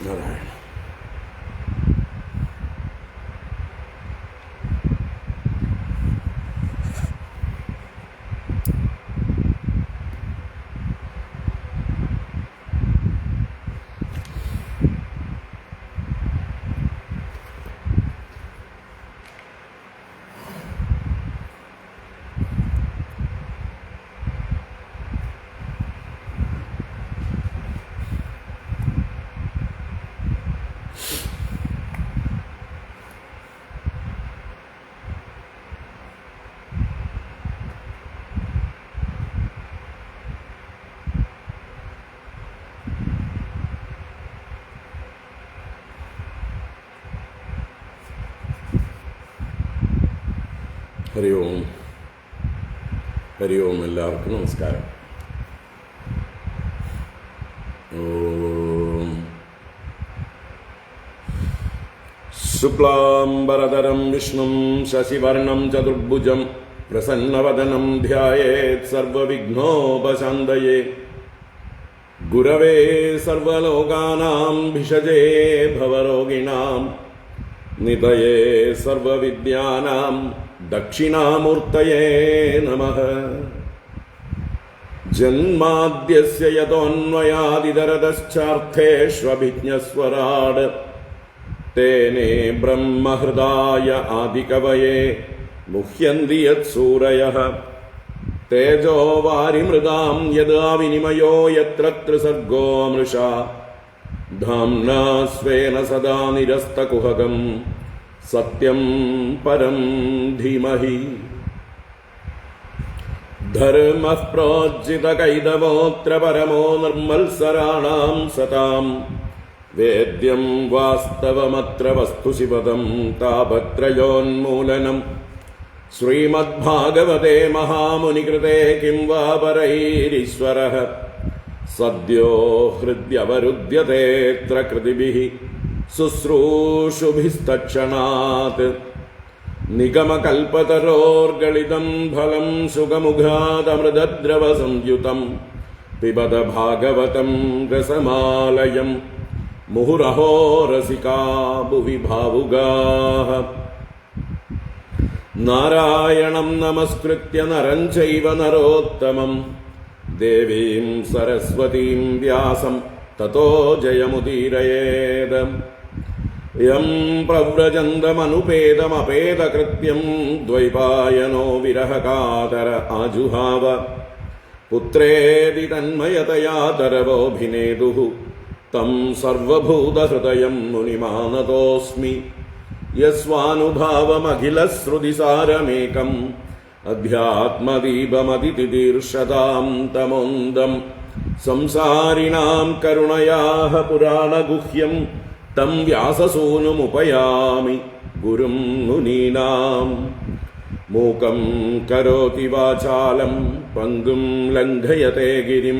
നാരായണ. ഹരി ഓം. ഹരി ഓം. എല്ലാവർക്കും നമസ്കാരം. ഓം. ശുക്ലാംബരധരം വിഷ്ണും ശശിവർണം ചതുർഭുജം പ്രസന്നവദനം ധ്യായേത് സർവവിഘ്നോപശാന്തയേ. ഗുരവേ സർവലോകാനാം ഭിഷജേ ഭവരോഗിണാം നിതയേ സർവവിദ്യാനാം ദക്ഷിണാമൂർത്തയേ നമഃ. ജന്മാദ്യസ്യ യതോന്വയാദിതരതശ്ചാർത്ഥേഷ്വഭിജ്ഞസ്വരാട് തേനേ ബ്രഹ്മഹൃദായ ആദികവയേ മുഹ്യന്തി യത്സൂരയഃ. തേജോ വാരിമൃതാം യദാ വിനിമയോ യത്ര ത്രിസർഗോ മൃഷാ ധാംനാ സ്വേന സദാ നിരസ്തകുഹകം സത്യം പരം ധീമഹി. ധർമ്മഃ പ്രോജ്ജിതകൈതവോऽത്ര പരമോ നിർമ്മത്സരാണാം സതാം. വേദ്യം വാസ്തവമത്ര വസ്തുശിവദം താപത്രയോന്മൂലനം. ശ്രീമദ്ഭാഗവതേ മഹാമുനികൃതേ കിം വാ പരൈരീശ്വരഃ സദ്യോ ഹൃദ്യവരുദ്ധ്യതേത്ര കൃതിഭിഃ ശുശ്രൂഷുഭിസ്തക്ഷണാത്. നിഗമകൽപതരോർഗളിതം ഫലം സുഖമുഖാദമൃതദ്രവസംയുതം പിബത ഭാഗവതം രസമാലയം. മുഹുരഹോ രസികാ ഭുവി ഭാവുകാഃ. നാരായണം നമസ്കൃത്യ നരം ചൈവ നരോത്തമം ദേവീം സരസ്വതീം വ്യാസം തതോ ജയമുദീരയേത്. യം പ്രവ്രജന്തമനുപേതമപേതകൃത്യം ദ്വൈപായനോ വിരഹകാതര ആജുഹാവ. പുത്രേതി തന്മയതയാ തരവോഭിനേതുഃ തം സർവഭൂതഹൃദയം മുനിമാനതോസ്മി. യസ്വാനുഭാവമഖിലശ്രുതിസാരമേകം അധ്യാത്മദീപമതിതിദീർഷതാം തമോന്തം. സംസാരിണാം കരുണയാഃ പുരാണഗുഹ്യം തം വ്യാസസൂനുമുപയാമി ഗുരും മുനീനാം. മൂകം കരോതി വാചാലം പങ്കും ലംഘയത്തെ ഗിരിം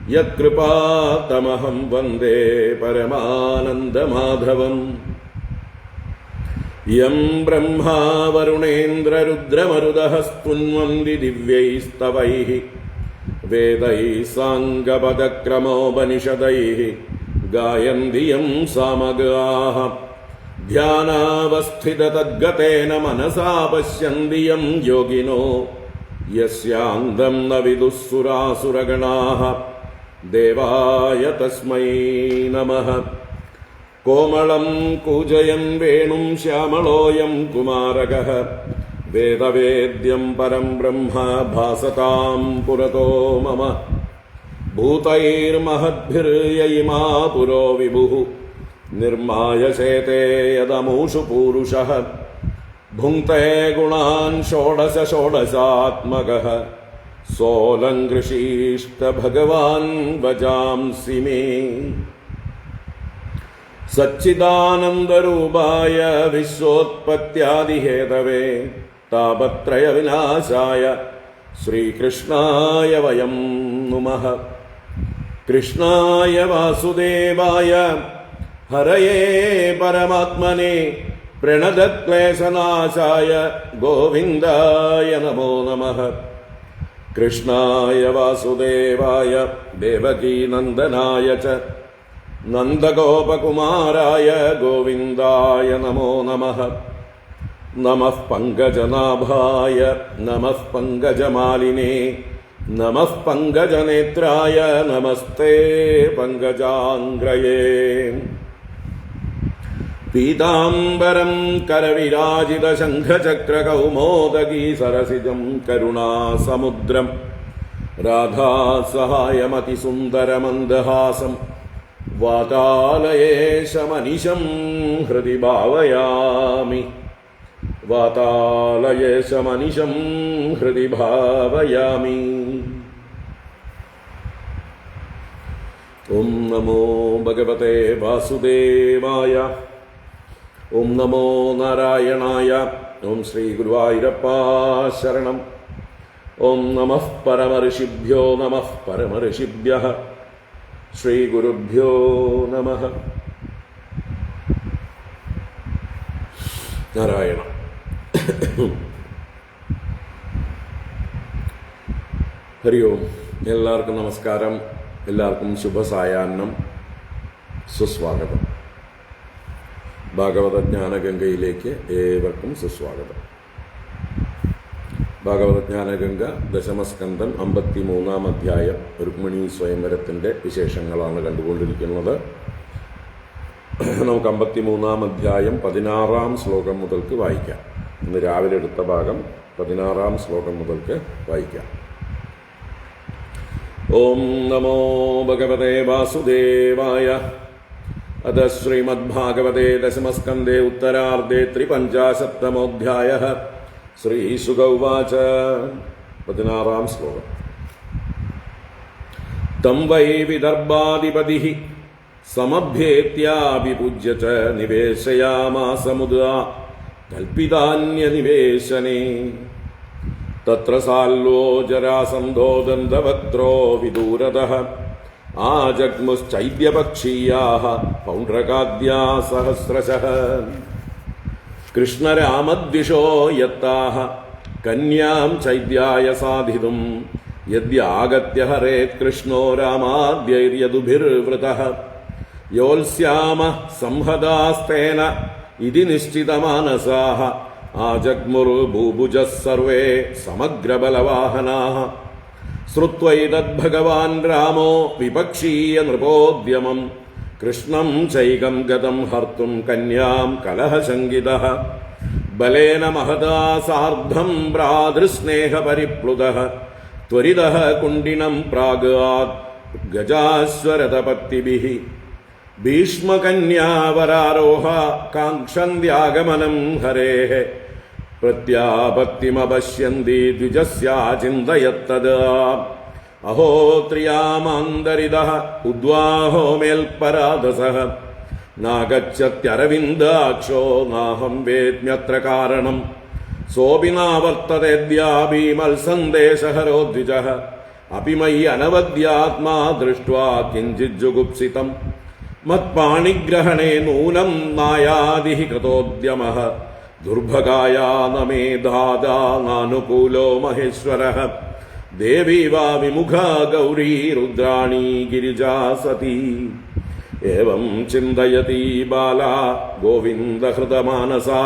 യത്കൃപാതമഹം വന്ദേ പരമാനന്ദമാധവം. യം ബ്രഹ്മാ വരുണേന്ദ്രരുദ്രമരുതഃ സ്തുന്വന്തി ദിവ്യൈസ്തവൈഃ വേദൈഃ സാംഗപദക്രമോപനിഷദൈഃ ഗായന്തി യം സാമഗാഃ. ധ്യാനാവസ്ഥിതതദ്ഗതേന മനസാ പശ്യന്തി യം യോഗിനോ യസ്യാന്തം ന വിദുഃ സുരാസുരഗണാഃ. ദേവായ തസ്മൈ നമഃ. കോമളം കൂജയൻ വേണും ശ്യാമളോയം കുമാരകഃ. വേദവേദ്യം പരം ബ്രഹ്മ ഭാസതാം പുരതോ മമ. ഭൂതൈർമഹദ്ഭിർയയിമാ പുരോ വിഭുഃ നിർമായ ചേതേ യദമൂഷു പൂരുഷഃ. ഭുങ്ക്തേ ഗുണാൻ ഷോഡശ ഷോഡശാത്മകഃ സോലങ്കൃഷീഷ്ട ഭഗവാൻ വജാംസി മേ. സച്ചിദാനന്ദരൂപായ വിശ്വോത്പത്യാദിഹേതവേ താപത്രയവിനാശായ ശ്രീകൃഷ്ണായ വയം നുമഃ. കൃഷ്ണായ വാസുദേവായ ഹരയേ പരമാത്മനെ പ്രണതക്ലേശനാശായ ഗോവിന്ദായ നമോ നമഃ. കൃഷ്ണായ വാസുദേവായ ദേവകീനന്ദനായ ച നന്ദഗോപകുമാരായ ഗോവിന്ദായ നമോ നമഃ. നമഃ പങ്കജനാഭായ നമഃ പങ്കജമാലിനേ നമഃ പങ്കജനേത്രായ നമസ്തേ പങ്കജാംഗ്രയേ. പീതാംബരം കരവിരാജിതശംഖചക്രകൗമോദഗീ സരസിജം കരുണാസമുദ്രം രാധാസഹായമതിസുന്ദരമന്ദഹാസം വാതാലയേശമനിശം ഹൃദി ഭാവയാമി. വാതാലയേശമനിശം ഹൃദി ഭാവയാമി. ഓം നമോ ഭഗവതേ വാസുദേവായ. ഓം നമോ നാരായണായ. ഓം ശ്രീ ഗുരുവായൂരപ്പാ ശരണം. ഓം നമഃ പരമഋഷിഭ്യോ നമഃ പരമഋഷിഭ്യഃ. ശ്രീ ഗുരുഭ്യോ നമഃ. നാരായണ. ഹരി ഓം. എല്ലാവർക്കും നമസ്കാരം. എല്ലാവർക്കും ശുഭസായാഹ്നം. സുസ്വാഗതം. ഭാഗവത ജ്ഞാനഗംഗയിലേക്ക് ഏവർക്കും സുസ്വാഗതം. ഭാഗവത ജ്ഞാനഗംഗ ദശമസ്കന്ധം 53-ാം അധ്യായം രുക്മിണി സ്വയംവരത്തിൻ്റെ വിശേഷങ്ങളാണ് കണ്ടുകൊണ്ടിരിക്കുന്നത്. നമുക്ക് 53-ാം അധ്യായം 16-ാം ശ്ലോകം മുതൽക്ക് വായിക്കാം. ഇന്ന് രാവിലെ എടുത്ത ഭാഗം 16-ാം ശ്ലോകം മുതൽക്ക് വായിക്കാം. ഓം നമോ ഭഗവതേ വാസുദേവായ. അത ശ്രീമദ്ഭാഗവതേ ദശമസ്കന്ധേ ഉത്തരാർദ്ധേ 53-തമോऽധ്യായഃ. ശ്രീശുക ഉവാച. 16-ാം ശ്ലോകം. തം വൈ വിദർഭാധിപതിഃ സമഭ്യേത്യാഭിപൂജ്യ ച നിവേശയാമാസ മുദാ കൽപ്പിതാന്യനിവേശനേ. തത്ര സാൽവോ ജരാസന്ധോ ദന്തവക്ത്രോ വിദൂരതഃ ആജഗ്മുശ്ചൈദ്യപക്ഷീയാഃ പൗണ്ഡ്രകാദ്യാ സഹസ്രശഃ. കൃഷ്ണരാമദ്വിഷോ യത്താഃ കന്യാം ചൈദ്യായ സാധിതും യദ്യാഗത്യ ഹരേത് കൃഷ്ണോ രാമാദ്യൈര്യദുഭിർവൃതഃ. യോത്സ്യാമ സംഹതാസ്തേന ഇതി നിശ്ചിതമാനസാഃ ആജഗ്മുർഭൂഭുജഃ സർവേ സമഗ്രബലവാഹനാഃ. ശ്രുത്വൈതദ്ഭഗവാൻ രാമോ വിപക്ഷീയ നൃപോദ്യമം കൃഷ്ണം ചൈകം ഗതം ഹർത്തും കന്യാം കലഹശങ്കിതഃ. ബലേന മഹതാ സാർദ്ധം ഭ്രാതൃസ്നേഹപരിപ്ലുതഃ ത്വരിതഃ കുണ്ഡിനം പ്രാഗാത് ഗജാശ്വരതപത്തിഭിഃ. ഭീഷ്മകന്യാവരാരോഹ കാംക്ഷന്ത്യാഗമനം ഹരേഃ പ്രത്യാപത്തിമപശ്യന്തി ദ്വിജസ്യാചിന്തയത്തദാ. അഹോ ത്രിയാമാന്തരിതഃ ഉദ്വാഹോ മേൽപരാദസഃ നാഗച്ഛത്യരവിന്ദാക്ഷോ നാഹം വേദ്മ്യത്ര കാരണം. സോപി നാവർത്തതേദ്യാഭീമൽസന്ദേശഹരോ ദ്വിജഃ അപി മയി അനവദ്യാത്മാ ദൃഷ്ട്വാ കിഞ്ചിജ്ജുഗുപ്സിതം. മത്പാണിഗ്രഹണേ നൂനം നായാദിഃ കൃതോദ്യമഃ ദുർഭഗായാ നമേ ധാതാ നാനുകൂലോ മഹേശ്വരഃ. ദേവീ വാ വിമുഖാ ഗൗരീ രുദ്രാണീ ഗിരിജാ സതി. ഏവം ചിന്തയതി ബാലാ ഗോവിന്ദഹൃതമാനസാ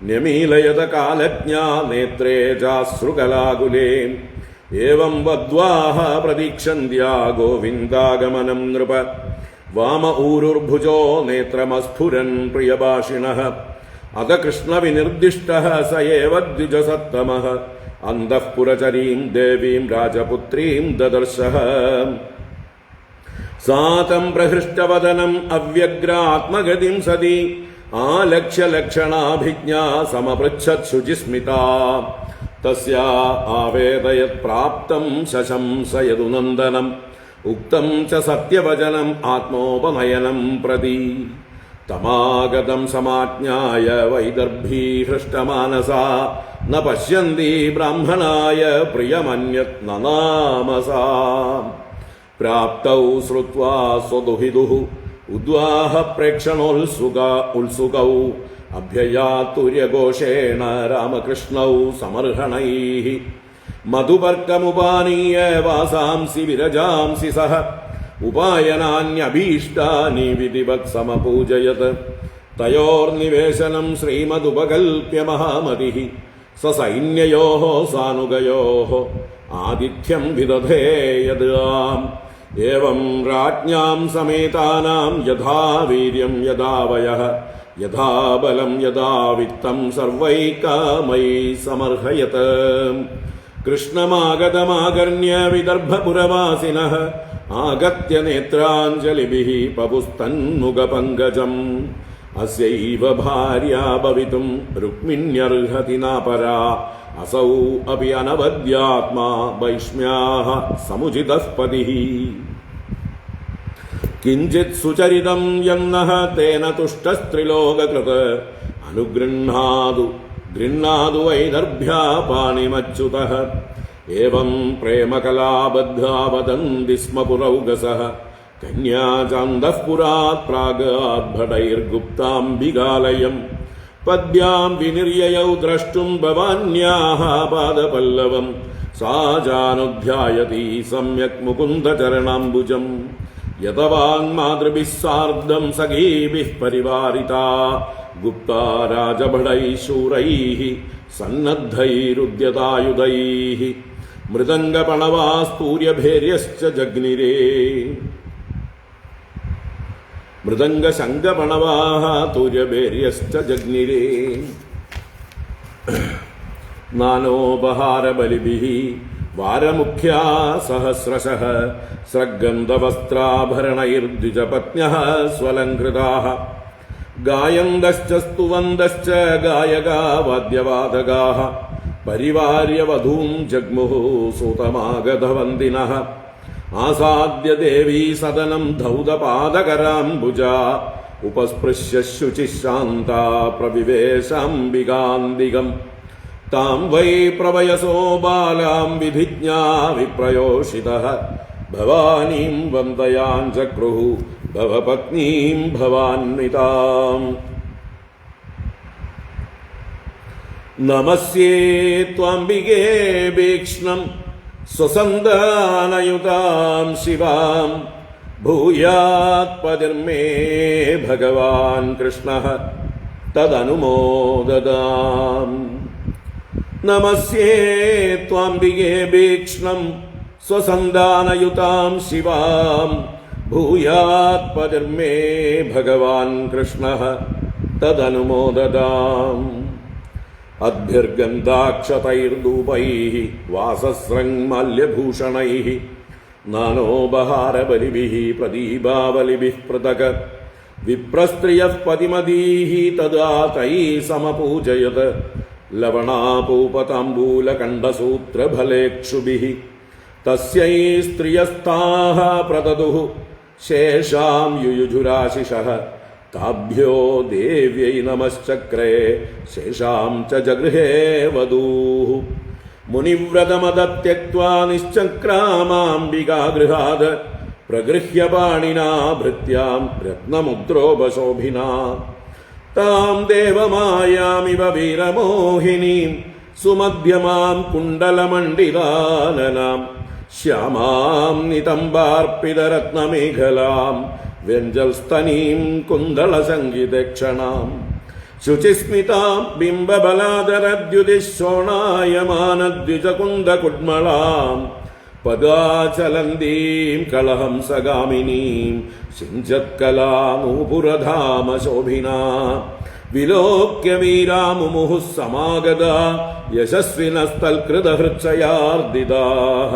ന്യമീലയത കാലജ്ഞാ നേത്രേ ചാശ്രുകലാകുലേ. ഏവം വദ്വാഹ പ്രതീക്ഷന്ത്യാ ഗോവിന്ദാഗമനം നൃപ. വാമ ഊരുർഭുജോ നേത്രമസ്ഫുരൻ പ്രിയഭാഷിണഃ. അത കൃഷ്ണവിനിർദിഷ്ടഃ സ ഏവ ദ്വിജസത്തമഃ. അന്തഃപുരചരീം ദേവീം രാജപുത്രീം ദദർശഃ. സാതം പ്രഹൃഷ്ടവദനം അവ്യഗ്രാത്മഗതിം സതി ആലക്ഷ്യ ലക്ഷണാഭിജ്ഞാ സമപൃച്ഛത് ശുചിസ്മിതാ. തസ്യാ ആവേദയത് പ്രാപ്തം ശശംസയതു നന്ദനം ഉക്തം ച സത്യവചനം ആത്മോപനയനം പ്രതി. തമാഗതം സമാജ്ഞായ വൈദർഭീ ഹൃഷ്ടമാനസാ ന പശ്യന്തി ബ്രാഹ്മണായ പ്രിയമന്യത് നനാമസാ. പ്രാപ്തൗ ശ്രുത്വാ സ്വദുഹിദുഃ ഉദ്വാഹ പ്രേക്ഷണോത്സുകൗ അഭ്യയാതുര്യഘോഷേണ രാമകൃഷ്ണൗ സമർഹണൈഃ. മധുപർക്കമുപാനീയ വാസാംസി വിരജാംസി സഹ ഉപായനാന്യഭീഷ്ടാനി വിധിവത് സമപൂജയത്. തയോർനിവേശനം ശ്രീമദുപകൽപ്യ മഹാമതിഃ സസൈന്യയോഃ സാനുഗയോഃ ആതിഥ്യം വിദധേയത്. ഏവം രാജ്ഞാം സമേതാനാം യഥാ വീര്യം യഥാ വയഃ യഥാ ബലം യഥാ വിത്തം സർവൈകാമൈ സമർഹയത്. കൃഷ്ണമാഗതമാകർണ്യ വിദർഭപുരവാസിനഃ ആഗത്യ നേത്രാഞ്ജലിഭിഃ പപുസ്തന്മുഖപങ്കജം. അസ്യൈവ ഭാര്യാ ഭവിതും രുക്മിണ്യർഹതി നാപരാ. അസൗ അപി അനവദ്യാത്മാ വൈഷ്മ്യാഃ സമുചിതഃ പതിഃ. കിഞ്ചിത് സുചരിതം യന്നഃ തേന തുഷ്ടസ്ത്രിലോകകൃത്. ഗൃഹ്ണാതു വൈദർഭ്യാ പാണിമച്യുതഃ. ഏവം പ്രേമകലാബദ്ധാ വദന്തി സ്മ പുരൗകസഃ. കന്യാചാന്തഃ പുരാത് പ്രാഗാദ്ഭടൈർഗുപ്താംബികാലയം. പദ്ഭ്യാം വിനിര്യയൗ ദ്രഷ്ടും ഭവാന്യാഃ പാദപല്ലവം. സാ ജാനുധ്യായതി സമ്യക് മുകുന്ദചരണാംബുജം. യതവാങ്മാതൃഭിഃ സാർദ്ധം സഖീഭിഃ പരിവാരിതാ. ഗുപ്താ രാജഭടൈഃ ശൂരൈഃ സന്നദ്ധൈരുദ്യതായുധൈഃ. മൃദംഗപണവാസ്തൂര്യഭേര്യശ്ച ജഗ്നിരേ. മൃദംഗശംഖപണവാഃ തൂര്യഭേര്യശ്ച ജഗ്നിരേ. നാനോപഹാരബലിഭിഃ വാരമുഖ്യാ സഹസ്രശഃ. സ്രഗ്ഗന്ധവസ്ത്രാഭരണൈർദ്വിജപത്ന്യഃ സ്വലംകൃതാഃ. ഗായന്തശ്ച സ്തുവന്തശ്ച ഗായകാ വാദ്യവാദകാഃ. പരിവാര്യ വധൂം ജഗ്മുഃ സൂതമാഗതവന്ദിനഃ. ആസാദ്യ ദേവീ സദനം ധൗതപാദകരാംബുജാ. ഉപസ്പൃശ്യ ശുചിഃ ശാന്താ പ്രവിവേശാംബികാന്തികം. താം വൈ പ്രവയസോ ബാലാം വിധിജ്ഞാ വിപ്രയോഷിതഃ. ഭവാനീം വന്ദയാൻ ചക്രുഃ ഭവപത്നീം ഭവാന്വിതാം. നമസ്യേ ത്വാംബികേ ഭീക്ഷ്ണം സ്വസന്താനയുതാം ശിവാം. ഭൂയാത് പതിർമേ ഭഗവാൻ കൃഷ്ണഃ തദനുമോദതാം. നമസ്യേ ത്വാംബികേ ഭീക്ഷ്ണം സ്വസന്താനയുതാം ശിവാം. ഭൂയാത് പതിർമേ ഭഗവാൻ കൃഷ്ണഃ തദനുമോദതാം. അദ്ഭിർഗന്ധാക്ഷതൈർധൂപൈഃ വാസസ്രങ്മാല്യഭൂഷണൈഃ. നാനോപഹാരബലിഭിഃ പ്രദീപാവലിഭിഃ പൃഥക്. വിപ്രസ്ത്രിയഃ പതിമതീഃ തദാ തൈഃ സമപൂജയത്. ലവണാപൂപതാംബൂലകണ്ഠസൂത്രഫലേക്ഷുഭിഃ. തസ്യൈ സ്ത്രിയസ്ഥാഃ പ്രദദുഃ ശേഷാം യുയുജുരാശിഷഃ. താഭ്യോ ദേവ്യൈ നമശ്ചക്രേ ശേഷാം ച ജഗൃഹേ വധൂഃ. മുനിവ്രതമദത്യക്ത്വാ നിശ്ചക്രാമാംബികാഗൃഹാത്. പ്രഗൃഹ്യ പാണിനാ ഭൃത്യാം രത്നമുദ്രോപശോഭിനാ. താം ദേവമായാമിവ വീരമോഹിനീം സുമധ്യമാം കുണ്ടലമണ്ഡിതാനനാം. ശ്യാമാം നിതംബാർപ്പിതരത്നമേഖലാം വ്യഞ്ജൽസ്തനീം കുന്തളസംഗീതക്ഷണാം. ശുചിസ്മിതാം ബിംബബലാദരദ്യുതിശോണായമാനദ്വിജകുണ്ടകുഡ്മളാം. പദാചലന്തീം കളഹംസഗാമിനീം സിഞ്ചത്കലാനൂപുരധാമശോഭിനാ. വിലോക്യ വീരാമുമുഹുഃ സമാഗതാ യശസ്വിനസ്തൽകൃതഹൃച്ഛയാർദിതാഃ.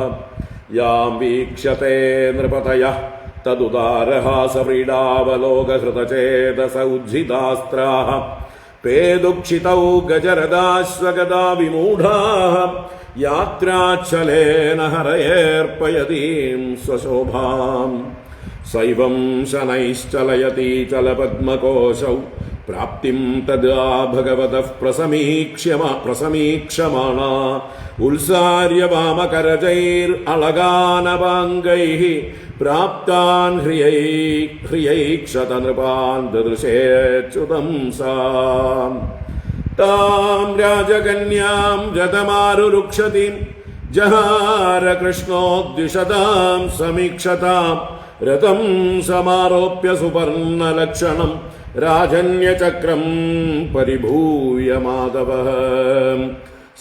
യാം വീക്ഷ്യത്തെ നൃപതയഃ തദുദാരഹാസവ്രീഡാവലോകഹൃതചേതസ ഉജ്ജിതാസ്ത്രാഃ. പേദുക്ഷിതൗ ഗജരഥാശ്വഗദാ വിമൂഢാഃ. യാത്രാച്ഛലേന ഹരയേർപ്പയതീം സ്വശോഭാം. സൈവം ശനൈശ്ചലയതി ചലപദ്മകോശൗ. പ്രാപ്തിം തദാ ഭഗവതഃ പ്രസമീക്ഷമാണാ. ഉത്സാര്യ വാമകരജൈർ അളകാനപാംഗൈഃ. പ്രാപ്താൻ ഹ്രിയൈക്ഷത നൃപാൻ ദദൃശേച്യുതം സാം. താം രാജകന്യാം രഥമാരുരുക്ഷതിം. ജഹാര കൃഷ്ണോദ്വിഷതാം സമീക്ഷതാം. രഥം സമാരോപ്യ സുവർണലക്ഷണം രാജന്യചക്രം പരിഭൂയ മാധവഃ.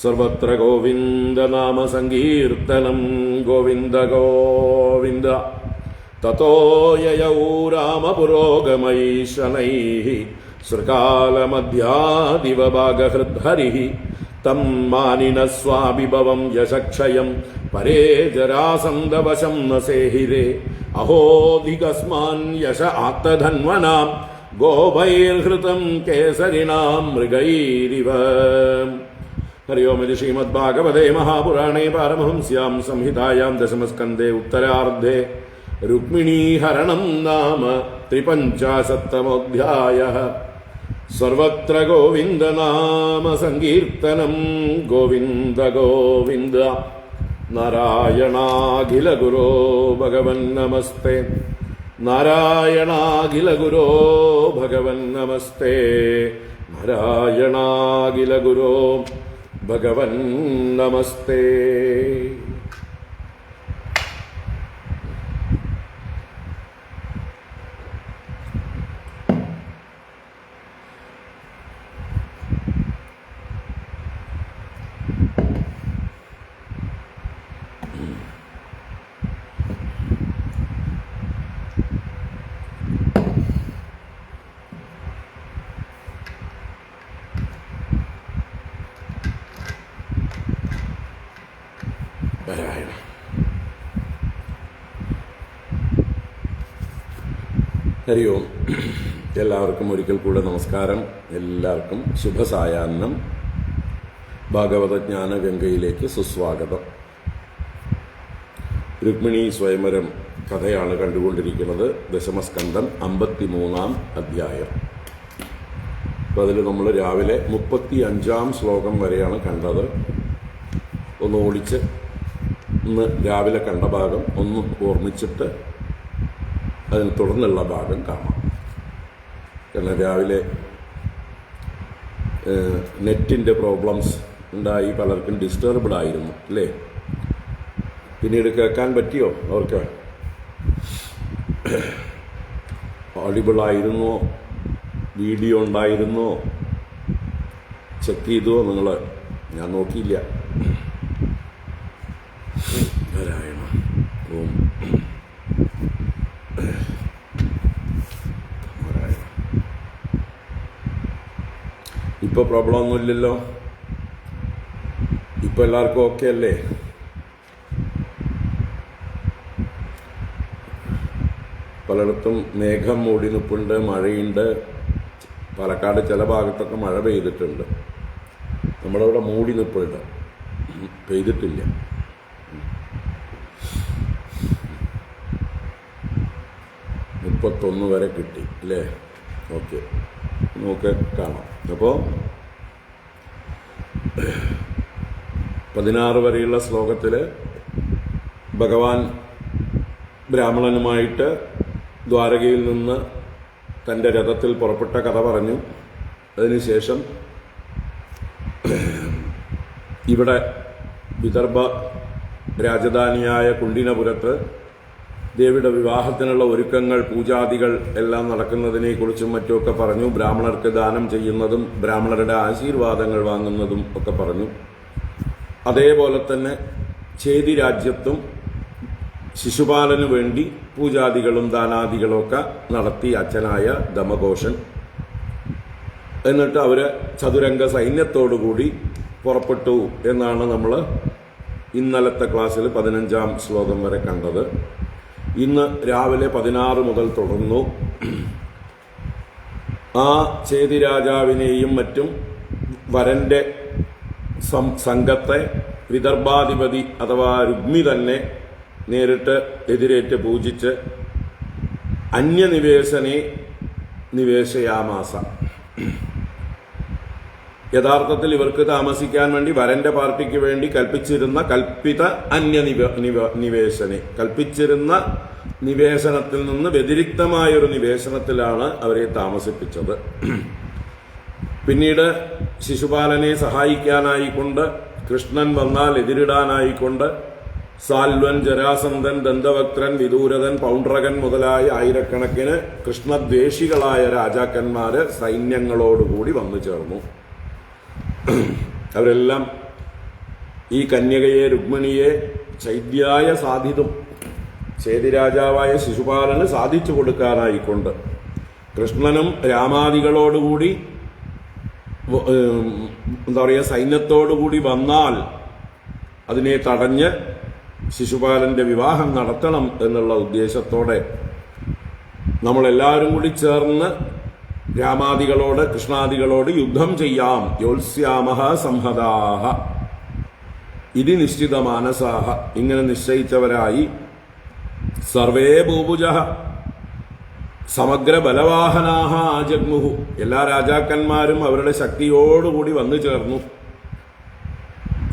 സർവത്ര ഗോവിന്ദനാമ സങ്കീർത്തനം ഗോവിന്ദ ഗോവിന്ദ. തതോ യയൗ രാമപുരോഗമൈഃ ശനൈഃ സൃകാലമധ്യാദിവഭാഗഹൃദ്ഹരിഃ തം മാനിനസ്വാഭിഭവം യശക്ഷയം പരേ ജരാസന്ധവശം ന സേഹിരേ. അഹോധികസ്മാൻ യശ ആത്തധന്വനാം ഗോപൈർഹൃതം കേസരിണാം മൃഗൈരിവ. ഹരി ഓം. ഇത് ശ്രീമദ്ഭാഗവതേ മഹാപുരാണേ പാരമഹംസ്യാം സംഹിതായാം ദശമസ്കന്ധേ ഉത്തരാർദ്ധേ രുക്മിണീഹരണം നാമ 53-തമോऽധ്യായഃ. സർവത്ര ഗോവിന്ദനാമ സങ്കീർത്തനം ഗോവിന്ദ ഗോവിന്ദ. നാരായണാഖില ഗുരോ ഭഗവൻ നമസ്തേ. നാരായണാഖില ഗുരോ ഭഗവൻ നമസ്തേ. നാരായണാഖില ഗുരോ ഭഗവൻ നമസ്തേ. ഹരി ഓം. എല്ലാവർക്കും ഒരിക്കൽ കൂടെ നമസ്കാരം. എല്ലാവർക്കും ശുഭസായാഹ്നം. ഭാഗവതജ്ഞാന ഗംഗയിലേക്ക് സുസ്വാഗതം. രുക്മിണി സ്വയംവരം കഥയാണ് കണ്ടുകൊണ്ടിരിക്കുന്നത്. ദശമസ്കന്ധം 53-ാം അധ്യായം. അപ്പോൾ അതിൽ നമ്മൾ രാവിലെ 35-ാം ശ്ലോകം വരെയാണ് കണ്ടത്. ഒന്ന് ഓടിച്ച് ഇന്ന് രാവിലെ കണ്ട ഭാഗം ഒന്ന് ഓർമ്മിച്ചിട്ട് അതിന് തുടർന്നുള്ള ഭാഗം കാണാം. കാരണം രാവിലെ നെറ്റിൻ്റെ പ്രോബ്ലംസ് ഉണ്ടായി, പലർക്കും ഡിസ്റ്റർബ്ഡ് ആയിരുന്നു അല്ലേ? പിന്നീട് കേൾക്കാൻ പറ്റിയോ അവർക്ക്? ഓഡിബിൾ ആയിരുന്നോ? വീഡിയോ ഉണ്ടായിരുന്നോ? ചെക്ക് ചെയ്തോ നിങ്ങൾ? ഞാൻ നോക്കിയില്ല. നാരായണ ഓം. ഇപ്പോൾ പ്രോബ്ലം ഒന്നുമില്ലല്ലോ? ഇപ്പോൾ എല്ലാവർക്കും ഓക്കെ അല്ലേ? പലയിടത്തും മേഘം മൂടി നിൽപ്പുണ്ട്, മഴയുണ്ട്. പാലക്കാട് ചില ഭാഗത്തൊക്കെ മഴ പെയ്തിട്ടുണ്ട്. നമ്മുടെ ഇവിടെ മൂടി നിൽപ്പുണ്ട്, പെയ്തിട്ടില്ല. മുപ്പത്തൊന്ന് വരെ കിട്ടി അല്ലേ? ഓക്കെ, നമുക്ക് കാണാം. അപ്പോൾ 16 വരെയുള്ള ശ്ലോകത്തിൽ ഭഗവാൻ ബ്രാഹ്മണനുമായിട്ട് ദ്വാരകയിൽ നിന്ന് തൻ്റെ രഥത്തിൽ പുറപ്പെട്ട കഥ പറഞ്ഞു. അതിനുശേഷം ഇവിടെ വിദർഭ രാജധാനിയായ കുണ്ഡിനപുരത്ത് ദേവിയുടെ വിവാഹത്തിനുള്ള ഒരുക്കങ്ങൾ, പൂജാദികൾ എല്ലാം നടക്കുന്നതിനെക്കുറിച്ചും മറ്റുമൊക്കെ പറഞ്ഞു. ബ്രാഹ്മണർക്ക് ദാനം ചെയ്യുന്നതും ബ്രാഹ്മണരുടെ ആശീർവാദങ്ങൾ വാങ്ങുന്നതും ഒക്കെ പറഞ്ഞു. അതേപോലെ തന്നെ ചേതി രാജ്യത്തും ശിശുപാലനു വേണ്ടി പൂജാദികളും ദാനാദികളും ഒക്കെ നടത്തി അച്ഛനായ ദമഘോഷൻ. എന്നിട്ട് അവർ ചതുരംഗ സൈന്യത്തോടുകൂടി പുറപ്പെട്ടു എന്നാണ് നമ്മൾ ഇന്നലത്തെ ക്ലാസ്സിൽ 15-ാം ശ്ലോകം വരെ കണ്ടത്. ഇന്ന് രാവിലെ 16 മുതൽ തുടർന്നു. ആ ചേതി രാജാവിനെയും മറ്റും വരന്റെ സംഘത്തെ വിദർഭാധിപതി അഥവാ രുഗ്മി തന്നെ നേരിട്ട് എതിരേറ്റ് പൂജിച്ച് അന്യനിവേശനെ നിവേശയാമാസ. യഥാർത്ഥത്തിൽ ഇവർക്ക് താമസിക്കാൻ വേണ്ടി വരന്റെ പാർട്ടിക്ക് വേണ്ടി കൽപ്പിച്ചിരുന്ന കൽപ്പിത കൽപ്പിച്ചിരുന്ന നിവേശനത്തിൽ നിന്ന് വ്യതിരിക്തമായൊരു നിവേശനത്തിലാണ് അവരെ താമസിപ്പിച്ചത്. പിന്നീട് ശിശുപാലനെ സഹായിക്കാനായിക്കൊണ്ട്, കൃഷ്ണൻ വന്നാൽ എതിരിടാനായിക്കൊണ്ട് സാൽവൻ, ജരാസന്ധൻ, ദന്തവക്ത്രൻ, വിദൂരഥൻ, പൗണ്ഡ്രകൻ മുതലായ ആയിരക്കണക്കിന് കൃഷ്ണദ്വേഷികളായ രാജാക്കന്മാര് സൈന്യങ്ങളോടുകൂടി വന്നു ചേർന്നു. അവരെല്ലാം ഈ കന്യകയെ, രുക്മിണിയെ ചൈദ്യായ സാധിതും, ചേതിരാജാവായ ശിശുപാലന് സാധിച്ചു കൊടുക്കാനായിക്കൊണ്ട് കൃഷ്ണനും രാമാദികളോടുകൂടി എന്താ പറയുക സൈന്യത്തോടുകൂടി വന്നാൽ അതിനെ തടഞ്ഞ് ശിശുപാലന്റെ വിവാഹം നടത്തണം എന്നുള്ള ഉദ്ദേശത്തോടെ നമ്മളെല്ലാവരും കൂടി ചേർന്ന് രാമാദികളോട്, കൃഷ്ണാദികളോട് യുദ്ധം ചെയ്യാം. യോത്സ്യാമഹ സംഹതാഹ ഇതി നിശ്ചിത മാനസാഹ, ഇങ്ങനെ നിശ്ചയിച്ചവരായി സർവേ ഭൂഭുജഃ സമഗ്ര ബലവാഹനാഹ ആജഗ്മുഹു, എല്ലാ രാജാക്കന്മാരും അവരുടെ ശക്തിയോടുകൂടി വന്നു ചേർന്നു.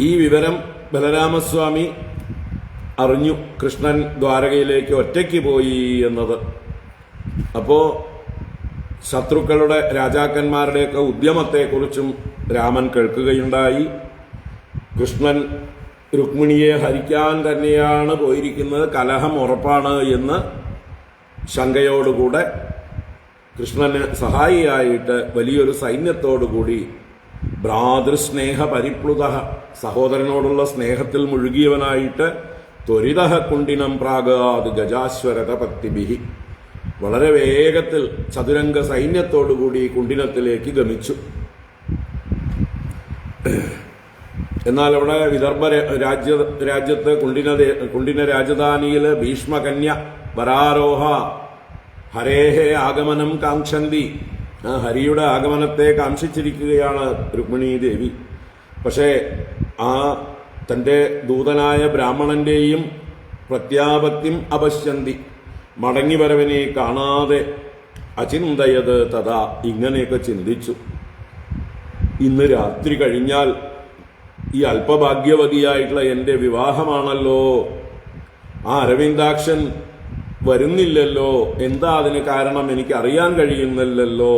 ഈ വിവരം ബലരാമസ്വാമി അറിഞ്ഞു, കൃഷ്ണൻ ദ്വാരകയിലേക്ക് ഒറ്റയ്ക്ക് പോയി എന്നത്. അപ്പോ ശത്രുക്കളുടെ, രാജാക്കന്മാരുടെയൊക്കെ ഉദ്യമത്തെക്കുറിച്ചും രാമൻ കേൾക്കുകയുണ്ടായി. കൃഷ്ണൻ രുക്മിണിയെ ഹരിക്കാൻ തന്നെയാണ് പോയിരിക്കുന്നത്, കലഹം ഉറപ്പാണ് എന്ന് ശങ്കയോടുകൂടെ കൃഷ്ണന് സഹായിയായിട്ട് വലിയൊരു സൈന്യത്തോടുകൂടി ഭ്രാതൃസ്നേഹ പരിപ്ലുത, സഹോദരനോടുള്ള സ്നേഹത്തിൽ മുഴുകിയവനായിട്ട് ത്വരിത കുണ്ടിനം പ്രാഗാത് ഗജാശ്വരതപത്തിഭിഹി, വളരെ വേഗത്തിൽ ചതുരംഗ സൈന്യത്തോടുകൂടി കുണ്ടിനത്തിലേക്ക് ഗമിച്ചു. എന്നാൽ അവിടെ വിദർഭ രാജ്യത്ത് കുണ്ടിന രാജധാനിയിൽ ഭീഷ്മകന്യ വരാരോഹ ഹരേഹേ ആഗമനം കാംക്ഷന്തി, ഹരിയുടെ ആഗമനത്തെ കാംക്ഷിച്ചിരിക്കുകയാണ് രുക്മിണീ ദേവി. പക്ഷേ ആ തൻ്റെ ദൂതനായ ബ്രാഹ്മണന്റെയും പ്രത്യാപത്തിം അപശ്യന്തി, മടങ്ങിവരവിനെ കാണാതെ അചിന്തയത് തഥാ, ഇങ്ങനെയൊക്കെ ചിന്തിച്ചു. ഇന്ന് രാത്രി കഴിഞ്ഞാൽ ഈ അല്പഭാഗ്യവതിയായിട്ടുള്ള എൻ്റെ വിവാഹമാണല്ലോ, ആ അരവിന്ദാക്ഷൻ വരുന്നില്ലല്ലോ, എന്താ അതിന് കാരണം എനിക്ക് അറിയാൻ കഴിയുന്നില്ലല്ലോ.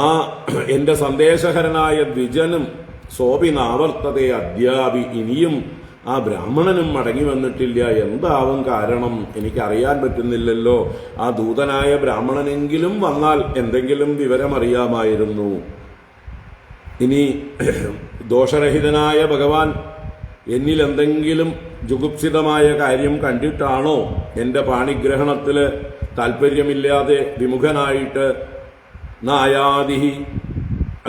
ആ എൻ്റെ സന്ദേശഹരനായ ദ്വിജനും സോപിനാവർത്തതേ അദ്യാപി, ഇനിയും ആ ബ്രാഹ്മണനും മടങ്ങി വന്നിട്ടില്ല, എന്താവും കാരണം എനിക്കറിയാൻ പറ്റുന്നില്ലല്ലോ. ആ ദൂതനായ ബ്രാഹ്മണനെങ്കിലും വന്നാൽ എന്തെങ്കിലും വിവരമറിയാമായിരുന്നു. ഇനി ദോഷരഹിതനായ ഭഗവാൻ എന്നിൽ എന്തെങ്കിലും ജുഗുപ്സിതമായ കാര്യം കണ്ടിട്ടാണോ എൻ്റെ പാണിഗ്രഹണത്തിൽ താല്പര്യമില്ലാതെ വിമുഖനായിട്ട് നായാദിഹി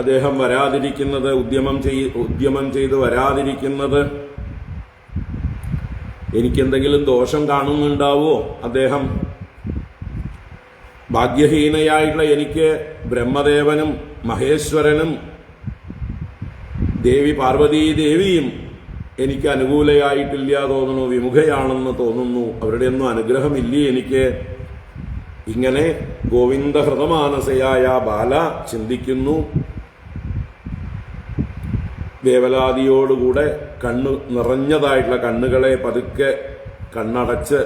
അദ്ദേഹം വരാതിരിക്കുന്നത്, ഉദ്യമം ചെയ്ത് വരാതിരിക്കുന്നത്? എനിക്കെന്തെങ്കിലും ദോഷം കാണുന്നുണ്ടാവോ അദ്ദേഹം? ഭാഗ്യഹീനയായിട്ടുള്ള എനിക്ക് ബ്രഹ്മദേവനും മഹേശ്വരനും ദേവി പാർവതീദേവിയും എനിക്ക് അനുകൂലയായിട്ടില്ല തോന്നുന്നു, വിമുഖയാണെന്ന് തോന്നുന്നു, അവരുടെയൊന്നും അനുഗ്രഹമില്ലേ എനിക്ക്. ഇങ്ങനെ ഗോവിന്ദഹൃതമാനസയായ ബാല ചിന്തിക്കുന്നു. വേവലാതിയോടുകൂടെ നിറഞ്ഞതായിട്ടുള്ള കണ്ണുകളെ പതുക്കെ കണ്ണടച്ച്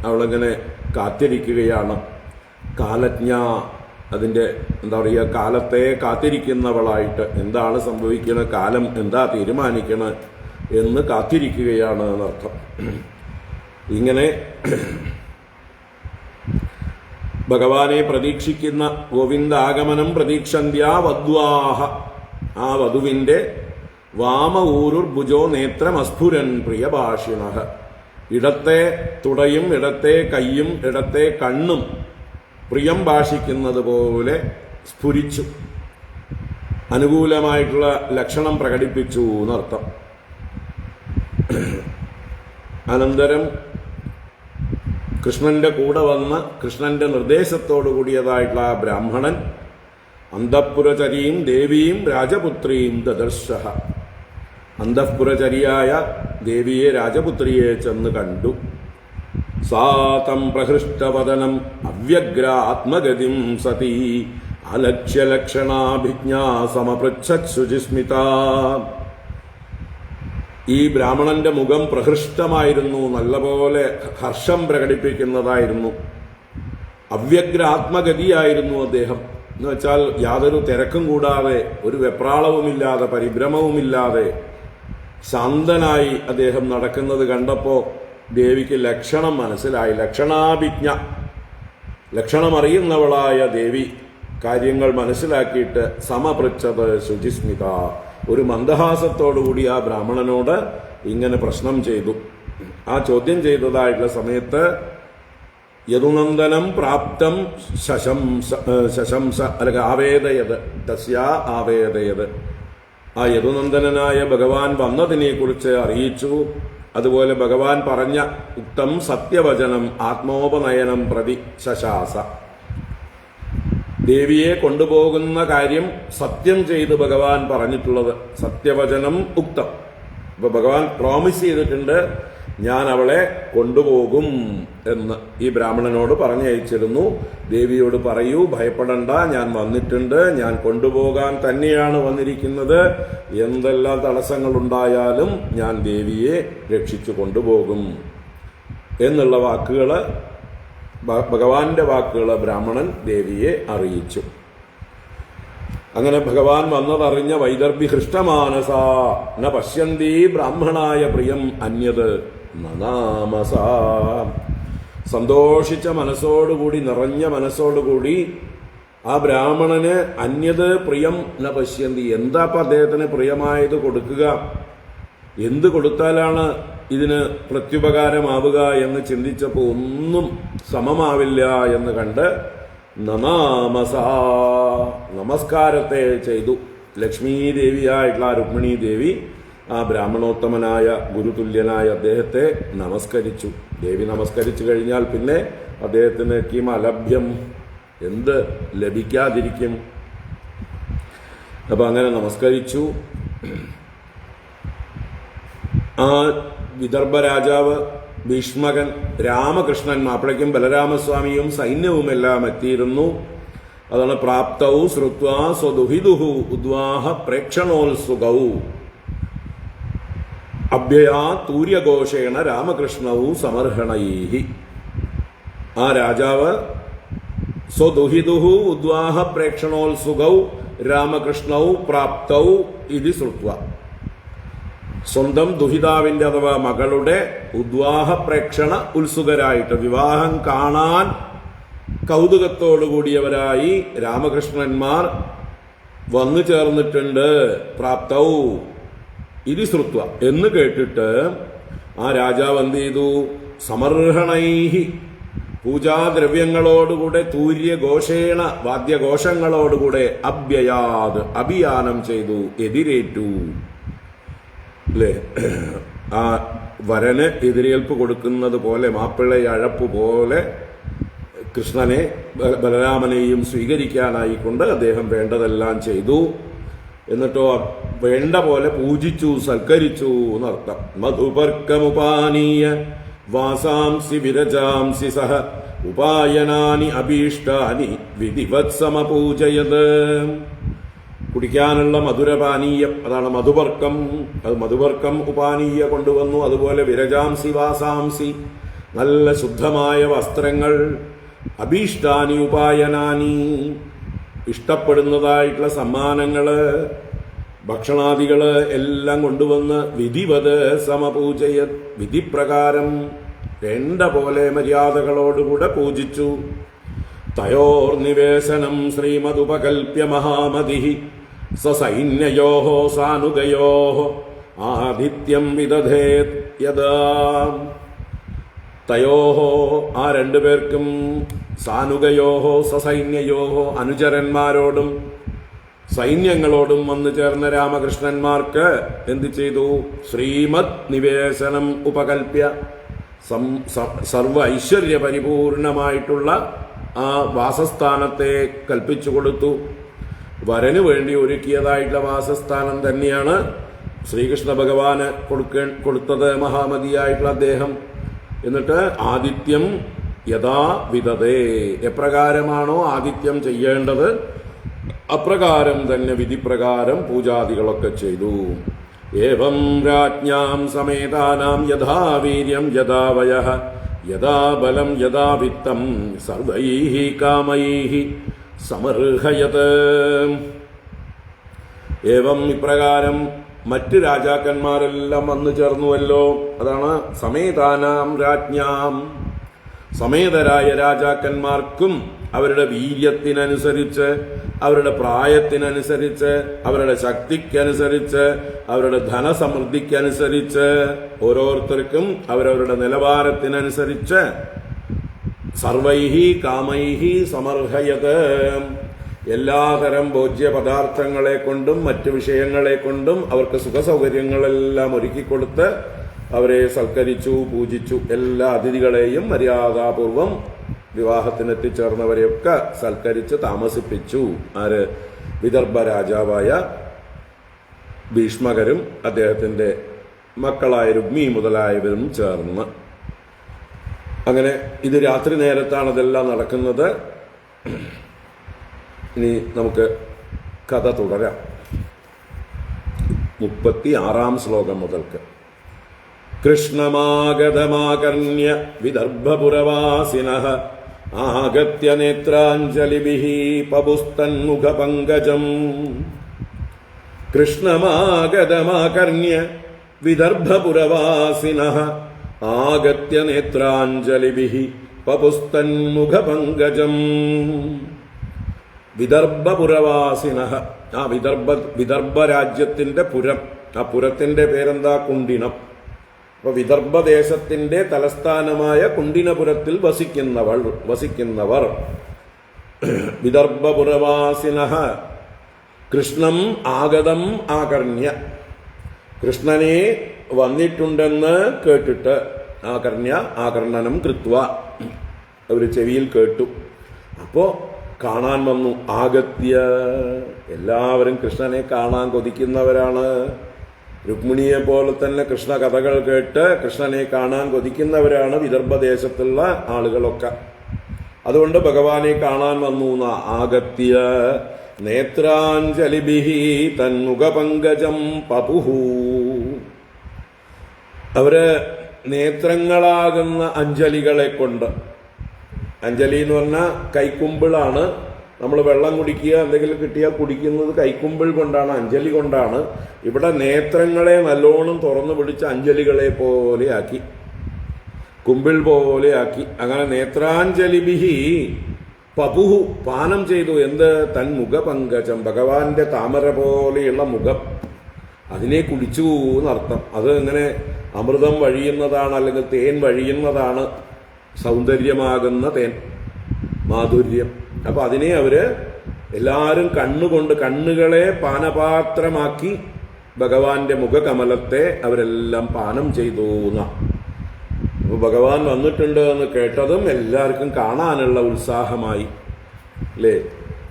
അവളിങ്ങനെ കാത്തിരിക്കുകയാണ്. കാലജ്ഞ, അതിൻ്റെ എന്താ പറയുക, കാലത്തെ കാത്തിരിക്കുന്നവളായിട്ട് എന്താണ് സംഭവിക്കുന്നത്, കാലം എന്താ തീരുമാനിക്കണം എന്ന് കാത്തിരിക്കുകയാണ് എന്നർത്ഥം. ഇങ്ങനെ ഭഗവാനെ പ്രതീക്ഷിക്കുന്ന ഗോവിന്ദാഗമനം പ്രതീക്ഷന്ത്യാ വദ്വാഹ, ആ വധുവിൻ്റെ വാമ ഊരുർഭുജോ നേത്രമസ്ഫുരൻ പ്രിയഭാഷിണ, ഇടത്തെ തുടയും ഇടത്തെ കൈയും ഇടത്തെ കണ്ണും പ്രിയം ഭാഷിക്കുന്നത് പോലെ സ്ഫുരിച്ചു, അനുകൂലമായിട്ടുള്ള ലക്ഷണം പ്രകടിപ്പിച്ചു എന്നർത്ഥം. അനന്തരം കൃഷ്ണന്റെ കൂടെ വന്ന് കൃഷ്ണന്റെ നിർദ്ദേശത്തോടു കൂടിയതായിട്ടുള്ള ആ ബ്രാഹ്മണൻ അന്തഃപുരചരിയും ദേവിയും രാജപുത്രിയും ദദർശ, അന്തഃപുരചരിയായ ദേവിയെ, രാജപുത്രിയെ ചെന്ന് കണ്ടു. സാതം പ്രഹൃഷ്ടവദനം അവ്യഗ്രാത്മഗതിം സതി അലക്ഷ്യലക്ഷണാഭിജ്ഞാ സമപൃച്ഛുചിസ്മിത. ഈ ബ്രാഹ്മണന്റെ മുഖം പ്രഹൃഷ്ടമായിരുന്നു, നല്ലപോലെ ഹർഷം പ്രകടിപ്പിക്കുന്നതായിരുന്നു. അവ്യഗ്രാത്മഗതിയായിരുന്നു അദ്ദേഹം, എന്ന് വെച്ചാൽ യാതൊരു തിരക്കും കൂടാതെ, ഒരു വെപ്രാളവുമില്ലാതെ, പരിഭ്രമവുമില്ലാതെ ശാന്തനായി അദ്ദേഹം നടക്കുന്നത് കണ്ടപ്പോൾ ദേവിക്ക് ലക്ഷണം മനസ്സിലായി. ലക്ഷണാഭിജ്ഞ, ലക്ഷണമറിയുന്നവളായ ദേവി കാര്യങ്ങൾ മനസ്സിലാക്കിയിട്ട് സമപൃച്ഛത് ശുചിസ്മിത, ഒരു മന്ദഹാസത്തോടുകൂടി ആ ബ്രാഹ്മണനോട് ഇങ്ങനെ പ്രശ്നം ചെയ്തു. ആ ചോദ്യം ചെയ്തതായിട്ടുള്ള സമയത്ത് യദുനന്ദനം പ്രാപ്തം ശശംസ അല്ലെങ്കിൽ ആവേദയത് തസ്യാ ആവേദയത്, ആ യദുനന്ദനായ ഭഗവാൻ വന്നതിനെ കുറിച്ച് അറിയിച്ചു. അതുപോലെ ഭഗവാൻ പറഞ്ഞ ഉക്തം സത്യവചനം ആത്മോപനയനം പ്രതി ശശാസ, ദേവിയെ കൊണ്ടുപോകുന്ന കാര്യം സത്യം ചെയ്ത് ഭഗവാൻ പറഞ്ഞിട്ടുള്ളത് സത്യവചനം ഉക്തം. അപ്പൊ ഭഗവാൻ പ്രോമിസ് ചെയ്തിട്ടുണ്ട്, ഞാൻ അവളെ കൊണ്ടുപോകും എന്ന് ഈ ബ്രാഹ്മണനോട് പറഞ്ഞയച്ചിരുന്നു. ദേവിയോട് പറയൂ, ഭയപ്പെടണ്ട, ഞാൻ വന്നിട്ടുണ്ട്, ഞാൻ കൊണ്ടുപോകാൻ തന്നെയാണ് വന്നിരിക്കുന്നത്. എന്തെല്ലാം തടസ്സങ്ങളുണ്ടായാലും ഞാൻ ദേവിയെ രക്ഷിച്ചു കൊണ്ടുപോകും എന്നുള്ള വാക്കുകൾ, ഭഗവാന്റെ വാക്കുകൾ ബ്രാഹ്മണൻ ദേവിയെ അറിയിച്ചു. അങ്ങനെ ഭഗവാൻ വന്നതറിഞ്ഞ വൈദർഭി ഹൃഷ്ടമാനസ ന പശ്യന്തി ബ്രാഹ്മണായ പ്രിയം അന്യത് നനാമസ, സന്തോഷിച്ച മനസ്സോടുകൂടി, നിറഞ്ഞ മനസ്സോടുകൂടി ആ ബ്രാഹ്മണന് അന്യത് പ്രിയം ന പശ്യന്തി, എന്താ ഇപ്പം അദ്ദേഹത്തിന് പ്രിയമായത് കൊടുക്കുക, എന്ത് കൊടുത്താലാണ് ഇതിന് പ്രത്യുപകാരമാവുക എന്ന് ചിന്തിച്ചപ്പോൾ ഒന്നും സമമാവില്ല എന്ന് കണ്ട് നനാമസ, നമസ്കാരത്തെ ചെയ്തു. ലക്ഷ്മീ ദേവിയായിട്ടുള്ള രുക്മിണീ ദേവി ആ ബ്രാഹ്മണോത്തമനായ ഗുരുതുല്യനായ അദ്ദേഹത്തെ നമസ്കരിച്ചു. ദേവി നമസ്കരിച്ചു കഴിഞ്ഞാൽ പിന്നെ അദ്ദേഹത്തിന് കിം അലഭ്യം, എന്ത് ലഭിക്കാതിരിക്കും? അപ്പൊ അങ്ങനെ നമസ്കരിച്ചു. ആ വിദർഭ രാജാവ് ഭീഷ്മകൻ രാമകൃഷ്ണൻ, അപ്പോഴേക്കും ബലരാമസ്വാമിയും സൈന്യവുമെല്ലാം എത്തിയിരുന്നു. അതാണ് പ്രാപ്തൗ ശ്രുത്വാ സ്വദുഹിദുഹു ഉദ്വാഹ പ്രേക്ഷണോത്സുകൗ അഭ്യയാ തൂര്യഘോഷേണ രാമകൃഷ്ണവും സമർഹണൈഹി. ആ രാജാവ് സ്വദുഹിദുഹു ഉദ്വാഹ പ്രേക്ഷണോത്സുകൗ രാമകൃഷ്ണൗ പ്രാപ്തൗ ഇതി ശ്രുത്വ, സ്വന്തം ദുഹിതാവിന്റെ അഥവാ മകളുടെ ഉദ്വാഹ പ്രേക്ഷണ ഉത്സുകരായിട്ട്, വിവാഹം കാണാൻ കൗതുകത്തോടുകൂടിയവരായി രാമകൃഷ്ണന്മാർ വന്നു ചേർന്നിട്ടുണ്ട്. പ്രാപ്തൗ ഇതി ശ്രുത്വ എന്ന് കേട്ടിട്ട് ആ രാജാവ് എന്ത് ചെയ്തു? സമർഹണൈഹി, പൂജാദ്രവ്യങ്ങളോടുകൂടെ തൂര്യഘോഷേണ, വാദ്യഘോഷങ്ങളോടുകൂടെ അഭ്യയാത്, അഭിയാനം ചെയ്തു, എതിരേറ്റു. അല്ലേ? ആ വരന് എതിരേൽപ്പ് കൊടുക്കുന്നത് പോലെ, മാപ്പിള്ളയെ അഴപ്പ് പോലെ കൃഷ്ണനെ ബലരാമനെയും സ്വീകരിക്കാനായിക്കൊണ്ട് അദ്ദേഹം വേണ്ടതെല്ലാം ചെയ്തു. എന്നിട്ടോ വേണ്ട പോലെ പൂജിച്ചു, സൽക്കരിച്ചു എന്നർത്ഥം. മധുപർക്കമുപാനീയ വാസാംസി വിരജാംസി സഹ ഉപായനാനി അഭീഷ്ടാനി വിധിവത് സമപൂജയത്. കുടിക്കാനുള്ള മധുരപാനീയം, അതാണ് മധുപർക്കം. അത് മധുപർക്കം ഉപാനീയ കൊണ്ടുവന്നു. അതുപോലെ വിരജാംസി വാസാംസി, നല്ല ശുദ്ധമായ വസ്ത്രങ്ങൾ. അഭീഷ്ടാനി ഉപായനാനി, ഇഷ്ടപ്പെടുന്നതായിട്ടുള്ള സമ്മാനങ്ങള്, ഭക്ഷണാദികള് എല്ലാം കൊണ്ടുവന്ന് വിധിവത് സമപൂജയ, വിധിപ്രകാരം വേണ്ട പോലെ മര്യാദകളോടുകൂടെ പൂജിച്ചു. തയോർ നിവേശനം ശ്രീമതുപകൽപ്യ മഹാമതി സൈന്യയോ സാനുഗയോ ആദിത്യം വിദധേത് യഥാ. തയോഹോ, ആ രണ്ടുപേർക്കും, സാനുഗയോഹോ സസൈന്യയോഹോ, അനുചരന്മാരോടും സൈന്യങ്ങളോടും വന്നു ചേർന്ന രാമകൃഷ്ണന്മാർക്ക് എന്ത് ചെയ്തു? ശ്രീമത് നിവേശനം ഉപകൽപ്യ, സർവ ഐശ്വര്യ പരിപൂർണമായിട്ടുള്ള ആ വാസസ്ഥാനത്തെ കൽപ്പിച്ചു കൊടുത്തു. വരന് വേണ്ടി ഒരുക്കിയതായിട്ടുള്ള വാസസ്ഥാനം തന്നെയാണ് ശ്രീകൃഷ്ണ ഭഗവാന് കൊടുത്തത് മഹാമതിയായിട്ടുള്ള അദ്ദേഹം. എന്നിട്ട് ആദിത്യം യഥാ വിധതേ, എപ്രകാരമാണോ ആദിത്യം ചെയ്യേണ്ടത് അപ്രകാരം തന്നെ വിധിപ്രകാരം പൂജാദികളൊക്കെ ചെയ്തു. ഏവം രാജ്ഞാം സമേതാനാം യഥാ വീര്യം യഥാ വയഃ യഥാ ബലം യഥാ വിത്തം സർവൈഃ കാമൈഃ സമർഹയത്. ഏവം, ഇപ്രകാരം മറ്റ് രാജാക്കന്മാരെല്ലാം വന്നു ചേർന്നുവല്ലോ. അതാണ് സമേതാനാം രാജ്ഞാം. സമേതരായ രാജാക്കന്മാർക്കും അവരുടെ വീര്യത്തിനനുസരിച്ച്, അവരുടെ പ്രായത്തിനനുസരിച്ച്, അവരുടെ ശക്തിക്കനുസരിച്ച്, അവരുടെ ധനസമൃദ്ധിക്കനുസരിച്ച്, ഓരോരുത്തർക്കും അവരവരുടെ നിലവാരത്തിനനുസരിച്ച് സർവൈഹി കാമൈഹി സമർഹയത്, എല്ലാതരം ഭോജ്യ പദാർത്ഥങ്ങളെ കൊണ്ടും മറ്റു വിഷയങ്ങളെ കൊണ്ടും അവർക്ക് സുഖസൗകര്യങ്ങളെല്ലാം ഒരുക്കിക്കൊടുത്ത് അവരെ സൽക്കരിച്ചു, പൂജിച്ചു. എല്ലാ അതിഥികളെയും മര്യാദാപൂർവം വിവാഹത്തിനെത്തിച്ചേർന്നവരെയൊക്കെ സൽക്കരിച്ച് താമസിപ്പിച്ചു. ആര്? വിദർഭ രാജാവായ ഭീഷ്മകരും അദ്ദേഹത്തിന്റെ മക്കളായ രുക്മി മുതലായവരും ചേർന്ന്. അങ്ങനെ ഇത് രാത്രി നേരത്താണ് ഇതെല്ലാം നടക്കുന്നത്. ഇനി നമുക്ക് കഥ തുടരാം. 36 ശ്ലോകം മുതൽക്ക്. കൃഷ്ണമാഗതമാകർണ്യ വിദർഭപുരവാസിനഃ ആഗത്യ നേത്രാഞ്ജലിഭിഃ പപുസ്തന്മുഖപങ്കജം. കൃഷ്ണമാഗതമാകർണ്യ വിദർഭപുരവാസിനഃ ആഗത്യ നേത്രാഞ്ജലിഭിഃ പപുസ്തന്മുഖപങ്കജം. വിദർഭപുരവാസിനഃ, ആ വിദർഭ രാജ്യത്തിന്റെ പുരം, ആ പുരത്തിന്റെ പേരെന്താ? കുണ്ടിനം. അപ്പൊ വിദർഭദേശത്തിന്റെ തലസ്ഥാനമായ കുണ്ടിനപുരത്തിൽ വസിക്കുന്നവർ വിദർഭപുരവാസിനഃ കൃഷ്ണം ആഗതം ആകർണ്യ, കൃഷ്ണനെ വന്നിട്ടുണ്ടെന്ന് കേട്ടിട്ട്, ആകർണനം കൃത്വ, അവർ ചെവിയിൽ കേട്ടു. അപ്പോ കാണാൻ വന്നു. ആഗത്യ, എല്ലാവരും കൃഷ്ണനെ കാണാൻ കൊതിക്കുന്നവരാണ്. രുക്മിണിയെ പോലെ തന്നെ കൃഷ്ണ കഥകൾ കേട്ട് കൃഷ്ണനെ കാണാൻ കൊതിക്കുന്നവരാണ് വിദർഭദേശത്തുള്ള ആളുകളൊക്കെ. അതുകൊണ്ട് ഭഗവാനെ കാണാൻ വന്നു. ആഗത്യ നേത്രാഞ്ജലിഭിഃ തന്മുഖപങ്കജം പപുഃ, അവര് നേത്രങ്ങളാകുന്ന അഞ്ജലികളെ കൊണ്ട്, അഞ്ജലി എന്ന് പറഞ്ഞാൽ കൈക്കുമ്പിളാണ്. നമ്മൾ വെള്ളം കുടിക്കുക, എന്തെങ്കിലും കിട്ടിയാൽ കുടിക്കുന്നത് കൈക്കുമ്പിൾ കൊണ്ടാണ്, അഞ്ജലി കൊണ്ടാണ്. ഇവിടെ നേത്രങ്ങളെ നല്ലോണം തുറന്നു പിടിച്ച് അഞ്ജലികളെ പോലെയാക്കി, കുമ്പിൾ പോലെയാക്കി. അങ്ങനെ നേത്രാഞ്ജലിഭിഃ പപുഃ, പാനം ചെയ്തു. എന്ത്? തന്മുഖപങ്കജം, ഭഗവാന്റെ താമര പോലെയുള്ള മുഖം, അതിനെ കുടിച്ചു എന്നർത്ഥം. അത് ഇങ്ങനെ അമൃതം വഴിയുന്നതാണ്, അല്ലെങ്കിൽ തേൻ വഴിയുന്നതാണ്, സൗന്ദര്യമാകുന്ന തേൻ, മാധുര്യം. അപ്പൊ അതിനെ അവര് എല്ലാവരും കണ്ണുകൊണ്ട്, കണ്ണുകളെ പാനപാത്രമാക്കി ഭഗവാന്റെ മുഖകമലത്തെ അവരെല്ലാം പാനം ചെയ്തു. അപ്പൊ ഭഗവാൻ വന്നിട്ടുണ്ട് എന്ന് കേട്ടതും എല്ലാവർക്കും കാണാനുള്ള ഉത്സാഹമായി, അല്ലേ?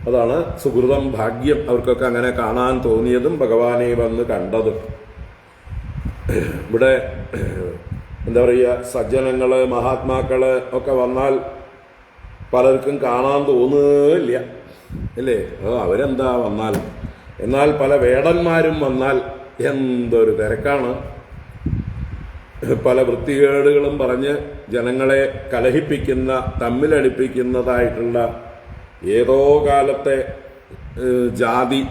അതാണ് സുഹൃതം, ഭാഗ്യം. അവർക്കൊക്കെ അങ്ങനെ കാണാൻ തോന്നിയതും ഭഗവാനെ വന്ന് കണ്ടതും. ഇവിടെ എന്താ പറയുക, സജ്ജനങ്ങള്, മഹാത്മാക്കള് ഒക്കെ വന്നാൽ പലർക്കും കാണാൻ തോന്നുകയില്ല, അല്ലേ? അവരെന്താ വന്നാൽ. എന്നാൽ പല വേടന്മാരും വന്നാൽ എന്തൊരു തിരക്കാണ്. പല വൃത്തികേടുകളും പറഞ്ഞ് ജനങ്ങളെ കലഹിപ്പിക്കുന്ന, തമ്മിലടിപ്പിക്കുന്നതായിട്ടുള്ള ഏതോ കാലത്തെ ജാതി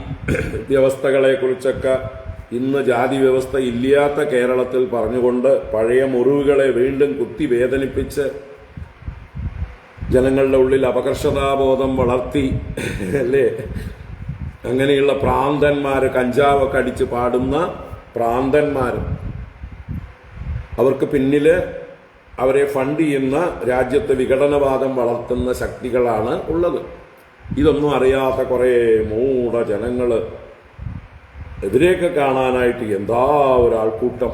വ്യവസ്ഥകളെ കുറിച്ചൊക്കെ ഇന്ന് ജാതി വ്യവസ്ഥ ഇല്ലാത്ത കേരളത്തിൽ പറഞ്ഞുകൊണ്ട് പഴയ മുറിവുകളെ വീണ്ടും കുത്തി വേദനിപ്പിച്ച് ജനങ്ങളുടെ ഉള്ളിൽ അപകർഷതാബോധം വളർത്തി, അല്ലേ? അങ്ങനെയുള്ള പ്രാന്തന്മാര്, കഞ്ചാവൊക്കെ അടിച്ച് പാടുന്ന പ്രാന്തന്മാര്, അവർക്ക് പിന്നില് അവരെ ഫണ്ട് ചെയ്യുന്ന രാജ്യത്ത് വിഘടനവാദം വളർത്തുന്ന ശക്തികളാണ് ഉള്ളത്. ഇതൊന്നും അറിയാത്ത കുറെ മൂഢ ജനങ്ങള് എതിരെയൊക്കെ കാണാനായിട്ട് എന്താ ഒരാൾക്കൂട്ടം.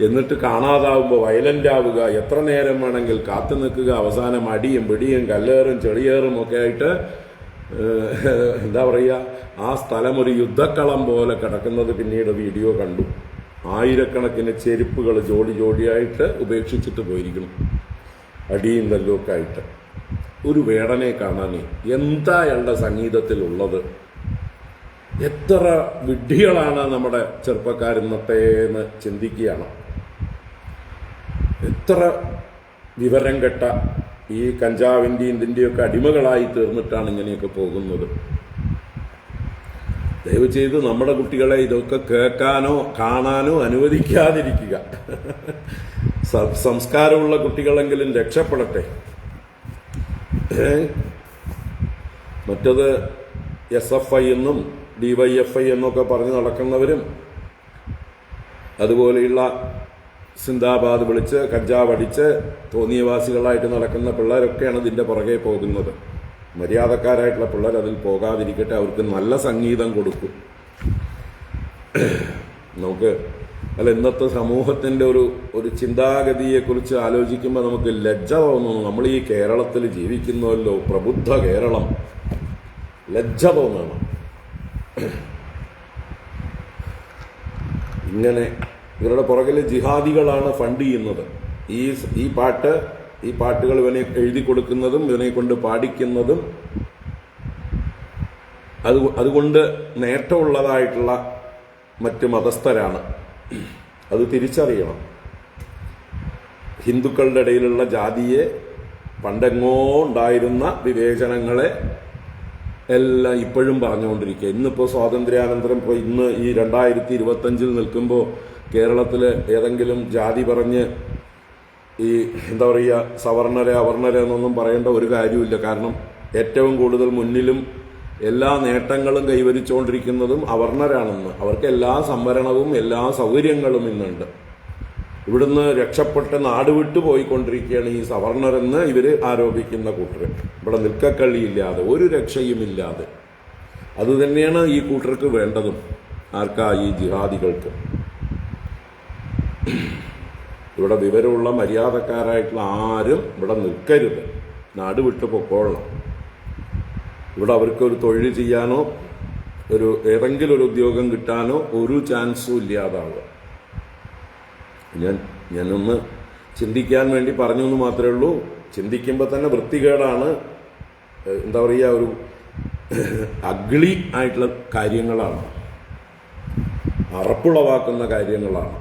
എന്നിട്ട് കാണാതാവുമ്പോൾ വയലന്റ് ആവുക, എത്ര നേരം വേണമെങ്കിൽ കാത്തു നിൽക്കുക, അവസാനം അടിയും പിടിയും കല്ലേറും ചെളിയേറും ഒക്കെ ആയിട്ട് എന്താ പറയുക, ആ സ്ഥലം ഒരു യുദ്ധക്കളം പോലെ കിടക്കുന്നത് പിന്നീട് വീഡിയോ കണ്ടു. ആയിരക്കണക്കിന് ചെരുപ്പുകൾ ജോഡി ജോഡിയായിട്ട് ഉപേക്ഷിച്ചിട്ട് പോയിരിക്കണം, അടിയും തല്ലുമൊക്കെ ആയിട്ട്. ഒരു വേടനെ കാണാനേ എന്താ അയാളുടെ സംഗീതത്തിലുള്ളത്. എത്ര വിഡ്ഢികളാണ് നമ്മുടെ ചെറുപ്പക്കാരിന്നത്തേന്ന് ചിന്തിക്കുകയാണ്. എത്ര വിവരം കെട്ട ഈ കഞ്ചാവിൻ്റെയും ഇതിൻ്റെയൊക്കെ അടിമകളായി തീർന്നിട്ടാണ് ഇങ്ങനെയൊക്കെ പോകുന്നത്. ദയവ് ചെയ്ത് നമ്മുടെ കുട്ടികളെ ഇതൊക്കെ കേൾക്കാനോ കാണാനോ അനുവദിക്കാതിരിക്കുക. സംസ്കാരമുള്ള കുട്ടികളെങ്കിലും രക്ഷപ്പെടട്ടെ. മറ്റത് SFI എന്നും DYFI എന്നൊക്കെ പറഞ്ഞ് നടക്കുന്നവരും അതുപോലെയുള്ള സിന്ദാബാദ് വിളിച്ച് കഞ്ചാവ് അടിച്ച് തോന്നിയവാസികളായിട്ട് നടക്കുന്ന പിള്ളേരൊക്കെയാണ് ഇതിൻ്റെ പുറകെ പോകുന്നത്. മര്യാദക്കാരായിട്ടുള്ള പിള്ളേർ അതിൽ പോകാതിരിക്കട്ടെ, അവർക്ക് നല്ല സംഗീതം കൊടുക്കും. നമുക്ക് ഇന്നത്തെ സമൂഹത്തിൻ്റെ ഒരു ചിന്താഗതിയെക്കുറിച്ച് ആലോചിക്കുമ്പോൾ നമുക്ക് ലജ്ജ തോന്നുന്നു. നമ്മൾ ഈ കേരളത്തിൽ ജീവിക്കുന്നുവല്ലോ, പ്രബുദ്ധ കേരളം, ലജ്ജ തോന്നണം. ഇങ്ങനെ ഇവരുടെ പുറകിൽ ജിഹാദികളാണ് ഫണ്ട് ചെയ്യുന്നത്. ഈ പാട്ടുകൾ ഇവനെ എഴുതി കൊടുക്കുന്നതും ഇവനെ കൊണ്ട് പാടിക്കുന്നതും അതുകൊണ്ട് നേട്ടമുള്ളതായിട്ടുള്ള മറ്റ് മതസ്ഥരാണ്. അത് തിരിച്ചറിയണം. ഹിന്ദുക്കളുടെ ഇടയിലുള്ള ജാതിയെ, പണ്ടെങ്ങോ ഉണ്ടായിരുന്ന വിവേചനങ്ങളെ എല്ലാം ഇപ്പോഴും പറഞ്ഞുകൊണ്ടിരിക്കുക. ഇന്നിപ്പോൾ സ്വാതന്ത്ര്യാനന്തരം ഇന്ന് ഈ 2025 നിൽക്കുമ്പോൾ കേരളത്തിൽ ഏതെങ്കിലും ജാതി പറഞ്ഞ് ഈ സവർണരെ അവർണരെ എന്നൊന്നും പറയേണ്ട ഒരു കാര്യമില്ല. കാരണം ഏറ്റവും കൂടുതൽ മുന്നിലും എല്ലാ നേട്ടങ്ങളും കൈവരിച്ചുകൊണ്ടിരിക്കുന്നതും അവർണരാണെന്ന്. അവർക്ക് എല്ലാ സംവരണവും എല്ലാ സൗകര്യങ്ങളും ഇന്നുണ്ട്. ഇവിടുന്ന് രക്ഷപ്പെട്ട് നാട് വിട്ടു പോയിക്കൊണ്ടിരിക്കുകയാണ് ഈ സവർണരെന്ന് ഇവര് ആരോപിക്കുന്ന കൂട്ടർ. ഇവിടെ നിൽക്കക്കള്ളിയില്ലാതെ ഒരു രക്ഷയുമില്ലാതെ. അതുതന്നെയാണ് ഈ കൂട്ടർക്ക് വേണ്ടതും. ആർക്കാ? ഈ ജിഹാദികൾക്ക്. ഇവിടെ വിവരമുള്ള മര്യാദക്കാരായിട്ടുള്ള ആരും ഇവിടെ നിൽക്കരുത്, നാട് വിട്ടു പൊക്കോളണം. ഇവിടെ അവർക്കൊരു തൊഴിൽ ചെയ്യാനോ ഏതെങ്കിലും ഒരു ഉദ്യോഗം കിട്ടാനോ ഒരു ചാൻസും ഇല്ലാതാവുക. ഞാനൊന്ന് ചിന്തിക്കാൻ വേണ്ടി പറഞ്ഞു എന്ന് മാത്രമേ ഉള്ളൂ. ചിന്തിക്കുമ്പോൾ തന്നെ വൃത്തികേടാണ്. ഒരു അഗ്ലി ആയിട്ടുള്ള കാര്യങ്ങളാണ്, അറപ്പുളവാക്കുന്ന കാര്യങ്ങളാണ്.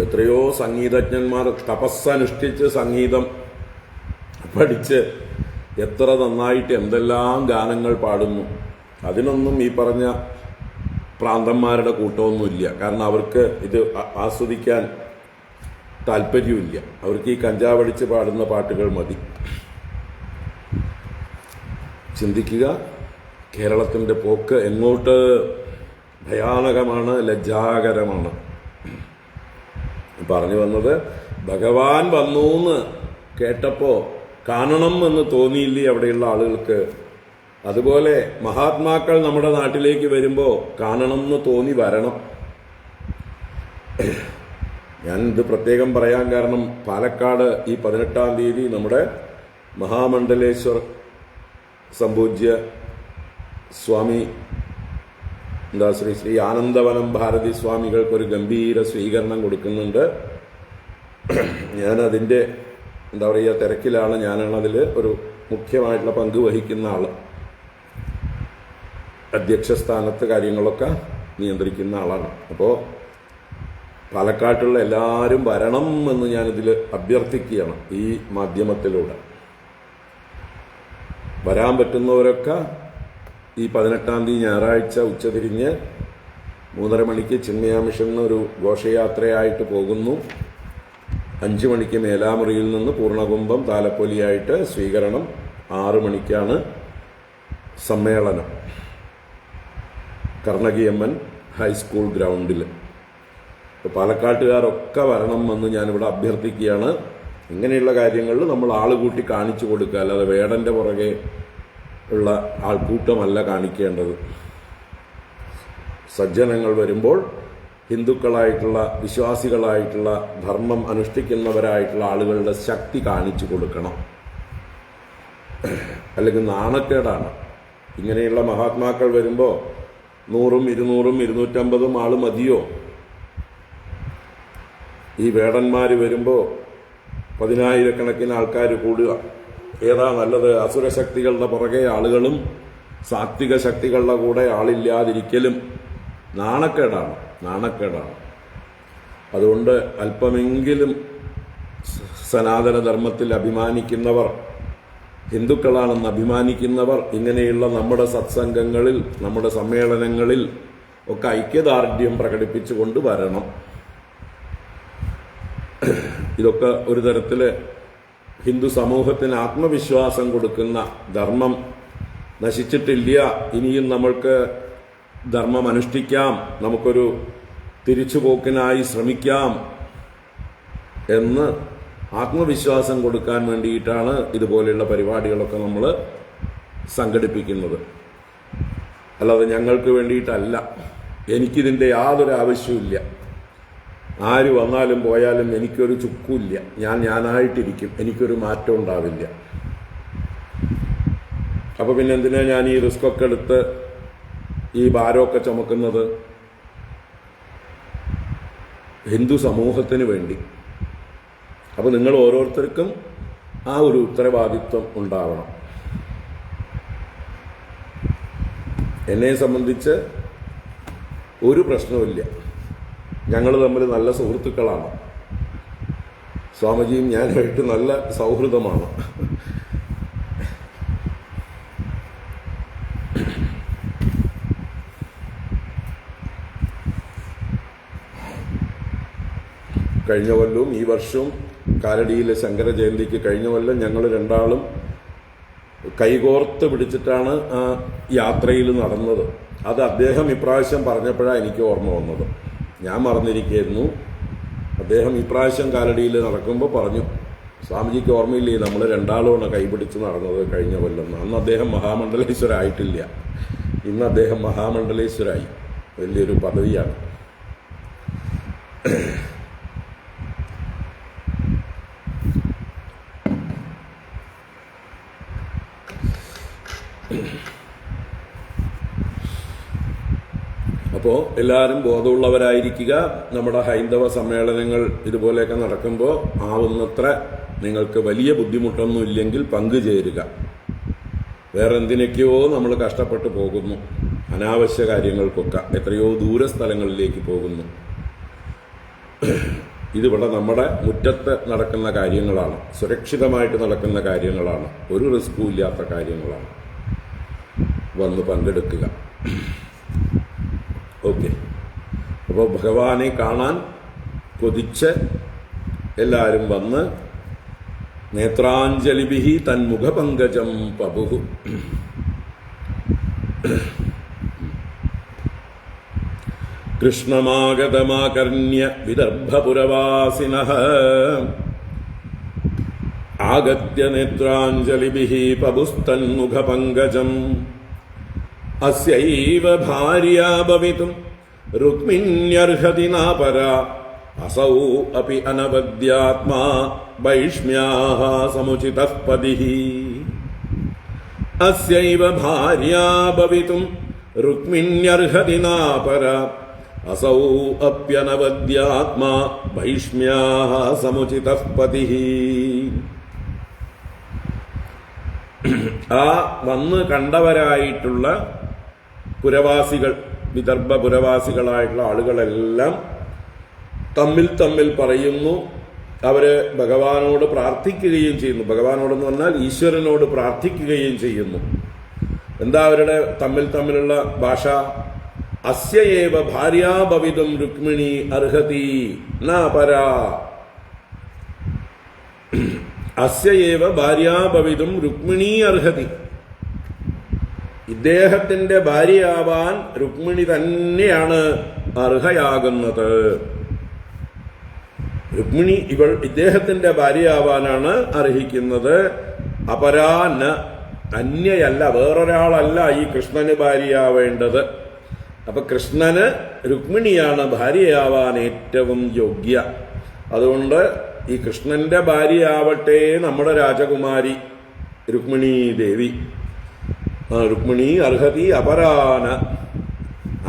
എത്രയോ സംഗീതജ്ഞന്മാർ തപസ്സനുഷ്ഠിച്ച് സംഗീതം പഠിച്ച് എത്ര നന്നായിട്ട് എന്തെല്ലാം ഗാനങ്ങൾ പാടുന്നു. അതിനൊന്നും ഈ പറഞ്ഞ പ്രാന്തന്മാരുടെ കൂട്ടമൊന്നുമില്ല. കാരണം അവർക്ക് ഇത് ആസ്വദിക്കാൻ താല്പര്യമില്ല. അവർക്ക് ഈ കഞ്ചാവടിച്ച് പാടുന്ന പാട്ടുകൾ മതി. ചിന്തിക്കുക, കേരളത്തിൻ്റെ പോക്ക് എങ്ങോട്ട് ഭയാനകമാണ്, ലജ്ജാകരമാണ്. പറഞ്ഞു വന്നത്, ഭഗവാൻ വന്നൂന്ന് കേട്ടപ്പോൾ കാണണം എന്ന് തോന്നിയില്ലേ അവിടെയുള്ള ആളുകൾക്ക്? അതുപോലെ മഹാത്മാക്കൾ നമ്മുടെ നാട്ടിലേക്ക് വരുമ്പോൾ കാണണം എന്ന് തോന്നി വരണം. ഞാൻ ഇത് പ്രത്യേകം പറയാൻ കാരണം, പാലക്കാട് ഈ 18-ാം തീയതി നമ്മുടെ മഹാമണ്ഡലേശ്വർ സംപൂജ്യ സ്വാമി ശ്രീ ആനന്ദവനം ഭാരതി സ്വാമികൾക്കൊരു ഗംഭീര സ്വീകരണം കൊടുക്കുന്നുണ്ട്. ഞാനതിൻ്റെ തിരക്കിലാണ്. ഞാനാണ് അതിൽ ഒരു മുഖ്യമായിട്ടുള്ള പങ്ക് വഹിക്കുന്ന ആൾ. അധ്യക്ഷ സ്ഥാനത്ത് കാര്യങ്ങളൊക്കെ നിയന്ത്രിക്കുന്ന ആളാണ്. അപ്പോൾ പാലക്കാട്ടുള്ള എല്ലാവരും വരണം എന്ന് ഞാനിതിൽ അഭ്യർത്ഥിക്കുകയാണ് ഈ മാധ്യമത്തിലൂടെ. വരാൻ പറ്റുന്നവരൊക്കെ ഈ 18-ാം തീയതി ഞായറാഴ്ച ഉച്ചതിരിഞ്ഞ് 3:30 മണിക്ക് ചിന്മയ മിഷൻ ഒരു ഘോഷയാത്രയായിട്ട് പോകുന്നു. 5 മണിക്ക് മേലാമുറിയിൽ നിന്ന് പൂർണ്ണകുംഭം താലപ്പൊലിയായിട്ട് സ്വീകരണം. 6 മണിക്കാണ് സമ്മേളനം കർണകിയമ്മൻ ഹൈസ്കൂൾ ഗ്രൗണ്ടിൽ. പാലക്കാട്ടുകാരൊക്കെ വരണം എന്ന് ഞാനിവിടെ അഭ്യർത്ഥിക്കുകയാണ്. ഇങ്ങനെയുള്ള കാര്യങ്ങളിൽ നമ്മൾ ആളുകൂട്ടി കാണിച്ചു കൊടുക്കുക, അല്ലാതെ വേടന്റെ പുറകെ ഉള്ള ആൾക്കൂട്ടമല്ല കാണിക്കേണ്ടത്. സജ്ജനങ്ങൾ വരുമ്പോൾ ഹിന്ദുക്കളായിട്ടുള്ള വിശ്വാസികളായിട്ടുള്ള ധർമ്മം അനുഷ്ഠിക്കുന്നവരായിട്ടുള്ള ആളുകളുടെ ശക്തി കാണിച്ചു കൊടുക്കണം. അല്ലെങ്കിൽ നാണക്കേടാണ്. ഇങ്ങനെയുള്ള മഹാത്മാക്കൾ വരുമ്പോൾ 100ഉം 200ഉം 250ഉം ആള് മതിയോ? ഈ വേടന്മാർ വരുമ്പോൾ 10,000-കണക്കിന് ആൾക്കാർ കൂടുക. ഏതാ നല്ലത്? അസുരശക്തികളുടെ പുറകെ ആളുകളും സാത്വിക ശക്തികളുടെ കൂടെ ആളില്ലാതിരിക്കലും നാണക്കേടാണ്. അതുകൊണ്ട് അല്പമെങ്കിലും സനാതനധർമ്മത്തിൽ അഭിമാനിക്കുന്നവർ, ഹിന്ദുക്കളാണെന്ന് അഭിമാനിക്കുന്നവർ ഇങ്ങനെയുള്ള നമ്മുടെ സത്സംഗങ്ങളിൽ, നമ്മുടെ സമ്മേളനങ്ങളിൽ ഒക്കെ ഐക്യദാർഢ്യം പ്രകടിപ്പിച്ചുകൊണ്ട് വരണം. ഇതൊക്കെ ഒരു തരത്തിൽ ഹിന്ദു സമൂഹത്തിന് ആത്മവിശ്വാസം കൊടുക്കുന്ന, ധർമ്മം നശിച്ചിട്ടില്ല, ഇനിയും നമ്മൾക്ക് ധർമ്മം അനുഷ്ഠിക്കാം, നമുക്കൊരു തിരിച്ചുപോക്കിനായി ശ്രമിക്കാം എന്ന് ആത്മവിശ്വാസം കൊടുക്കാൻ വേണ്ടിയിട്ടാണ് ഇതുപോലെയുള്ള പരിപാടികളൊക്കെ നമ്മൾ സംഘടിപ്പിക്കുന്നത്. അല്ലാതെ ഞങ്ങൾക്ക് വേണ്ടിയിട്ടല്ല. എനിക്കിതിൻ്റെ യാതൊരു ആവശ്യമില്ല. ആര് വന്നാലും പോയാലും എനിക്കൊരു ചുക്കുമില്ല. ഞാനായിട്ടിരിക്കും. എനിക്കൊരു മാറ്റം ഉണ്ടാവില്ല. അപ്പോൾ പിന്നെ എന്തിനാ ഞാൻ ഈ റിസ്ക്കൊക്കെ എടുത്ത് ഈ ഭാരമൊക്കെ ചുമക്കുന്നത്? ഹിന്ദു സമൂഹത്തിന് വേണ്ടി. അപ്പോൾ നിങ്ങൾ ഓരോരുത്തർക്കും ആ ഒരു ഉത്തരവാദിത്വം ഉണ്ടാവണം. എന്നെ സംബന്ധിച്ച് ഒരു പ്രശ്നവുമില്ല. ഞങ്ങൾ തമ്മിൽ നല്ല സുഹൃത്തുക്കളാണ്. സ്വാമിജിയും ഞാനുമായിട്ട് നല്ല സൗഹൃദമാണ്. കഴിഞ്ഞ കൊല്ലവും ഈ വർഷവും കാലടിയിലെ ശങ്കര ജയന്തിക്ക് കഴിഞ്ഞ കൊല്ലം ഞങ്ങൾ രണ്ടാളും കൈകോർത്ത് പിടിച്ചിട്ടാണ് ആ യാത്രയിൽ നടന്നത്. അത് അദ്ദേഹം ഇപ്രാവശ്യം പറഞ്ഞപ്പോഴാണ് എനിക്ക് ഓർമ്മ വന്നത്. ഞാൻ മറന്നിരിക്കുകയായിരുന്നു. അദ്ദേഹം ഇപ്രാവശ്യം കാലടിയിൽ നടക്കുമ്പോൾ പറഞ്ഞു, സ്വാമിജിക്ക് ഓർമ്മയില്ലേ നമ്മൾ രണ്ടാളുമാണ് കൈപിടിച്ച് നടന്നത് കഴിഞ്ഞ കൊല്ലം. അന്ന് അദ്ദേഹം മഹാമണ്ഡലേശ്വരായിട്ടില്ല. ഇന്ന് അദ്ദേഹം മഹാമണ്ഡലേശ്വരായി. വലിയൊരു പദവിയാണ്. അപ്പോൾ എല്ലാവരും ബോധമുള്ളവരായിരിക്കുക. നമ്മുടെ ഹൈന്ദവ സമ്മേളനങ്ങൾ ഇതുപോലെയൊക്കെ നടക്കുമ്പോൾ ആവുന്നത്ര നിങ്ങൾക്ക് വലിയ ബുദ്ധിമുട്ടൊന്നും ഇല്ലെങ്കിൽ പങ്കുചേരുക. വേറെ എന്തിനൊക്കെയോ നമ്മൾ കഷ്ടപ്പെട്ടു പോകുന്നു. അനാവശ്യ കാര്യങ്ങൾക്കൊക്കെ എത്രയോ ദൂര സ്ഥലങ്ങളിലേക്ക് പോകുന്നു. ഇതിവിടെ നമ്മുടെ മുറ്റത്ത് നടക്കുന്ന കാര്യങ്ങളാണ്. സുരക്ഷിതമായിട്ട് നടക്കുന്ന കാര്യങ്ങളാണ്. ഒരു റിസ്ക്കും ഇല്ലാത്ത കാര്യങ്ങളാണ്. വന്ന് പങ്കെടുക്കുക. ഓക്കെ. അപ്പോൾ ഭഗവാനെ കാണാൻ കൊതിച്ച് എല്ലാവരും വന്ന് നേത്രാഞ്ജലിഭിഹി തന്മുഖപങ്കജം പബുഹു. കൃഷ്ണമാഗതമാകർണ്യ വിദർഭപുരവാസിനഃ ആഗത്യ നേത്രാഞ്ജലിഭിഹി പബുസ്തന്മുഖപങ്കജം. അസ്യൈവ ഭാര്യാ ഭവിതും രുക്മിണ്യർഹതി നാപരാ അസൗ അപി അനവദ്യാത്മാ വൈഷ്മ്യാഃ സമുചിതഃ പതിഃ. അസ്യൈവ ഭാര്യാ ഭവിതും രുക്മിണ്യർഹതി നാപരാ അസൗ അപ്യനവദ്യാത്മാ വൈഷ്മ്യാഃ സമുചിതഃ പതിഃ. ആ വന്ന് കണ്ടവരായിട്ടുള്ള പുരവാസികൾ, വിദർഭ പുരവാസികളായിട്ടുള്ള ആളുകളെല്ലാം തമ്മിൽ പറയുന്നു. അവര് ഭഗവാനോട് പ്രാർത്ഥിക്കുകയും ചെയ്യുന്നു. ഭഗവാനോടെന്ന് പറഞ്ഞാൽ ഈശ്വരനോട് പ്രാർത്ഥിക്കുകയും ചെയ്യുന്നു. എന്താ അവരുടെ തമ്മിലുള്ള ഭാഷ? അസ്യയേവ ഭാര്യാ ഭവിതും രുക്മിണി അർഹതി ന പരാ. അസ്യയേവ ഭാര്യാ ഭവിതും രുക്മിണി അർഹതി. ഇദ്ദേഹത്തിന്റെ ഭാര്യയാവാൻ രുക്മിണി തന്നെയാണ് അർഹയാകുന്നത്. രുക്മിണി ഇദ്ദേഹത്തിന്റെ ഭാര്യയാവാനാണ് അർഹിക്കുന്നത്. അപരാന, അന്യയല്ല, വേറൊരാളല്ല ഈ കൃഷ്ണന് ഭാര്യയാവേണ്ടത്. അപ്പൊ കൃഷ്ണന് രുക്മിണിയാണ് ഭാര്യയാവാൻ ഏറ്റവും യോഗ്യ. അതുകൊണ്ട് ഈ കൃഷ്ണന്റെ ഭാര്യയാവട്ടെ നമ്മുടെ രാജകുമാരി രുക്മിണി ദേവി. രുക്മിണി അർഹതി അപരാന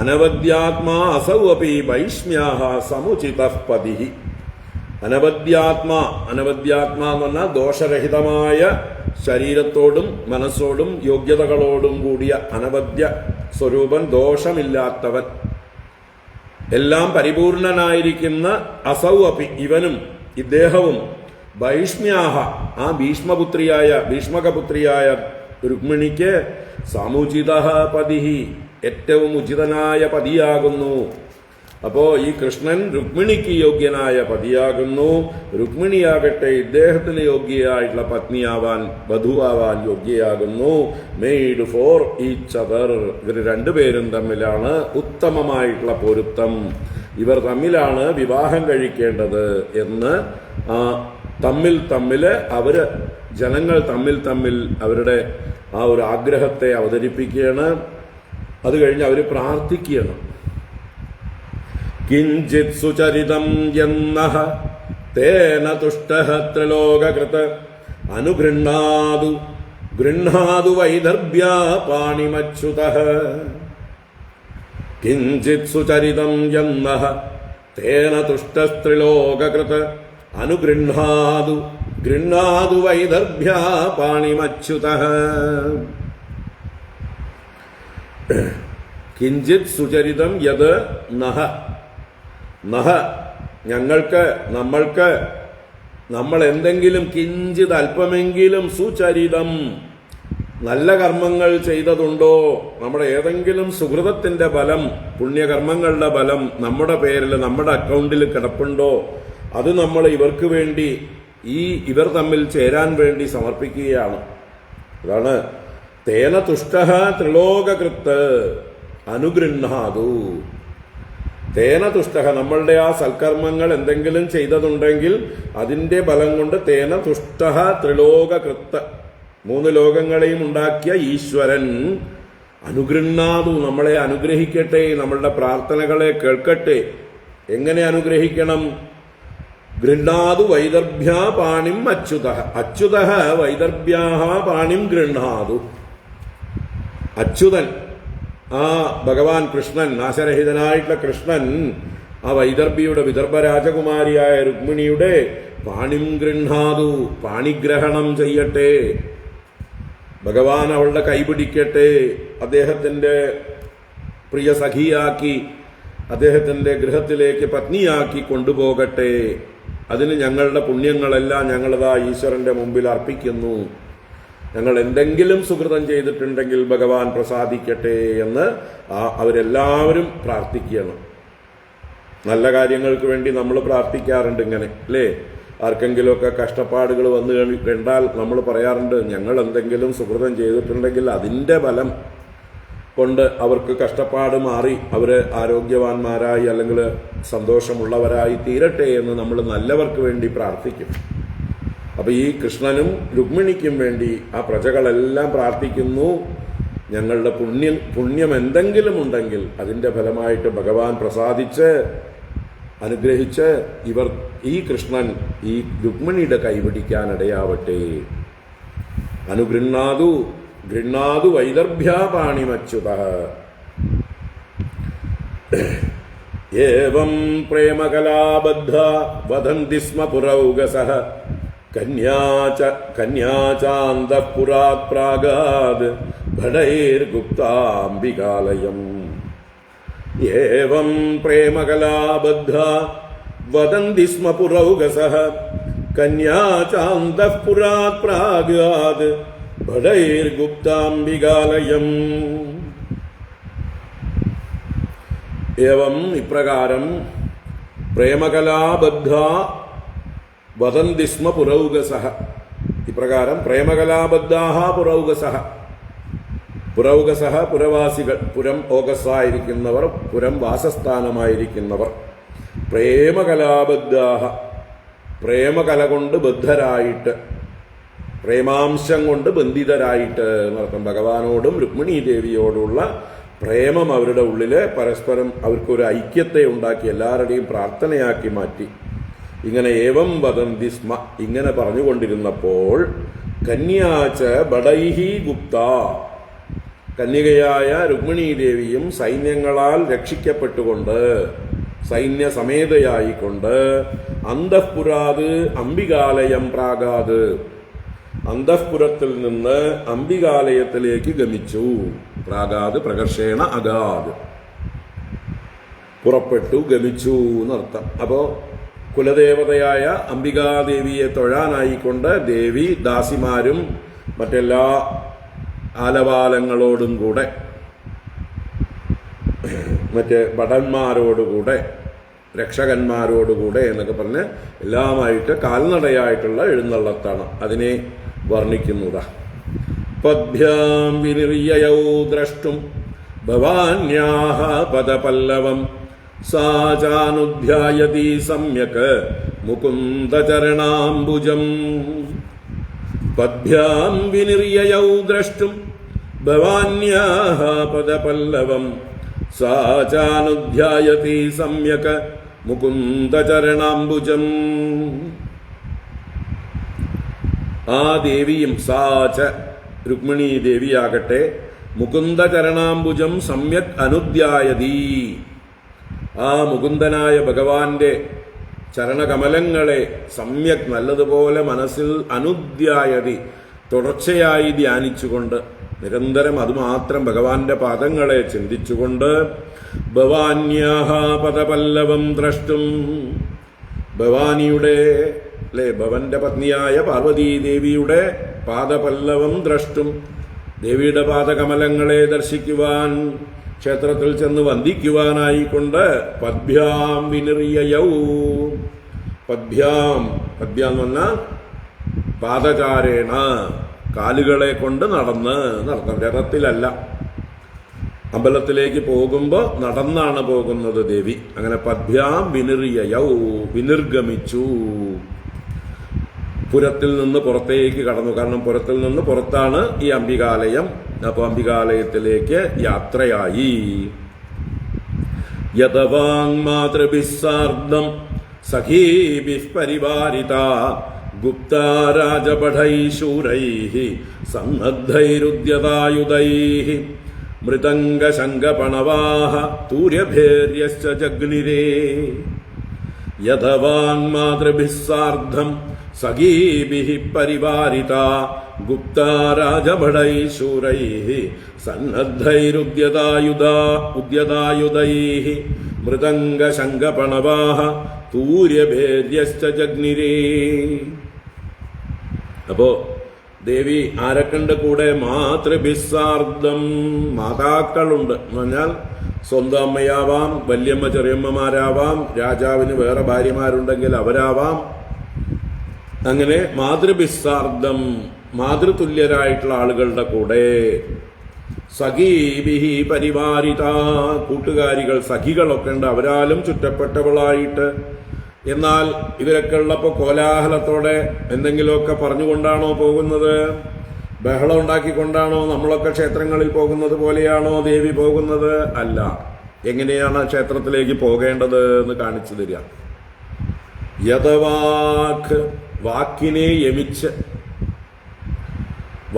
അനവദ്യാത്മാ അസൗ അപി വൈഷ്മ്യാഃ സമുചിതഃ പതിഃ. അനവദ്യാത്മാ എന്ന് പറഞ്ഞാൽ ദോഷരഹിതമായ ശരീരത്തോടും മനസ്സോടും യോഗ്യതകളോടും കൂടിയ അനവദ്യ സ്വരൂപൻ, ദോഷമില്ലാത്തവൻ, എല്ലാം പരിപൂർണനായിരിക്കുന്ന അസൗ അപി ഇവനും ഇദ്ദേഹവും ഭൈഷ്മ്യാഹ, ആ ഭീഷ്മകപുത്രിയായ രുക്മിണിക്ക് സമുചിത പതി, ഏറ്റവും ഉചിതനായ പതിയാകുന്നു. അപ്പോ ഈ കൃഷ്ണൻ രുക്മിണിക്ക് യോഗ്യനായ പതിയാകുന്നു. രുക്മിണിയാകട്ടെ ഇദ്ദേഹത്തിന് യോഗ്യയായിട്ടുള്ള പത്നിയാവാൻ, വധുവാവാൻ യോഗ്യയാകുന്നു. മെയ്ഡ് ഫോർ ഈച്ച് അതർ, ഇവർ രണ്ടുപേരും തമ്മിലാണ് ഉത്തമമായിട്ടുള്ള പൊരുത്തം, ഇവർ തമ്മിലാണ് വിവാഹം കഴിക്കേണ്ടത് എന്ന് ജനങ്ങൾ തമ്മിൽ അവരുടെ ആ ഒരു ആഗ്രഹത്തെ അവതരിപ്പിക്കുകയാണ്. അത് കഴിഞ്ഞ് അവർ പ്രാർത്ഥിക്കുകയാണ്. കിഞ്ചിത് സുചരിതം യന്നഃ തേന തുഷ്ടഃ ത്രിലോകകൃത് അനുഗൃഹാതു വൈദർഭ്യാ പാണിമച്യുതഃ. കിഞ്ചിത് സുചരിതം യന്നഃ തേന തുഷ്ടഃ ത്രിലോകകൃത് അനുഗൃഹാതു വൈദർഭ്യാ പാണിമച്യുതഃ. കിഞ്ചിത് സുചരിതം യത് നഹ, നമ്മൾ എന്തെങ്കിലും കിഞ്ചിത് അല്പമെങ്കിലും സുചരിതം നല്ല കർമ്മങ്ങൾ ചെയ്തതുണ്ടോ, നമ്മുടെ ഏതെങ്കിലും സുഹൃതത്തിന്റെ ബലം, പുണ്യകർമ്മങ്ങളുടെ ബലം നമ്മുടെ പേരിൽ, നമ്മുടെ അക്കൗണ്ടിൽ കിടപ്പുണ്ടോ, അത് നമ്മൾ ഇവർക്ക് വേണ്ടി, ഇവർ തമ്മിൽ ചേരാൻ വേണ്ടി സമർപ്പിക്കുകയാണ്. അതാണ് തേന തുഷ്ടഃ ത്രിലോകകൃത്ത് അനുഗൃഹാതു. തേന തുഷ്ടഃ, നമ്മളുടെ ആ സൽക്കർമ്മങ്ങൾ എന്തെങ്കിലും ചെയ്തതുണ്ടെങ്കിൽ അതിന്റെ ബലം കൊണ്ട് തേന തുഷ്ടഃ ത്രിലോകകൃത്ത്, 3 ലോകങ്ങളെയും ഉണ്ടാക്കിയ ഈശ്വരൻ അനുഗൃഹാതു, നമ്മളെ അനുഗ്രഹിക്കട്ടെ, നമ്മളുടെ പ്രാർത്ഥനകളെ കേൾക്കട്ടെ. എങ്ങനെ അനുഗ്രഹിക്കണം? ഗൃഹാതു വൈദർഭ്യാ പാണിം അച്യുതഃ വൈദർഭ്യാ പാണിം ഗൃഹാതു. അച്യുതൻ, ആ ഭഗവാൻ കൃഷ്ണൻ, നാശരഹിതനായിട്ടുള്ള കൃഷ്ണൻ ആ വൈദർഭിയുടെ, വിദർഭ രാജകുമാരിയായ രുക്മിണിയുടെ പാണിം ഗൃഹാതു, പാണിഗ്രഹണം ചെയ്യട്ടെ. ഭഗവാൻ അവളുടെ കൈപിടിക്കട്ടെ, അദ്ദേഹത്തിന്റെ പ്രിയ സഖിയാക്കി, അദ്ദേഹത്തിന്റെ ഗൃഹത്തിലേക്ക് പത്നിയാക്കി കൊണ്ടുപോകട്ടെ. അതിന് ഞങ്ങളുടെ പുണ്യങ്ങളെല്ലാം ഞങ്ങളതാ ഈശ്വരന്റെ മുമ്പിൽ അർപ്പിക്കുന്നു. ഞങ്ങൾ എന്തെങ്കിലും സുകൃതം ചെയ്തിട്ടുണ്ടെങ്കിൽ ഭഗവാൻ പ്രസാദിക്കട്ടെ എന്ന് അവരെല്ലാവരും പ്രാർത്ഥിക്കണം. നല്ല കാര്യങ്ങൾക്ക് വേണ്ടി നമ്മൾ പ്രാർത്ഥിക്കാറുണ്ട് ഇങ്ങനെ, അല്ലേ? ആർക്കെങ്കിലുമൊക്കെ കഷ്ടപ്പാടുകൾ വന്നു കണ്ടാൽ നമ്മൾ പറയാറുണ്ട്, ഞങ്ങൾ എന്തെങ്കിലും സുകൃതം ചെയ്തിട്ടുണ്ടെങ്കിൽ അതിൻ്റെ ബലം കൊണ്ട് അവർക്ക് കഷ്ടപ്പാട് മാറി അവര് ആരോഗ്യവാന്മാരായി അല്ലെങ്കിൽ സന്തോഷമുള്ളവരായി തീരട്ടെ എന്ന് നമ്മൾ നല്ലവർക്ക് വേണ്ടി പ്രാർത്ഥിക്കും. അപ്പൊ ഈ കൃഷ്ണനും രുക്മിണിക്കും വേണ്ടി ആ പ്രജകളെല്ലാം പ്രാർത്ഥിക്കുന്നു. ഞങ്ങളുടെ പുണ്യം എന്തെങ്കിലും ഉണ്ടെങ്കിൽ അതിന്റെ ഫലമായിട്ട് ഭഗവാൻ പ്രസാദിച്ച് അനുഗ്രഹിച്ച് ഈ കൃഷ്ണൻ ഈ രുക്മിണിയുടെ കൈപിടിക്കാനിടയാവട്ടെ. ഗൃഹാതു വൈദർഭ്യാ പാണിമച്യുതഃ. ഏവം പ്രേമകലാബദ്ധ വദന്തി സ്മ പുരൗഗസഃ കന്യാചാന്തഃപുരാത് പ്രാഗാദ് ഭടൈർഗുപ്താംബികാലയം. ഏവം പ്രേമകലാബദ്ധ വദന്തി സ്മ പുരൗഗസഃ കന്യാചാന്തഃപുരാത് പ്രാഗാദ് ഭടൈർഗുപ്താംബികാലയം. ഏവം ഇപ്രകാരം പ്രേമകലാബദ്ധ വദന്തി സ്മ പുരൗഗസഃ. ഇപ്രകാരം പ്രേമകലാബദ്ധാഃ പുരൗഗസഃ. പുരൗഗസഃ പുരവാസികൾ, പുരം ഓഗസായിരിക്കുന്നവർ, പുരം വാസസ്ഥാനമായിരിക്കുന്നവർ. പ്രേമകലാബദ്ധാഃ, പ്രേമകല കൊണ്ട് ബദ്ധരായിട്ട്, പ്രേമാംശം കൊണ്ട് ബന്ധിതരായിട്ട് എന്നർത്ഥം. ഭഗവാനോടും രുക്മിണീ ദേവിയോടുള്ള പ്രേമം അവരുടെ ഉള്ളില് പരസ്പരം അവർക്കൊരു ഐക്യത്തെ ഉണ്ടാക്കി എല്ലാവരുടെയും പ്രാർത്ഥനയാക്കി മാറ്റി. ഇങ്ങനെ ഏവം വദന്തി സ്മ, ഇങ്ങനെ പറഞ്ഞുകൊണ്ടിരുന്നപ്പോൾ കന്യാച ബഡൈഹി ഗുപ്ത, കന്യകയായ രുക്മിണീ ദേവിയും സൈന്യങ്ങളാൽ രക്ഷിക്കപ്പെട്ടുകൊണ്ട്, സൈന്യസമേതയായിക്കൊണ്ട്, അന്തഃപുരാത് അംബികാലയം പ്രാഗാത്, അന്തഃപുരത്തിൽ നിന്ന് അംബികാലയത്തിലേക്ക് ഗമിച്ചു. പ്രാഗാത് പ്രകർഷേണ അഗാത്, പുറപ്പെട്ടു, ഗമിച്ചു എന്നർത്ഥം. അപ്പോ കുലദേവതയായ അംബികാദേവിയെ തൊഴാനായിക്കൊണ്ട് ദേവി ദാസിമാരും മറ്റെല്ലാ ആലവാലങ്ങളോടും കൂടെ മറ്റ് ഭടന്മാരോടുകൂടെ രക്ഷകന്മാരോടുകൂടെ എന്നൊക്കെ പറഞ്ഞ് എല്ലാമായിട്ട് കാൽനടയായിട്ടുള്ള എഴുന്നള്ളത്താണ്. അതിനെ വർണ്ണിക്കുന്നതാ. പദ്ഭ്യാം വിനിർയയൗ ദ്രഷ്ടും ഭവാന്യാഹ പദപല്ലവം സാ ചാനുധ്യായതി സമ്യക് മുകുന്ദചരണാംബുജം. പദ്ഭ്യാം വിനിർയയൗ ദ്രഷ്ടും ഭവാന്യാഹ പദപല്ലവം സാ ചാനുധ്യായതി സമ്യക് മുകുന്ദചരണാംബുജം. ആ ദേവിയും സാച രുക്മിണീ ദേവിയാകട്ടെ മുകുന്ദചരണാംബുജം സമ്യക് അനുധ്യായതി, ആ മുകുന്ദനായ ഭഗവാന്റെ ചരണകമലങ്ങളെ സമ്യക് നല്ലതുപോലെ മനസ്സിൽ അനുധ്യായതി തുടർച്ചയായി ധ്യാനിച്ചുകൊണ്ട് നിരന്തരം അതുമാത്രം ഭഗവാന്റെ പാദങ്ങളെ ചിന്തിച്ചുകൊണ്ട് ഭവാന്യാഹ പദപല്ലവം ദ്രഷ്ടും, ഭവാനിയുടെ ഭവന്റെ പത്നിയായ പാർവതീദേവിയുടെ പാദപല്ലവം ദ്രഷ്ടും, ദേവിയുടെ പാദകമലങ്ങളെ ദർശിക്കുവാൻ ക്ഷേത്രത്തിൽ ചെന്ന് വന്ദിക്കുവാനായിക്കൊണ്ട് പദ്ഭ്യാം വിനിർയയൗ, പദ്ഭ്യാം എന്ന് പറഞ്ഞാൽ പാദചാരേണ കാലുകളെ കൊണ്ട് നടന്ന് നടത്തം, രഥത്തിലല്ല. അമ്പലത്തിലേക്ക് പോകുമ്പോൾ നടന്നാണ് പോകുന്നത് ദേവി. അങ്ങനെ പദ്ഭ്യാം വിനിർയയൗ വിനിർഗമിച്ചു, പുരത്തിൽ നിന്ന് പുറത്തേക്ക് കടന്നു. കാരണം പുരത്തിൽ നിന്ന് പുറത്താണ് ഈ അംബികാലയം. അപ്പോൾ അംബികാലയത്തിലേക്ക് യാത്രയായി. യതവാങ്മാതൃഭിസ്സാർദ്ധം സഖീഭിഃ പരിവാരിത ഗുപ്താ രാജപഠൈശൂരൈഃ സന്നദ്ധൈരുദ്യതായുധൈഃ മൃദംഗശംഖപണവാഃ തൂര്യഭേര്യശ്ച ജഗ്നിരേ. യതവാങ്മാതൃഭിസ്സാർദ്ധം സഖീഭിഃ പരിവാരിത ഗുപ്താ രാജപഠൈശൂരൈഃ സന്നദ്ധൈരുദ്യതായുധൈഃ മൃദംഗശംഖപണവാഃ തൂര്യഭേര്യശ്ച ജഗ്നിരേ. അപ്പോ ദേവി ആരക്കണ്ട് കൂടെ? മാതൃഭിസ്സാർദ്ധം, മാതാക്കളുണ്ട് എന്ന് പറഞ്ഞാൽ സ്വന്തം അമ്മയാവാം, വല്യമ്മ ചെറിയമ്മമാരാവാം, രാജാവിന് വേറെ ഭാര്യമാരുണ്ടെങ്കിൽ അവരാവാം. അങ്ങനെ മാതൃഭിസ്സാർദ്ധം, മാതൃതുല്യരായിട്ടുള്ള ആളുകളുടെ കൂടെ. സഖീഭിഹി പരിവാരിത, കൂട്ടുകാരികൾ സഖികളൊക്കെ ഉണ്ട്, അവരാലും ചുറ്റപ്പെട്ടവളായിട്ട്. എന്നാൽ ഇവരൊക്കെ ഉള്ളപ്പോൾ കോലാഹലത്തോടെ എന്തെങ്കിലുമൊക്കെ പറഞ്ഞുകൊണ്ടാണോ പോകുന്നത്? ബഹളം ഉണ്ടാക്കിക്കൊണ്ടാണോ? നമ്മളൊക്കെ ക്ഷേത്രങ്ങളിൽ പോകുന്നത് പോലെയാണോ ദേവി പോകുന്നത്? അല്ല. എങ്ങനെയാണ് ക്ഷേത്രത്തിലേക്ക് പോകേണ്ടത് എന്ന് കാണിച്ചു തരിക. യഥവാക്ക്, വാക്കിനെ യമിച്ച്,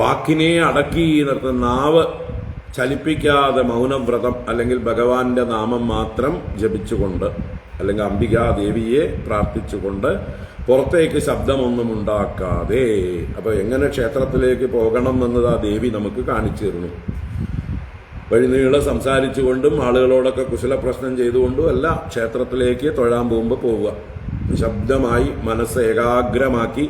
വാക്കിനെ അടക്കി നിർത്തുന്ന, നാവ് ചലിപ്പിക്കാതെ മൗനവ്രതം അല്ലെങ്കിൽ ഭഗവാന്റെ നാമം മാത്രം ജപിച്ചുകൊണ്ട് അല്ലെങ്കിൽ അംബികാദേവിയെ പ്രാർത്ഥിച്ചുകൊണ്ട് പുറത്തേക്ക് ശബ്ദമൊന്നും ഉണ്ടാക്കാതെ. അപ്പൊ എങ്ങനെ ക്ഷേത്രത്തിലേക്ക് പോകണം എന്നത് ആ ദേവി നമുക്ക് കാണിച്ചു തരുന്നു. വഴിനീളെ സംസാരിച്ചുകൊണ്ടും ആളുകളോടൊക്കെ കുശല പ്രശ്നം ചെയ്തുകൊണ്ടും അല്ല ക്ഷേത്രത്തിലേക്ക് തൊഴാൻ പോകുമ്പോൾ പോവുക. നിശബ്ദമായി മനസ്സ് ഏകാഗ്രമാക്കി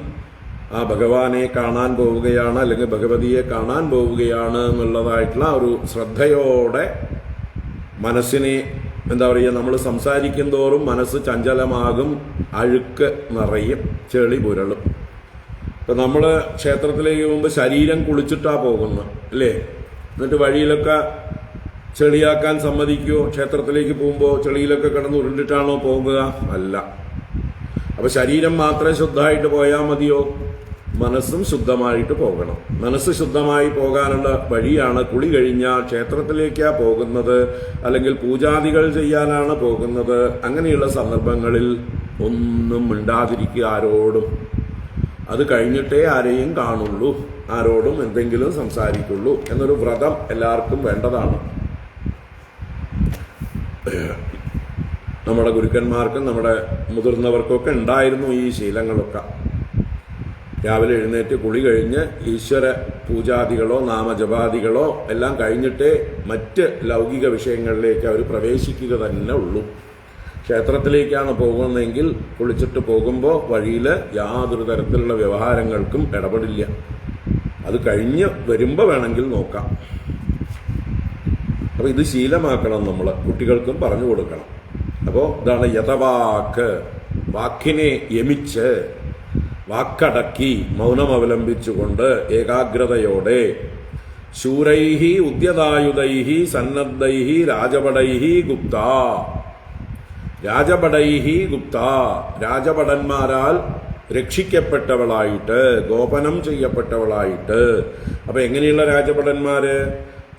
ആ ഭഗവാനെ കാണാൻ പോവുകയാണ് അല്ലെങ്കിൽ ഭഗവതിയെ കാണാൻ പോവുകയാണ് എന്നുള്ളതായിട്ടുള്ള ഒരു ശ്രദ്ധയോടെ മനസ്സിനെ എന്താ പറയുക, നമ്മൾ സംസാരിക്കും തോറും മനസ്സ് ചഞ്ചലമാകും, അഴുക്ക് നിറയും, ചെളി പുരളും. ഇപ്പം നമ്മൾ ക്ഷേത്രത്തിലേക്ക് പോകുമ്പോൾ ശരീരം കുളിച്ചിട്ടാ പോകുന്നത് അല്ലേ? എന്നിട്ട് വഴിയിലൊക്കെ ചെളിയാക്കാൻ സമ്മതിക്കുമോ? ക്ഷേത്രത്തിലേക്ക് പോകുമ്പോൾ ചെളിയിലൊക്കെ കിടന്ന് ഉരുണ്ടിട്ടാണോ പോകുക? അല്ല. അപ്പൊ ശരീരം മാത്രമേ ശുദ്ധമായിട്ട് പോയാൽ മതിയോ? മനസ്സും ശുദ്ധമായിട്ട് പോകണം. മനസ്സ് ശുദ്ധമായി പോകാനുള്ള വഴിയാണ് കുളി കഴിഞ്ഞാൽ ക്ഷേത്രത്തിലേക്കാ പോകുന്നത് അല്ലെങ്കിൽ പൂജാദികൾ ചെയ്യാനാണ് പോകുന്നത്. അങ്ങനെയുള്ള സന്ദർഭങ്ങളിൽ ഒന്നും മിണ്ടാതിരിക്കുക ആരോടും. അത് കഴിഞ്ഞിട്ടേ ആരെയും കാണുള്ളൂ, ആരോടും എന്തെങ്കിലും സംസാരിക്കുള്ളൂ എന്നൊരു വ്രതം എല്ലാവർക്കും വേണ്ടതാണ്. നമ്മുടെ ഗുരുക്കന്മാർക്കും നമ്മുടെ മുതിർന്നവർക്കൊക്കെ ഉണ്ടായിരുന്നു ഈ ശീലങ്ങളൊക്കെ. രാവിലെ എഴുന്നേറ്റ് കുളി കഴിഞ്ഞ് ഈശ്വര പൂജാദികളോ നാമജപാദികളോ എല്ലാം കഴിഞ്ഞിട്ടേ മറ്റ് ലൗകിക വിഷയങ്ങളിലേക്ക് അവർ പ്രവേശിക്കുക തന്നെ ഉള്ളൂ. ക്ഷേത്രത്തിലേക്കാണ് പോകുന്നതെങ്കിൽ കുളിച്ചിട്ട് പോകുമ്പോൾ വഴിയിൽ യാതൊരു തരത്തിലുള്ള വ്യവഹാരങ്ങൾക്കും ഇടപെടില്ല. അത് കഴിഞ്ഞ് വരുമ്പോൾ വേണമെങ്കിൽ നോക്കാം. അപ്പോൾ ഇത് ശീലമാക്കണം, നമ്മൾ കുട്ടികൾക്കും പറഞ്ഞു കൊടുക്കണം. അപ്പോൾ ഇതാണ് യഥവാക്ക്. വാക്കിനെ യമിച്ച്, വാക്കടക്കി, മൗനം അവലംബിച്ചുകൊണ്ട് ഏകാഗ്രതയോടെ ശൂരൈഹി ഉദ്യതായുധൈഹി സന്നദ്ധൈഹി രാജപടൈഹി ഗുപ്ത. രാജപടൈഹി ഗുപ്ത, രാജപടന്മാരാൽ രക്ഷിക്കപ്പെട്ടവളായിട്ട്, ഗോപനം ചെയ്യപ്പെട്ടവളായിട്ട്. അപ്പൊ എങ്ങനെയുള്ള രാജപടന്മാര്?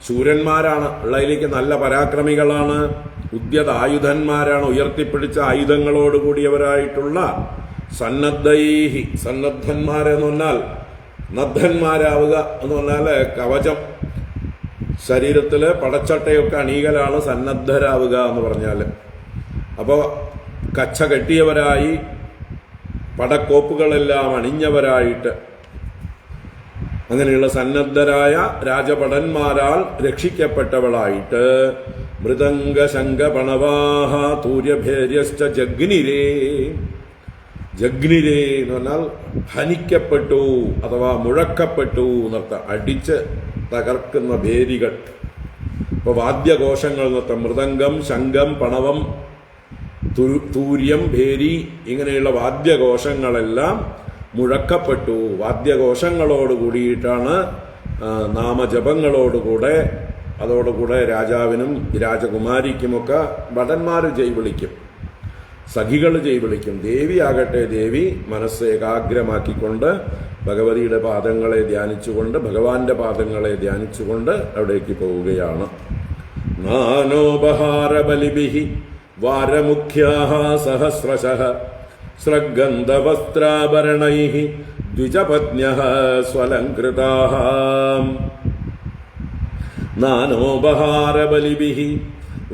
ശൂരന്മാരാണ്, ഉള്ളതിലേക്ക് നല്ല പരാക്രമികളാണ്. ഉദ്യതായുധന്മാരാണ്, ഉയർത്തിപ്പിടിച്ച ആയുധങ്ങളോടുകൂടിയവരായിട്ടുള്ള. സന്നദ്ധൈഹി, സന്നദ്ധന്മാരെന്ന് പറഞ്ഞാൽ നദ്ധന്മാരാവുക എന്ന് പറഞ്ഞാൽ കവചം, ശരീരത്തില് പടച്ചട്ടയൊക്കെ അണിയലാണ് സന്നദ്ധരാവുക എന്ന് പറഞ്ഞാൽ. അപ്പോൾ കച്ച കെട്ടിയവരായി, പടക്കോപ്പുകളെല്ലാം അണിഞ്ഞവരായിട്ട്, അങ്ങനെയുള്ള സന്നദ്ധരായ രാജപടന്മാരാൽ രക്ഷിക്കപ്പെട്ടവളായിട്ട്. മൃദംഗ ശംഖ പണവാഹ തൂര്യഭേര്യശ്ച ജഗ്നിരേ. ജഗ്നിരേ എന്ന് പറഞ്ഞാൽ ഹനിക്കപ്പെട്ടു അഥവാ മുഴക്കപ്പെട്ടു എന്നർത്ഥം, അടിച്ച് തകർക്കുന്ന ഭേരികൾ. ഇപ്പൊ വാദ്യഘോഷങ്ങൾ എന്നർത്ഥം. മൃദംഗം, ശംഖം, പണവം, തൂര്യം, ഭേരി ഇങ്ങനെയുള്ള വാദ്യഘോഷങ്ങളെല്ലാം മുഴക്കപ്പെട്ടു. വാദ്യഘോഷങ്ങളോട് കൂടിയിട്ടാണ്, നാമജപങ്ങളോടുകൂടെ, അതോടുകൂടെ രാജാവിനും രാജകുമാരിക്കുമൊക്കെ ഭടന്മാർ ജയ് വിളിക്കും, സഖികൾ ജയ് വിളിക്കും. ദേവിയാകട്ടെ, ദേവി മനസ്സ് ഏകാഗ്രമാക്കിക്കൊണ്ട് ഭഗവതിയുടെ പാദങ്ങളെ ധ്യാനിച്ചുകൊണ്ട്, ഭഗവാന്റെ പാദങ്ങളെ ധ്യാനിച്ചുകൊണ്ട് അവിടേക്ക് പോവുകയാണ്. നാനോപഹാര ബലിഭിഹി വാരമുഖ്യാഃ സഹസ്രശഃ സ്രഗ്ഗന്ധവസ്ത്രാഭരണൈഃ ദ്വിജപത്ന്യഃ സ്വലംകൃതാഃ. നാനോപഹാര ബലിഭിഃ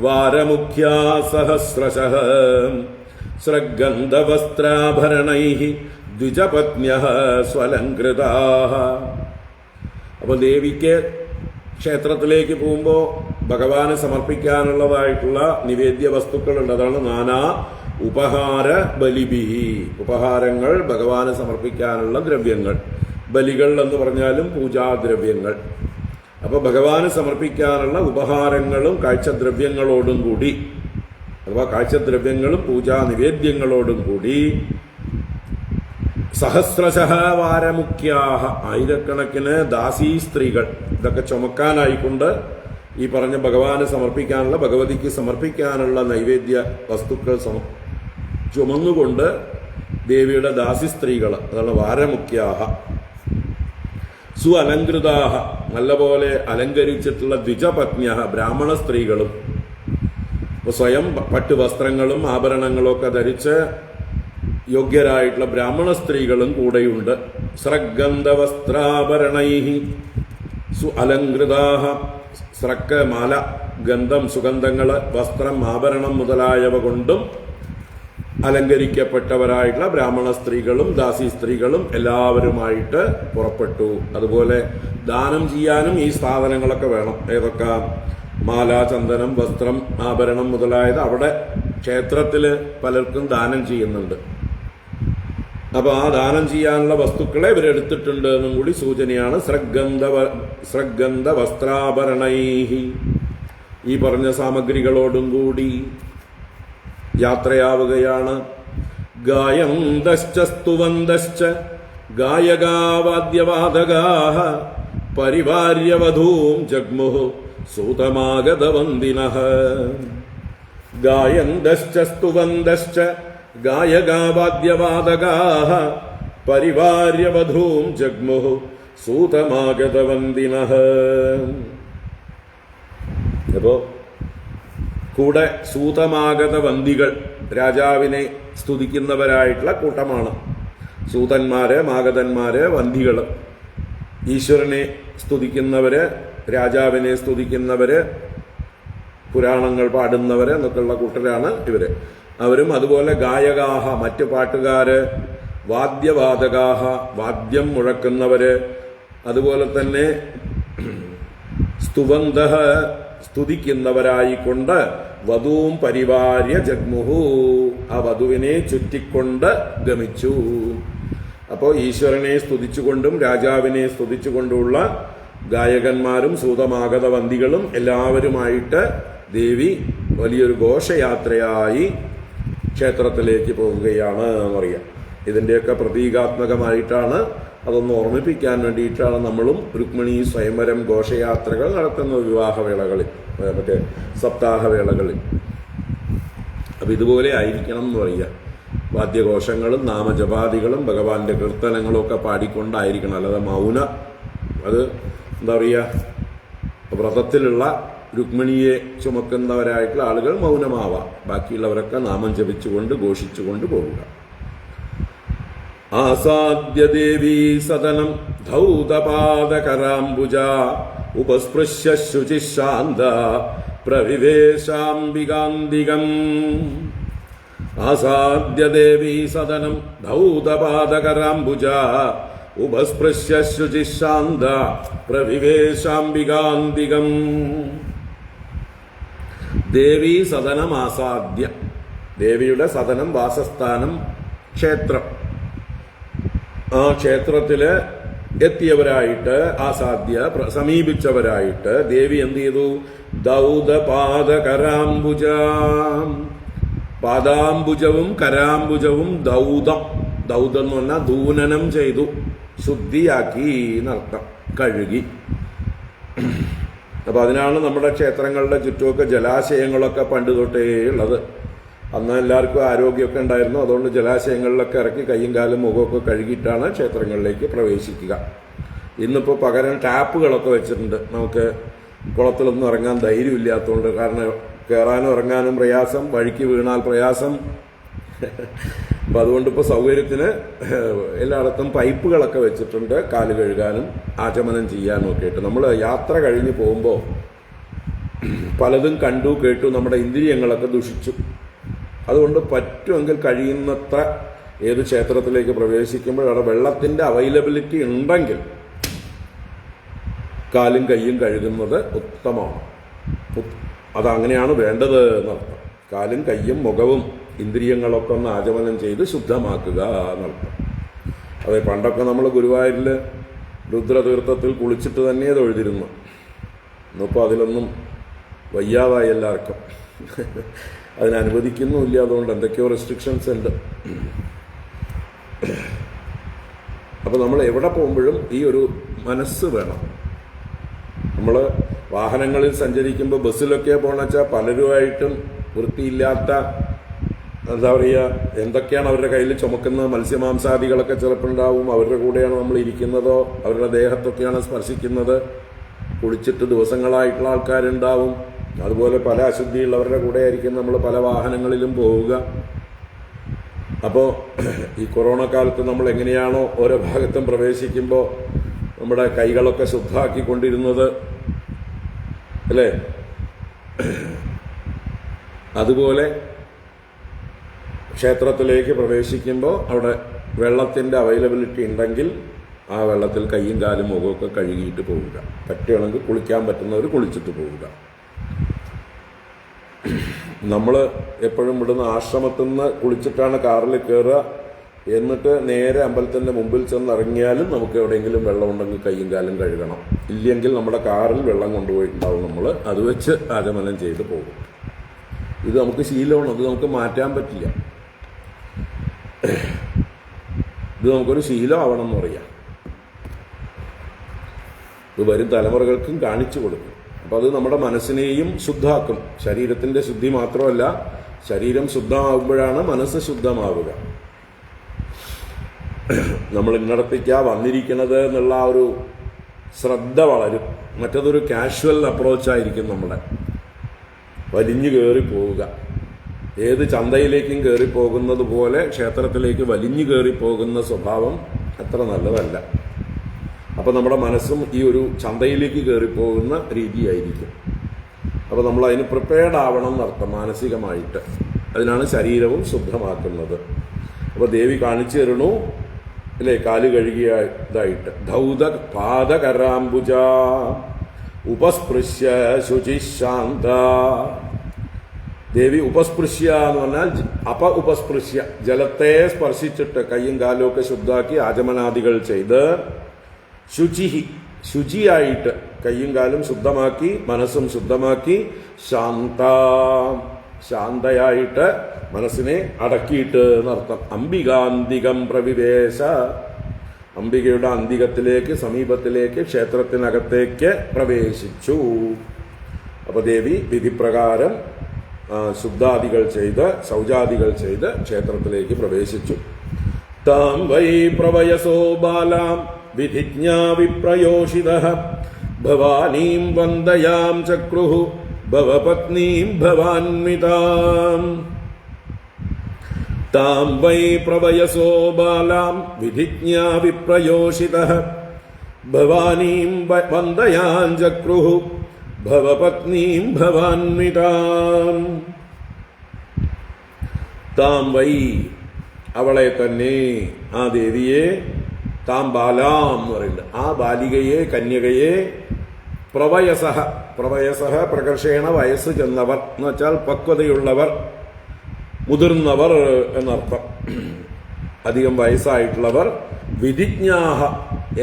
വാരമുഖ്യാഃ സഹസ്രശഃ സ്രഗ്ഗന്ധവസ്ത്രാഭരണൈഃ ദ്വിജപത്ന്യഃ സ്വലംകൃതാഃ. അപ്പോൾ ദേവിക്ക് ക്ഷേത്രത്തിലേക്ക് പോകുമ്പോൾ ഭഗവാന് സമർപ്പിക്കാനുള്ളതായിട്ടുള്ള നിവേദ്യ വസ്തുക്കളുണ്ട്. അതാണ് നാനാ ഉപഹാര ബലിഭിഹി. ഉപഹാരങ്ങൾ, ഭഗവാന് സമർപ്പിക്കാനുള്ള ദ്രവ്യങ്ങൾ. ബലികൾ എന്ന് പറഞ്ഞാലും പൂജാദ്രവ്യങ്ങൾ. അപ്പൊ ഭഗവാന് സമർപ്പിക്കാനുള്ള ഉപഹാരങ്ങളും കാഴ്ചദ്രവ്യങ്ങളോടും കൂടി, അഥവാ കാഴ്ചദ്രവ്യങ്ങളും പൂജാ നിവേദ്യങ്ങളോടും കൂടി സഹസ്രശഃ വാരമുഖ്യാഃ, ആയിരക്കണക്കിന് ദാസീ സ്ത്രീകൾ ഇതൊക്കെ ചുമക്കാനായിക്കൊണ്ട് ഈ പറഞ്ഞ ഭഗവാന് സമർപ്പിക്കാനുള്ള, ഭഗവതിക്ക് സമർപ്പിക്കാനുള്ള നൈവേദ്യ വസ്തുക്കൾ ചുമന്നുകൊണ്ട് ദേവിയുടെ ദാസി സ്ത്രീകൾ, അതാണ് വാരമുഖ്യാഃ. സുഅലങ്കൃതാഃ, നല്ലപോലെ അലങ്കരിച്ചിട്ടുള്ള ദ്വിജപത്ന്യഃ, ബ്രാഹ്മണ സ്ത്രീകളും. സ്വയം പട്ടുവസ്ത്രങ്ങളും ആഭരണങ്ങളും ഒക്കെ ധരിച്ച് യോഗ്യരായിട്ടുള്ള ബ്രാഹ്മണ സ്ത്രീകളും കൂടെയുണ്ട്. സ്രഗ്ഗന്ധവസ്ത്രാഭരണൈഃ സുഅലങ്കൃതാഃ. സ്രക്ക്, മാല, ഗന്ധം, സുഗന്ധങ്ങള്, വസ്ത്രം, ആഭരണം മുതലായവ കൊണ്ടും അലങ്കരിക്കപ്പെട്ടവരായിട്ടുള്ള ബ്രാഹ്മണ സ്ത്രീകളും ദാസി സ്ത്രീകളും എല്ലാവരുമായിട്ട് പുറപ്പെട്ടു. അതുപോലെ ദാനം ചെയ്യാനും ഈ സാധനങ്ങളൊക്കെ വേണം. ഏതൊക്കെ? മാല, ചന്ദനം, വസ്ത്രം, ആഭരണം മുതലായത് അവിടെ ക്ഷേത്രത്തില് പലർക്കും ദാനം ചെയ്യുന്നുണ്ട്. അപ്പൊ ആ ദാനം ചെയ്യാനുള്ള വസ്തുക്കളെ ഇവരെടുത്തിട്ടുണ്ട് എന്നും കൂടി സൂചനയാണ്. സ്രഗ്ഗന്ധ വസ്ത്രാഭരണൈഹി, ഈ പറഞ്ഞ സാമഗ്രികളോടും കൂടി യാത്രയാവുകയാണ്. ഗായന്തശ്ച സ്തുവന്തശ്ച ഗായകാവാദ്യവാദകാഃ പരിവാര്യവധൂം ജഗ്മുഃ സൂതമാഗതവന്ദിനഃ. ഗായന്തശ്ച സ്തുവന്തശ്ച ഗായകാവാദ്യവാദകാഃ പരിവാര്യവധൂം ജഗ്മുഃ സൂതമാഗതവന്ദിനഃ. അപ്പോ കൂടെ സൂതമാഗത വന്ദികൾ, രാജാവിനെ സ്തുതിക്കുന്നവരായിട്ടുള്ള കൂട്ടമാണ്. സൂതന്മാര്, മാഗതന്മാര്, വന്ദികള്. ഈശ്വരനെ സ്തുതിക്കുന്നവര്, രാജാവിനെ സ്തുതിക്കുന്നവര്, പുരാണങ്ങൾ പാടുന്നവര് എന്നൊക്കെയുള്ള കൂട്ടരാണ് ഇവര്. അവരും അതുപോലെ ഗായകാഹ, മറ്റു പാട്ടുകാര്, വാദ്യവാദകാഹ, വാദ്യം മുഴക്കുന്നവര്, അതുപോലെ തന്നെ സ്തുവന്തഃ, സ്തുതിക്കുന്നവരായിക്കൊണ്ട് വധൂം പരിവാര്യ ജഗ്മുഹു, ആ വധുവിനെ ചുറ്റിക്കൊണ്ട് ഗമിച്ചു. അപ്പോൾ ഈശ്വരനെ സ്തുതിച്ചുകൊണ്ടും രാജാവിനെ സ്തുതിച്ചുകൊണ്ടുള്ള ഗായകന്മാരും സൂതമാഗത വന്ദികളും എല്ലാവരുമായിട്ട് ദേവി വലിയൊരു ഘോഷയാത്രയായി ക്ഷേത്രത്തിലേക്ക് പോവുകയാണ് എന്നറിയാം. ഇതിൻ്റെയൊക്കെ പ്രതീകാത്മകമായിട്ടാണ്, അതൊന്ന് ഓർമ്മിപ്പിക്കാൻ വേണ്ടിയിട്ടാണ് നമ്മളും രുക്മിണി സ്വയംവരം ഘോഷയാത്രകൾ നടത്തുന്നത് വിവാഹവേളകളിൽ, മറ്റേ സപ്താഹവേളകളിൽ. അപ്പം ഇതുപോലെ ആയിരിക്കണം എന്ന് പറയുക. വാദ്യഘോഷങ്ങളും നാമജപാദികളും ഭഗവാന്റെ കീർത്തനങ്ങളും ഒക്കെ പാടിക്കൊണ്ടായിരിക്കണം. അല്ലാതെ മൗന, അത് എന്താ പറയുക, വ്രതത്തിലുള്ള രുക്മിണിയെ ചുമക്കുന്നവരായിട്ടുള്ള ആളുകൾ മൗനമാവാം, ബാക്കിയുള്ളവരൊക്കെ നാമം ജപിച്ചുകൊണ്ട് ഘോഷിച്ചുകൊണ്ട് പോവുക. ആസാദ്യ ദേവീ സദനം ധൗതപാദകരാംബുജ ഉപസ്പൃശ്യ ശുചിശാന്ത പ്രവിവേശാംബികാന്തികം. ആസാദ്യ ദേവീ സദനം ധൗതപാദകരാംബുജ ഉപസ്പൃശ്യ ശുചിശാന്ത പ്രവിവേശാംബികാന്തികം. ദേവീ സദനം ആസാദ്യ, ദേവിയുടെ സദനം വാസസ്ഥാനം ക്ഷേത്രം. ആ ക്ഷേത്രത്തില് എത്തിയവരായിട്ട്, ആസാദ്യ സമീപിച്ചവരായിട്ട് ദേവി എന്ത് ചെയ്തു? ദൗതപാദകരാംബുജ, പാദാംബുജവും കരാംബുജവും ദൗതം, ദൗതം എന്ന് പറഞ്ഞാൽ ദൂനനം ചെയ്തു, ശുദ്ധിയാക്കി എന്നർത്ഥം, കഴുകി. അപ്പൊ അതിനാണ് നമ്മുടെ ക്ഷേത്രങ്ങളുടെ ചുറ്റുമൊക്കെ ജലാശയങ്ങളൊക്കെ പണ്ട് തൊട്ടേ ഉള്ളത്. അന്ന് എല്ലാവർക്കും ആരോഗ്യമൊക്കെ ഉണ്ടായിരുന്നു. അതുകൊണ്ട് ജലാശയങ്ങളിലൊക്കെ ഇറക്കി കയ്യും കാലും മുഖമൊക്കെ കഴുകിയിട്ടാണ് ക്ഷേത്രങ്ങളിലേക്ക് പ്രവേശിക്കുക. ഇന്നിപ്പോൾ പകരം ടാപ്പുകളൊക്കെ വെച്ചിട്ടുണ്ട്. നമുക്ക് കുളത്തിലൊന്നും ഇറങ്ങാൻ ധൈര്യമില്ലാത്തതുകൊണ്ട്, കാരണം കയറാനും ഇറങ്ങാനും പ്രയാസം, വഴിക്ക് വീണാൽ പ്രയാസം. അപ്പം അതുകൊണ്ട് ഇപ്പോൾ സൗകര്യത്തിന് എല്ലായിടത്തും പൈപ്പുകളൊക്കെ വെച്ചിട്ടുണ്ട്, കാല് കഴുകാനും ആചമനം ചെയ്യാനും ഒക്കെ ആയിട്ട്. നമ്മൾ യാത്ര കഴിഞ്ഞ് പോകുമ്പോൾ പലതും കണ്ടു കേട്ടു, നമ്മുടെ ഇന്ദ്രിയങ്ങളൊക്കെ ദുഷിച്ചു. അതുകൊണ്ട് പറ്റുമെങ്കിൽ കഴിയുന്നത്ര ഏത് ക്ഷേത്രത്തിലേക്ക് പ്രവേശിക്കുമ്പോൾ അവിടെ വെള്ളത്തിന്റെ അവൈലബിലിറ്റി ഉണ്ടെങ്കിൽ കാലും കയ്യും കഴുകുന്നത് ഉത്തമമാണ്. അതങ്ങനെയാണ് വേണ്ടത് എന്നർത്ഥം. കാലും കയ്യും മുഖവും ഇന്ദ്രിയങ്ങളൊക്കെ ഒന്ന് ആചമനം ചെയ്ത് ശുദ്ധമാക്കുക എന്നർത്ഥം. അതെ, പണ്ടൊക്കെ നമ്മൾ ഗുരുവായൂരിൽ രുദ്രതീർത്ഥത്തിൽ കുളിച്ചിട്ട് തന്നെ തൊഴുതിരുന്നു. ഇന്നിപ്പോൾ അതിലൊന്നും വയ്യാതായി എല്ലാവർക്കും. അതിനനുവദിക്കുന്നുമില്ല. അതുകൊണ്ട് എന്തൊക്കെയോ റെസ്ട്രിക്ഷൻസ് ഉണ്ട്. അപ്പോൾ നമ്മൾ എവിടെ പോകുമ്പോഴും ഈ ഒരു മനസ്സ് വേണം. നമ്മൾ വാഹനങ്ങളിൽ സഞ്ചരിക്കുമ്പോൾ ബസ്സിലൊക്കെ പോകണമെന്ന് പലരുമായിട്ടും വൃത്തിയില്ലാത്ത, എന്താ പറയുക, എന്തൊക്കെയാണ് അവരുടെ കയ്യിൽ ചുമക്കുന്നത്, മത്സ്യമാംസാദികളൊക്കെ ചിലപ്പോൾ ഉണ്ടാവും. അവരുടെ കൂടെയാണ് നമ്മൾ ഇരിക്കുന്നതോ അവരുടെ ദേഹത്തൊക്കെയാണ് സ്പർശിക്കുന്നത്. കുളിച്ചിട്ട് ദിവസങ്ങളായിട്ടുള്ള ആൾക്കാരുണ്ടാവും. അതുപോലെ പല അശുദ്ധിയുള്ളവരുടെ കൂടെ ആയിരിക്കും നമ്മൾ പല വാഹനങ്ങളിലും പോവുക. അപ്പോൾ ഈ കൊറോണ കാലത്ത് നമ്മൾ എങ്ങനെയാണോ ഓരോ ഭാഗത്തും പ്രവേശിക്കുമ്പോൾ നമ്മുടെ കൈകളൊക്കെ ശുദ്ധാക്കിക്കൊണ്ടിരുന്നത്, അല്ലേ? അതുപോലെ ക്ഷേത്രത്തിലേക്ക് പ്രവേശിക്കുമ്പോൾ അവിടെ വെള്ളത്തിൻ്റെ അവൈലബിലിറ്റി ഉണ്ടെങ്കിൽ ആ വെള്ളത്തിൽ കൈയും കാലും മുഖമൊക്കെ കഴുകിയിട്ട് പോവുക. പറ്റുകയാണെങ്കിൽ കുളിക്കാൻ പറ്റുന്നവർ കുളിച്ചിട്ട് പോവുക. നമ്മൾ എപ്പോഴും ഇവിടുന്ന് ആശ്രമത്തിൽ നിന്ന് കുളിച്ചിട്ടാണ് കാറിൽ കയറുക. എന്നിട്ട് നേരെ അമ്പലത്തിൻ്റെ മുമ്പിൽ ചെന്നിറങ്ങിയാലും നമുക്ക് എവിടെയെങ്കിലും വെള്ളം ഉണ്ടെങ്കിൽ കയ്യും കാലും കഴുകണം. ഇല്ലെങ്കിൽ നമ്മുടെ കാറിൽ വെള്ളം കൊണ്ടുപോയിട്ടുണ്ടാവും. നമ്മൾ അത് വെച്ച് ആചമനം ചെയ്ത് പോകും. ഇത് നമുക്ക് ശീലമാണ്. അത് നമുക്ക് മാറ്റാൻ പറ്റില്ല. ഇത് നമുക്കൊരു ശീലമാവണം എന്ന് പറയാം. ഇത് വരും തലമുറകൾക്കും കാണിച്ചു കൊടുക്കും. അപ്പം അത് നമ്മുടെ മനസ്സിനെയും ശുദ്ധാക്കും. ശരീരത്തിൻ്റെ ശുദ്ധി മാത്രമല്ല, ശരീരം ശുദ്ധമാകുമ്പോഴാണ് മനസ്സ് ശുദ്ധമാവുക. നമ്മൾ ഇന്നടത്തേക്കാ വന്നിരിക്കുന്നത് എന്നുള്ള ആ ഒരു ശ്രദ്ധ വളരും. മറ്റതൊരു കാഷ്വൽ അപ്രോച്ചായിരിക്കും. നമ്മുടെ വലിഞ്ഞു കയറി പോവുക. ഏത് ചന്തയിലേക്കും കയറിപ്പോകുന്നത് പോലെ ക്ഷേത്രത്തിലേക്ക് വലിഞ്ഞു കയറിപ്പോകുന്ന സ്വഭാവം അത്ര നല്ലതല്ല. അപ്പോൾ നമ്മുടെ മനസ്സും ഈ ഒരു ചന്തയിലേക്ക് കയറിപ്പോകുന്ന രീതിയായിരിക്കും. അപ്പോൾ നമ്മൾ അതിന് പ്രിപ്പയർഡ് ആവണം എന്നർത്ഥം, മാനസികമായിട്ട്. അതിനാണ് ശരീരവും ശുദ്ധമാക്കുന്നത്. അപ്പോൾ ദേവി കാണിച്ചു തരണു, അല്ലേ, കാല് കഴുകിയതായിട്ട്. ധൗത പാദകരാംബുജ ഉപസ്പൃശ്യ ശുചിശാന്ത. ദേവി ഉപസ്പൃശ്യ എന്ന് പറഞ്ഞാൽ ഉപസ്പൃശ്യ, ജലത്തെ സ്പർശിച്ചിട്ട് കയ്യും കാലും ഒക്കെ ശുദ്ധാക്കി ആചമനാദികൾ ചെയ്ത് ശുചിയായിട്ട് കയ്യും കാലും ശുദ്ധമാക്കി മനസ്സും ശുദ്ധമാക്കി ശാന്തയായിട്ട് മനസ്സിനെ അടക്കിയിട്ട് എന്നർത്ഥം. അംബികാന്തികം പ്രവിവേശ, അംബികയുടെ അന്തികത്തിലേക്ക് സമീപത്തിലേക്ക് ക്ഷേത്രത്തിനകത്തേക്ക് പ്രവേശിച്ചു. അപ്പൊ ദേവി വിധിപ്രകാരം ശുദ്ധാദികൾ ചെയ്ത് ശൗചാദികൾ ചെയ്ത് ക്ഷേത്രത്തിലേക്ക് പ്രവേശിച്ചു. താം വൈ പ്രവയസോ ബാലാം വിധിജ്ഞാ വിപ്രയോഷിതഃ ഭവാനീം വന്ദയാം ചക്രുഃ ഭവപത്നീം ഭവാന്വിതാം. താം വൈ പ്രവയസോ ബാലാം വിധിജ്ഞാ വിപ്രയോഷിതഃ ഭവാനീം വന്ദയാം ചക്രുഃ ഭവപത്നീം ഭവാന്വിതാം. താം വൈ അവളെ തന്നെ, ആ ദേവിയെ, താം ബാലാം എന്ന് പറയുന്നുണ്ട്, ആ ബാലികയെ കന്യകയെ, പ്രവയസഹ, പ്രവയസഹ പ്രകർഷേണ വയസ്സ് ചെന്നവർ എന്ന് വെച്ചാൽ പക്വതയുള്ളവർ, മുതിർന്നവർ എന്നർത്ഥം, അധികം വയസ്സായിട്ടുള്ളവർ, വിധിജ്ഞാഹ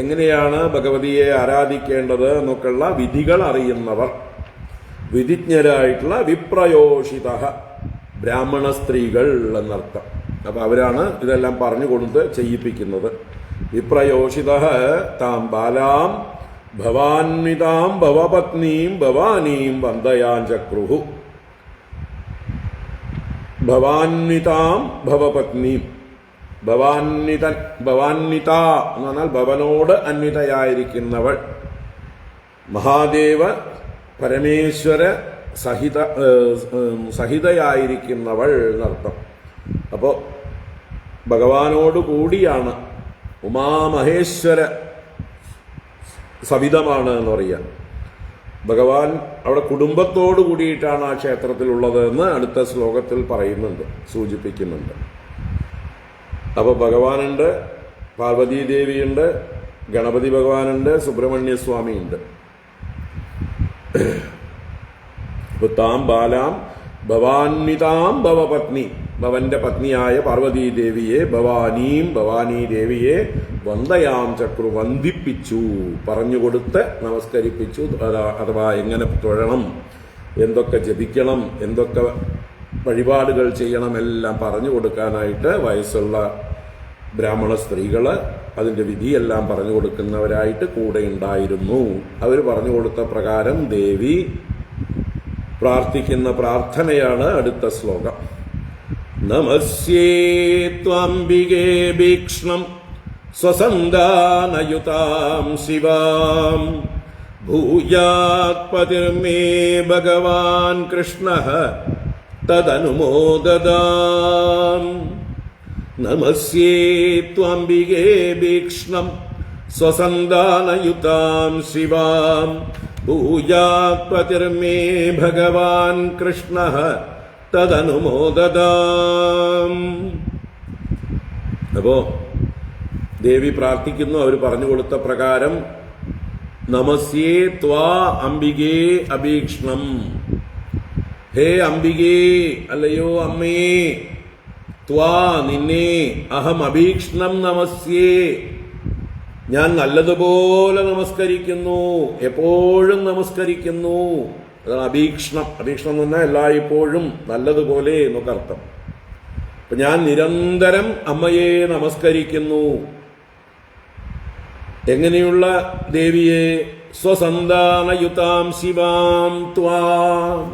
എങ്ങനെയാണ് ഭഗവതിയെ ആരാധിക്കേണ്ടത് എന്നൊക്കെയുള്ള വിധികൾ അറിയുന്നവർ, വിധിജ്ഞരായിട്ടുള്ള വിപ്രയോഷിത ബ്രാഹ്മണ സ്ത്രീകൾ എന്നർത്ഥം. അപ്പൊ അവരാണ് ഇതെല്ലാം പറഞ്ഞു കൊടുത്ത് ചെയ്യിപ്പിക്കുന്നത്. വിപ്രയോഷിത താം ബാലാം ഭവാന്വിതാം ഭവപത്നീം ഭവാനീം വന്ദയാം ചക്രുഃ. ഭവാന്വിതാം ഭവപത്നീം, ഭവാന്വിതൻ, ഭവാന്വിത എന്ന് പറഞ്ഞാൽ ഭവനോട് അന്വിതയായിരിക്കുന്നവൾ, മഹാദേവ പരമേശ്വര സഹിതയായിരിക്കുന്നവൾ എന്നർത്ഥം. അപ്പോ ഭഗവാനോട് കൂടിയാണ്, ഉമാമഹേശ്വര സവിധമാണ് എന്ന് പറയാം. ഭഗവാൻ അവിടെ കുടുംബത്തോടു കൂടിയിട്ടാണ് ആ ക്ഷേത്രത്തിലുള്ളത് എന്ന് അടുത്ത ശ്ലോകത്തിൽ പറയുന്നുണ്ട്, സൂചിപ്പിക്കുന്നുണ്ട്. അപ്പൊ ഭഗവാനുണ്ട്, പാർവതീദേവിയുണ്ട്, ഗണപതി ഭഗവാനുണ്ട്, സുബ്രഹ്മണ്യസ്വാമിയുണ്ട്. താം ബാലാം ഭവാന്വിതാം ഭവപത്നി, ഭവന്റെ പത്നിയായ പാർവതീദേവിയെ, ഭവാനീം ഭവാനി ദേവിയെ, വന്ദയാം ചക്രു വന്ദിപ്പിച്ചു, പറഞ്ഞുകൊടുത്ത് നമസ്കരിപ്പിച്ചു. അഥവാ എങ്ങനെ തൊഴണം, എന്തൊക്കെ ജപിക്കണം, എന്തൊക്കെ വഴിപാടുകൾ ചെയ്യണം എല്ലാം പറഞ്ഞു കൊടുക്കാനായിട്ട് വയസ്സുള്ള ബ്രാഹ്മണ സ്ത്രീകള് അതിന്റെ വിധിയെല്ലാം പറഞ്ഞു കൊടുക്കുന്നവരായിട്ട് കൂടെ ഉണ്ടായിരുന്നു. അവർ പറഞ്ഞു കൊടുത്ത പ്രകാരം ദേവി പ്രാർത്ഥിക്കുന്ന പ്രാർത്ഥനയാണ് അടുത്ത ശ്ലോകം. നമസ്യേ ത്വംബികേ ഭീക്ഷ്ണം സ്വസന്താനയുതാം ശിവാം ഭൂയാത് പതിർമേ ഭഗവാൻ കൃഷ്ണഃ തദനുമോദതാം. നമസ്യേ ത്വംബികേ ഭീക്ഷ്ണം സ്വസന്താനയുതാം ശിവാം ഭൂയാത് പതിർമേ ഭഗവാൻ കൃഷ്ണഃ തദനുമോദതാം. അപ്പോ ദേവി പ്രാർത്ഥിക്കുന്നു, അവർ പറഞ്ഞു കൊടുത്ത പ്രകാരം. നമസ്യേ ത്വാ അംബികേ അഭീക്ഷ്ണം, ഹേ അംബികേ, അല്ലയോ അമ്മേ, ത്വാ നിന്നെ, അഹം അഭീക്ഷ്ണം നമസ്യേ, ഞാൻ നല്ലതുപോലെ നമസ്കരിക്കുന്നു, എപ്പോഴും നമസ്കരിക്കുന്നു. അതാണ് അഭീക്ഷ്ണം. അഭീക്ഷ്ണം എന്ന് പറഞ്ഞാൽ എല്ലായ്പ്പോഴും നല്ലതുപോലെ എന്നൊക്കെ അർത്ഥം. അപ്പൊ ഞാൻ നിരന്തരം അമ്മയെ നമസ്കരിക്കുന്നു. എങ്ങനെയുള്ള ദേവിയെ? സ്വസന്താനയുതാം ശിവാം ത്വാം,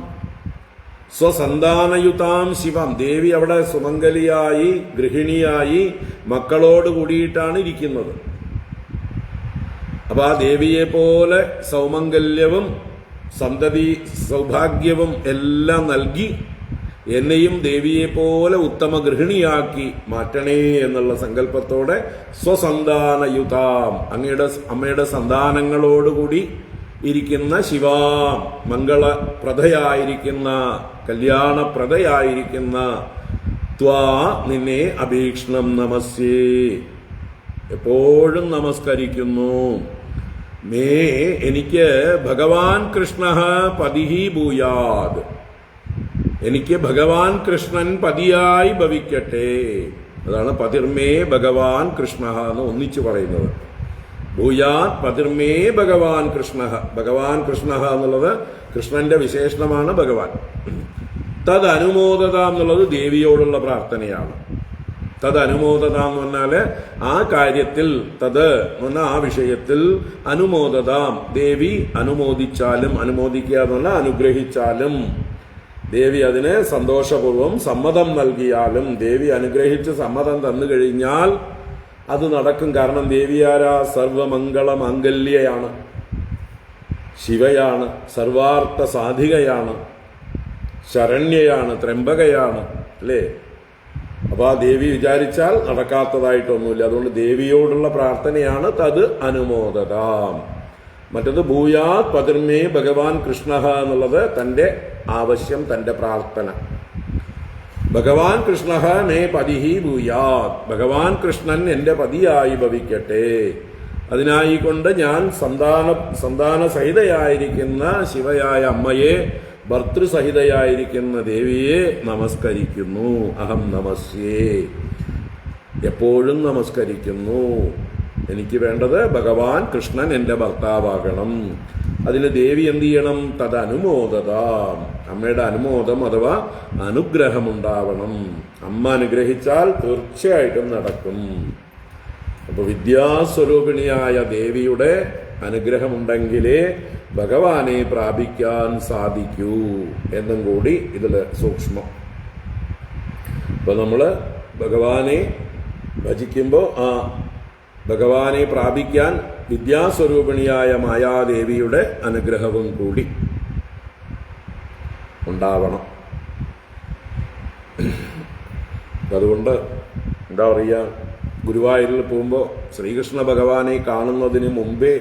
സ്വസന്താനയുതാം ശിവം. ദേവി അവിടെ സുമംഗലിയായി ഗൃഹിണിയായി മക്കളോട് കൂടിയിട്ടാണ് ഇരിക്കുന്നത്. അപ്പൊ ആ ദേവിയെ പോലെ സൗമംഗല്യവും സന്തതി സൗഭാഗ്യവും എല്ലാം നൽകി എന്നെയും ദേവിയെ പോലെ ഉത്തമ ഗൃഹിണിയാക്കി മാറ്റണേ എന്നുള്ള സങ്കല്പത്തോടെ സ്വസന്താനയുതാം, അമ്മയുടെ സന്താനങ്ങളോടുകൂടി ഇരിക്കുന്ന ശിവാം, മംഗളപ്രദയായിരിക്കുന്ന കല്യാണപ്രദയായിരിക്കുന്ന ത്വാ നിന്നെ അഭീക്ഷ്ണം നമസ്യേ, എപ്പോഴും നമസ്കരിക്കുന്നു. മേ എനിക്ക് ഭഗവാൻ കൃഷ്ണ പതിഹി ഭൂയാത്, എനിക്ക് ഭഗവാൻ കൃഷ്ണൻ പതിയായി ഭവിക്കട്ടെ. അതാണ് പതിർമേ ഭഗവാൻ കൃഷ്ണ എന്ന് ഒന്നിച്ചു പറയുന്നത്. ഭൂയാത് പതിർമേ ഭഗവാൻ കൃഷ്ണ. ഭഗവാൻ കൃഷ്ണ എന്നുള്ളത് കൃഷ്ണന്റെ വിശേഷണമാണ് ഭഗവാൻ. തത് അനുമോദത എന്നുള്ളത് ദേവിയോടുള്ള പ്രാർത്ഥനയാണ്. തത് അനുമോദത എന്ന് പറഞ്ഞാല് ആ കാര്യത്തിൽ, തത് എന്ന് പറഞ്ഞാൽ ആ വിഷയത്തിൽ, അനുമോദതാം ദേവി അനുമോദിച്ചാലും, അനുമോദിക്കുക എന്ന് പറഞ്ഞാൽ അനുഗ്രഹിച്ചാലും, ദേവി അതിന് സന്തോഷപൂർവം സമ്മതം നൽകിയാലും, ദേവി അനുഗ്രഹിച്ച് സമ്മതം തന്നു കഴിഞ്ഞാൽ അത് നടക്കും. കാരണം ദേവിയാരാ? സർവമംഗള മാംഗല്യയാണ്, ശിവയാണ്, സർവാർത്ഥ സാധികയാണ്, ശരണ്യയാണ്, ത്രംബകയാണ്, അല്ലേ? അപ്പൊ ആ ദേവി വിചാരിച്ചാൽ നടക്കാത്തതായിട്ടൊന്നുമില്ല. അതുകൊണ്ട് ദേവിയോടുള്ള പ്രാർത്ഥനയാണ് തത് അനുമോദതാം. മറ്റത് ഭൂയാത് പതിർമേ ഭഗവാൻ കൃഷ്ണ എന്നുള്ളത് തന്റെ ആവശ്യം, തന്റെ പ്രാർത്ഥന. ഭഗവാൻ കൃഷ്ണ മേ പതിഹി ഭൂയാത്. ഭഗവാൻ കൃഷ്ണൻ എന്റെ പതിയായി ഭവിക്കട്ടെ. അതിനായിക്കൊണ്ട് ഞാൻ സന്താന സഹിതയായിരിക്കുന്ന ശിവയായ അമ്മയെ, ഭർത്തൃസഹിതയായിരിക്കുന്ന ദേവിയെ നമസ്കരിക്കുന്നു. അഹം നമസ്യേ, എപ്പോഴും നമസ്കരിക്കുന്നു. എനിക്ക് വേണ്ടത് ഭഗവാൻ കൃഷ്ണൻ എന്റെ ഭർത്താവാകണം. അതിന് ദേവി എന്ത് ചെയ്യണം? തത് അനുമോദത. അമ്മയുടെ അനുമോദം അഥവാ അനുഗ്രഹമുണ്ടാവണം. അമ്മ അനുഗ്രഹിച്ചാൽ തീർച്ചയായിട്ടും നടക്കും. അപ്പൊ വിദ്യാസ്വരൂപിണിയായ ദേവിയുടെ അനുഗ്രഹമുണ്ടെങ്കിലേ ഭഗവാനെ പ്രാപിക്കാൻ സാധിക്കൂ എന്നും കൂടി ഇതില് സൂക്ഷ്മം. ഇപ്പൊ നമ്മള് ഭഗവാനെ ഭജിക്കുമ്പോൾ ആ ഭഗവാനെ പ്രാപിക്കാൻ വിദ്യാസ്വരൂപിണിയായ മായാദേവിയുടെ അനുഗ്രഹവും കൂടി ഉണ്ടാവണം. അതുകൊണ്ട് എന്താ പറയുക, ഗുരുവായൂരിൽ പോകുമ്പോൾ ശ്രീകൃഷ്ണ ഭഗവാനെ കാണുന്നതിന് മുമ്പേ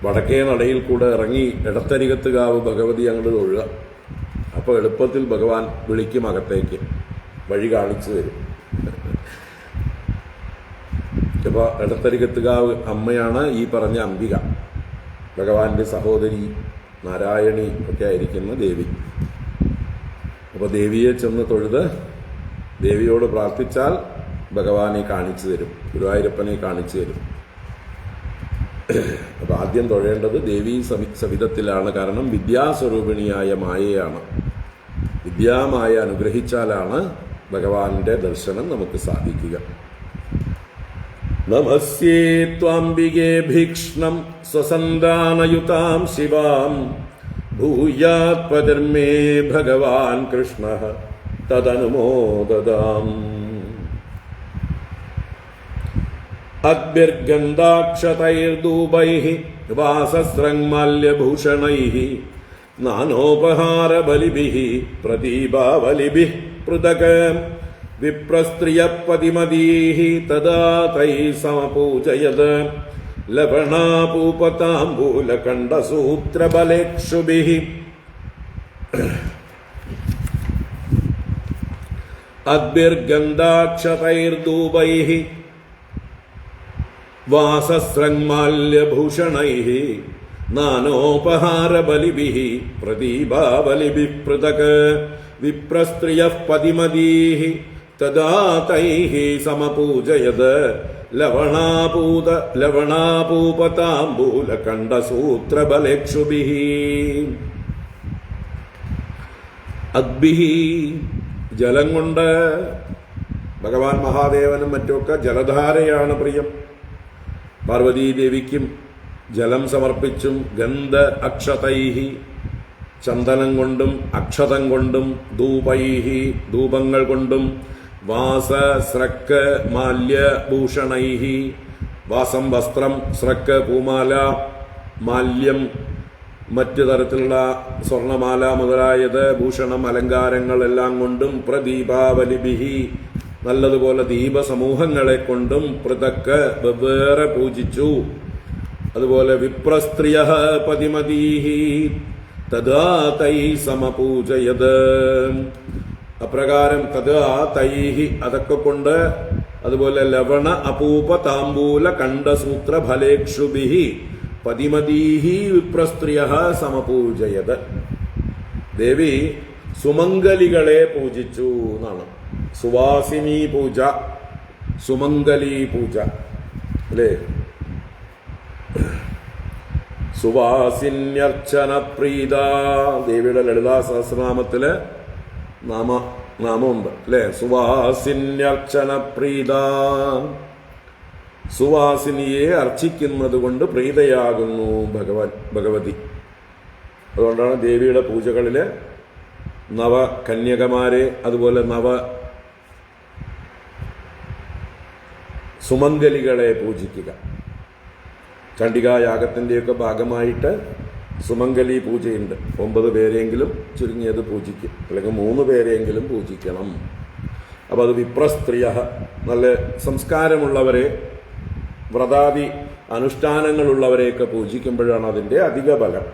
വടക്കേ നടയിൽ കൂടെ ഇറങ്ങി ഇടത്തരികത്തുകാവ് ഭഗവതി അങ്ങോട്ട് തൊഴുക. അപ്പോൾ എളുപ്പത്തിൽ ഭഗവാൻ വിളിക്കും അകത്തേക്ക്, വഴി കാണിച്ചു തരും. അപ്പോൾ ഇടത്തരികത്തുകാവ് അമ്മയാണ് ഈ പറഞ്ഞ അംബിക, ഭഗവാന്റെ സഹോദരി നാരായണി ഒക്കെ ആയിരിക്കുന്ന ദേവി. അപ്പോൾ ദേവിയെ ചെന്ന് തൊഴുത് ദേവിയോട് പ്രാർത്ഥിച്ചാൽ ഭഗവാനെ കാണിച്ചു തരും, ഗുരുവായൂരപ്പനെ കാണിച്ചു തരും. അപ്പൊ ആദ്യം തൊഴേണ്ടത് ദേവീ സവിധത്തിലാണ്. കാരണം വിദ്യാസ്വരൂപിണിയായ മായയാണ്. വിദ്യാമായ അനുഗ്രഹിച്ചാലാണ് ഭഗവാന്റെ ദർശനം നമുക്ക് സാധിക്കുക. നമസ്യേ ത്വാംബികേ ഭീക്ഷ്ണം സ്വസന്താനയുതാം ശിവാം ഭൂയാത് പതിർമേ ഭഗവാൻ കൃഷ്ണ തദനുമോദതാം. അദ്ഭിർഗന്ധാക്ഷതൈർദൂപൈഃ വാസസ്രങ്മാല്യഭൂഷണൈഃ നാനോപഹാരബലിഭിഃ പ്രദീപാവലിഭിഃ പൃഥക് വിപ്രസ്ത്രിയപതിമതീഃ തദാ തൈഃ സമപൂജയത് ലവണാപൂപതാംബൂലകണ്ഠസൂത്രബലേക്ഷുഭിഃ. അദ്ഭിർഗന്ധാക്ഷതൈർദൂപൈഃ വാസസ്രങ്മാല്യഭൂഷണൈഃ നാനോപഹാരബലിഭിഃ പ്രദീപാവലിഭിഃ പൃഥക് വിപ്രസ്ത്രിയഃ പതിമതീഃ തദാ തൈഃ സമപൂജയത് ലവണാപൂപതാംബൂലകണ്ഠസൂത്രബലേക്ഷുഭിഃ. അദ്ഭിഃ ജലം കൊണ്ട്. ഭഗവാൻ മഹാദേവനും മറ്റുമൊക്കെ ജലധാരയാണ് പ്രിയം. പാർവതീദേവിക്കും ജലം സമർപ്പിച്ചും ഗന്ധ അക്ഷതൈഹി ചന്ദനം കൊണ്ടും അക്ഷതം കൊണ്ടും ധൂപൈഹി ധൂപങ്ങൾ കൊണ്ടും വാസ സ്രക്ക് മാല്യഭൂഷണൈഹി വാസം വസ്ത്രം, സ്രക്ക് പൂമാല, മാല്യം മറ്റു തരത്തിലുള്ള സ്വർണമാല മുതലായത് ഭൂഷണം അലങ്കാരങ്ങൾ എല്ലാം കൊണ്ടും പ്രദീപാവലിഭിഹി നല്ലതുപോലെ ദീപസമൂഹങ്ങളെ കൊണ്ടും പൃഥക്ക് വെവ്വേറെ പൂജിച്ചു. അതുപോലെ വിപ്രസ്ത്രിയഃ പതിമതീഹി തദാ തൈഃ സമപൂജയത്. അപ്രകാരം തദാ തൈഹി അതൊക്കെ കൊണ്ട്. അതുപോലെ ലവണ അപൂപ താംബൂല കണ്ഠസൂത്ര ഫലേക്ഷുഭിഃ പതിമതീഹി വിപ്രസ്ത്രിയഃ സമപൂജയത്. ദേവി സുമംഗലികളെ പൂജിച്ചു എന്നാണ്. സുവാസിനി പൂജ, സുമംഗലി പൂജ അല്ലേ. സുവാസിന്യർച്ചന പ്രീത, ദേവിയുടെ ലളിതാ സഹസ്രനാമത്തില് നാമമുണ്ട് അല്ലെ. സുവാസിന്യർച്ചന പ്രീത, സുവാസിനിയെ അർച്ചിക്കുന്നത് കൊണ്ട് പ്രീതയാകുന്നു ഭഗവതി. അതുകൊണ്ടാണ് ദേവിയുടെ പൂജകളില് നവകന്യകമാരെ അതുപോലെ സുമംഗലികളെ പൂജിക്കുക. ചണ്ഡികായാഗത്തിൻ്റെയൊക്കെ ഭാഗമായിട്ട് സുമംഗലി പൂജയുണ്ട്. 9 പേരെങ്കിലും ചുരുങ്ങിയത് പൂജിക്കും, അല്ലെങ്കിൽ 3 പേരെങ്കിലും പൂജിക്കണം. അപ്പം അത് വിപ്രസ്ത്രീയ, നല്ല സംസ്കാരമുള്ളവരെ, വ്രതാദി അനുഷ്ഠാനങ്ങളുള്ളവരെയൊക്കെ പൂജിക്കുമ്പോഴാണ് അതിൻ്റെ അധിക ബലം.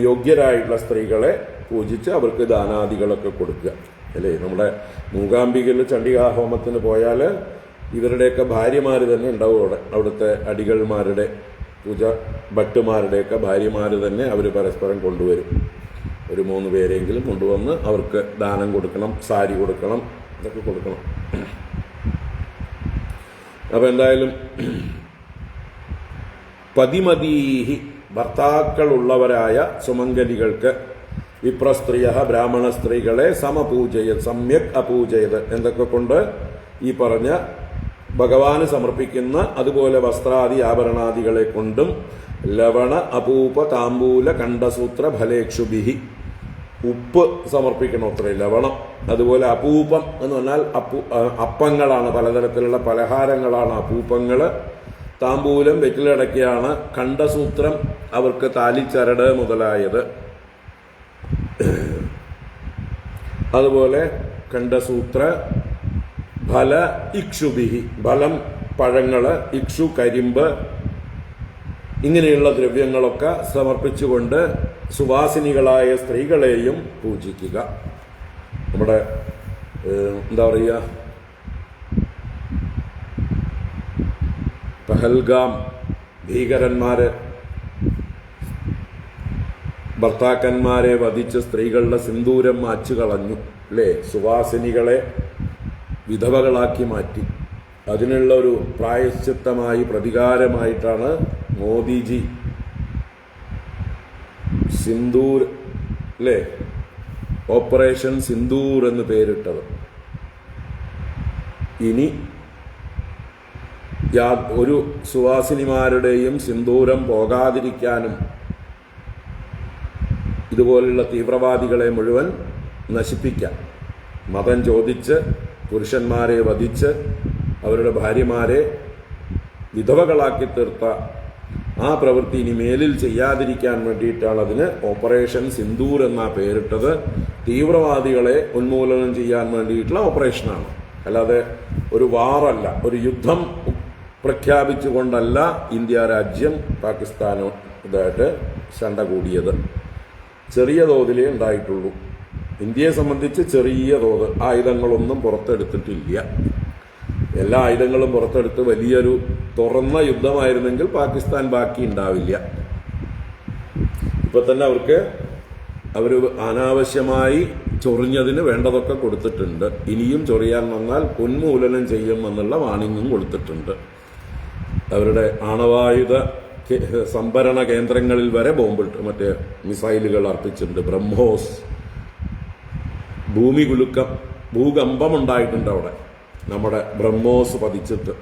യോഗ്യരായിട്ടുള്ള സ്ത്രീകളെ പൂജിച്ച് അവർക്ക് ദാനാദികളൊക്കെ കൊടുക്കുക അല്ലേ. നമ്മുടെ മൂകാംബികയിൽ ചണ്ഡികാഹോമത്തിന് പോയാൽ ഇവരുടെയൊക്കെ ഭാര്യമാർ തന്നെ ഉണ്ടാവും അവിടുത്തെ അടികൾമാരുടെ പൂജ ഭട്ടുമാരുടെയൊക്കെ ഭാര്യമാർ തന്നെ അവർ പരസ്പരം കൊണ്ടുവരും. ഒരു 3 പേരെങ്കിലും കൊണ്ടുവന്ന് അവർക്ക് ദാനം കൊടുക്കണം, സാരി കൊടുക്കണം, ഇതൊക്കെ കൊടുക്കണം. അപ്പം എന്തായാലും പതിമതീഹി, ഭർത്താക്കളുള്ളവരായ സുമംഗലികൾക്ക് വിപ്രസ്ത്രീയ, ബ്രാഹ്മണ സ്ത്രീകളെ സമപൂജയത് സമ്യക് അപൂജയത്, എന്തൊക്കെ കൊണ്ട് ഈ പറഞ്ഞ ഭഗവാന് സമർപ്പിക്കുന്ന അതുപോലെ വസ്ത്രാദി ആഭരണാദികളെ കൊണ്ടും ലവണ അപൂപ താമ്പൂല കണ്ഠസൂത്ര ഫലേക്ഷുഭിഹി, ഉപ്പ് സമർപ്പിക്കണം അത്രയും, ലവണം. അതുപോലെ അപൂപം എന്ന് പറഞ്ഞാൽ അപ്പങ്ങളാണ്, പലതരത്തിലുള്ള പലഹാരങ്ങളാണ് അപൂപങ്ങൾ. താമ്പൂലം വെറ്റിലടക്കിയാണ്. കണ്ഠസൂത്രം അവർക്ക് താലിച്ചരട് മുതലായത്. അതുപോലെ കണ്ഠസൂത്ര ഫല ഇക്ഷുഭിഹി, ഫലം പഴങ്ങള്, ഇക്ഷു കരിമ്പ്, ഇങ്ങനെയുള്ള ദ്രവ്യങ്ങളൊക്കെ സമർപ്പിച്ചുകൊണ്ട് സുവാസിനികളായ സ്ത്രീകളെയും പൂജിക്കുക. നമ്മുടെ എന്താ പറയുക, പഹൽഗാം ഭീകരന്മാര് ഭർത്താക്കന്മാരെ വധിച്ച് സ്ത്രീകളുടെ സിന്ദൂരം മാച്ചു കളഞ്ഞു അല്ലേ. സുവാസിനികളെ വിധവകളാക്കി മാറ്റി. അതിനുള്ള ഒരു പ്രായശ്ചിത്തമായി, പ്രതികാരമായിട്ടാണ് മോദിജി സിന്ദൂർ അല്ലേ, ഓപ്പറേഷൻ സിന്ദൂർ എന്ന് പേരിട്ടത്. ഇനി ഒരു സുവാസിനിമാരുടെയും സിന്ദൂരം പോകാതിരിക്കാനും ഇതുപോലുള്ള തീവ്രവാദികളെ മുഴുവൻ നശിപ്പിക്കാൻ, മതം ചോദിച്ച് പുരുഷന്മാരെ വധിച്ച് അവരുടെ ഭാര്യമാരെ വിധവകളാക്കി തീർത്ത ആ പ്രവൃത്തി ഇനി മേലിൽ ചെയ്യാതിരിക്കാൻ വേണ്ടിയിട്ടാണ് അതിന് ഓപ്പറേഷൻ സിന്ദൂർ എന്നാ പേരിട്ടത്. തീവ്രവാദികളെ ഉന്മൂലനം ചെയ്യാൻ വേണ്ടിയിട്ടുള്ള ഓപ്പറേഷനാണ്, അല്ലാതെ ഒരു വാറല്ല, ഒരു യുദ്ധം പ്രഖ്യാപിച്ചുകൊണ്ടല്ല ഇന്ത്യ രാജ്യം പാകിസ്ഥാനോ ഇതായിട്ട് ശണ്ട കൂടിയത്. ചെറിയ തോതിലേ ഉണ്ടായിട്ടുള്ളൂ. ഇന്ത്യയെ സംബന്ധിച്ച് ചെറിയ തോത് ആയുധങ്ങളൊന്നും പുറത്തെടുത്തിട്ടില്ല. എല്ലാ ആയുധങ്ങളും പുറത്തെടുത്ത് വലിയൊരു തുറന്ന യുദ്ധമായിരുന്നെങ്കിൽ പാകിസ്ഥാൻ ബാക്കി ഉണ്ടാവില്ല. ഇപ്പൊ തന്നെ അവർ അനാവശ്യമായി ചൊറിഞ്ഞതിന് വേണ്ടതൊക്കെ കൊടുത്തിട്ടുണ്ട്. ഇനിയും ചൊറിയാൻ വന്നാൽ ഉന്മൂലനം ചെയ്യുമെന്നുള്ള വാണിംഗും കൊടുത്തിട്ടുണ്ട്. അവരുടെ ആണവായുധ സംഭരണ കേന്ദ്രങ്ങളിൽ വരെ ബോംബിട്ട് മറ്റേ മിസൈലുകൾ അർപ്പിച്ചിട്ടുണ്ട്. ബ്രഹ്മോസ് ഭൂകമ്പമുണ്ടായിട്ടുണ്ട് അവിടെ, നമ്മുടെ ബ്രഹ്മോസ് പതിച്ചിട്ട്.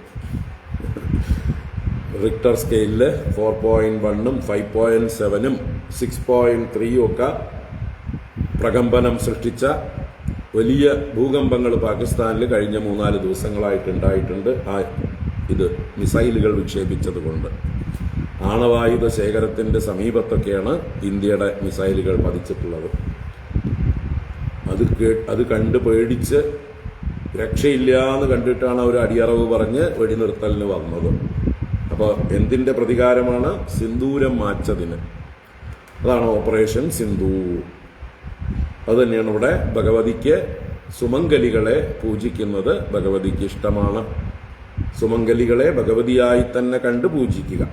റിക്ടർ സ്കെയിലിൽ 4.1 5.7 6.3 ഒക്കെ പ്രകമ്പനം സൃഷ്ടിച്ച വലിയ ഭൂകമ്പങ്ങൾ പാകിസ്ഥാനിൽ കഴിഞ്ഞ 3-4 ദിവസങ്ങളായിട്ടുണ്ടായിട്ടുണ്ട്. ഇത് മിസൈലുകൾ വിക്ഷേപിച്ചത് കൊണ്ട്. ആണവായുധ ശേഖരത്തിന്റെ സമീപത്തൊക്കെയാണ് ഇന്ത്യയുടെ മിസൈലുകൾ പതിച്ചിട്ടുള്ളത്. അത് കണ്ട് പേടിച്ച് രക്ഷയില്ല എന്ന് കണ്ടിട്ടാണ് അവർ അടിയറവ് പറഞ്ഞ് വെടിനിർത്തലിന് വന്നത്. അപ്പോൾ എന്തിന്റെ പ്രതികാരമാണ്? സിന്ദൂരം മാച്ചതിന്. അതാണ് ഓപ്പറേഷൻ സിന്ദൂർ. അതുതന്നെയാണ് ഇവിടെ ഭഗവതിക്ക് സുമംഗലികളെ പൂജിക്കുന്നത് ഭഗവതിക്ക് ഇഷ്ടമാണ്. സുമംഗലികളെ ഭഗവതിയായി തന്നെ കണ്ട് പൂജിക്കുക,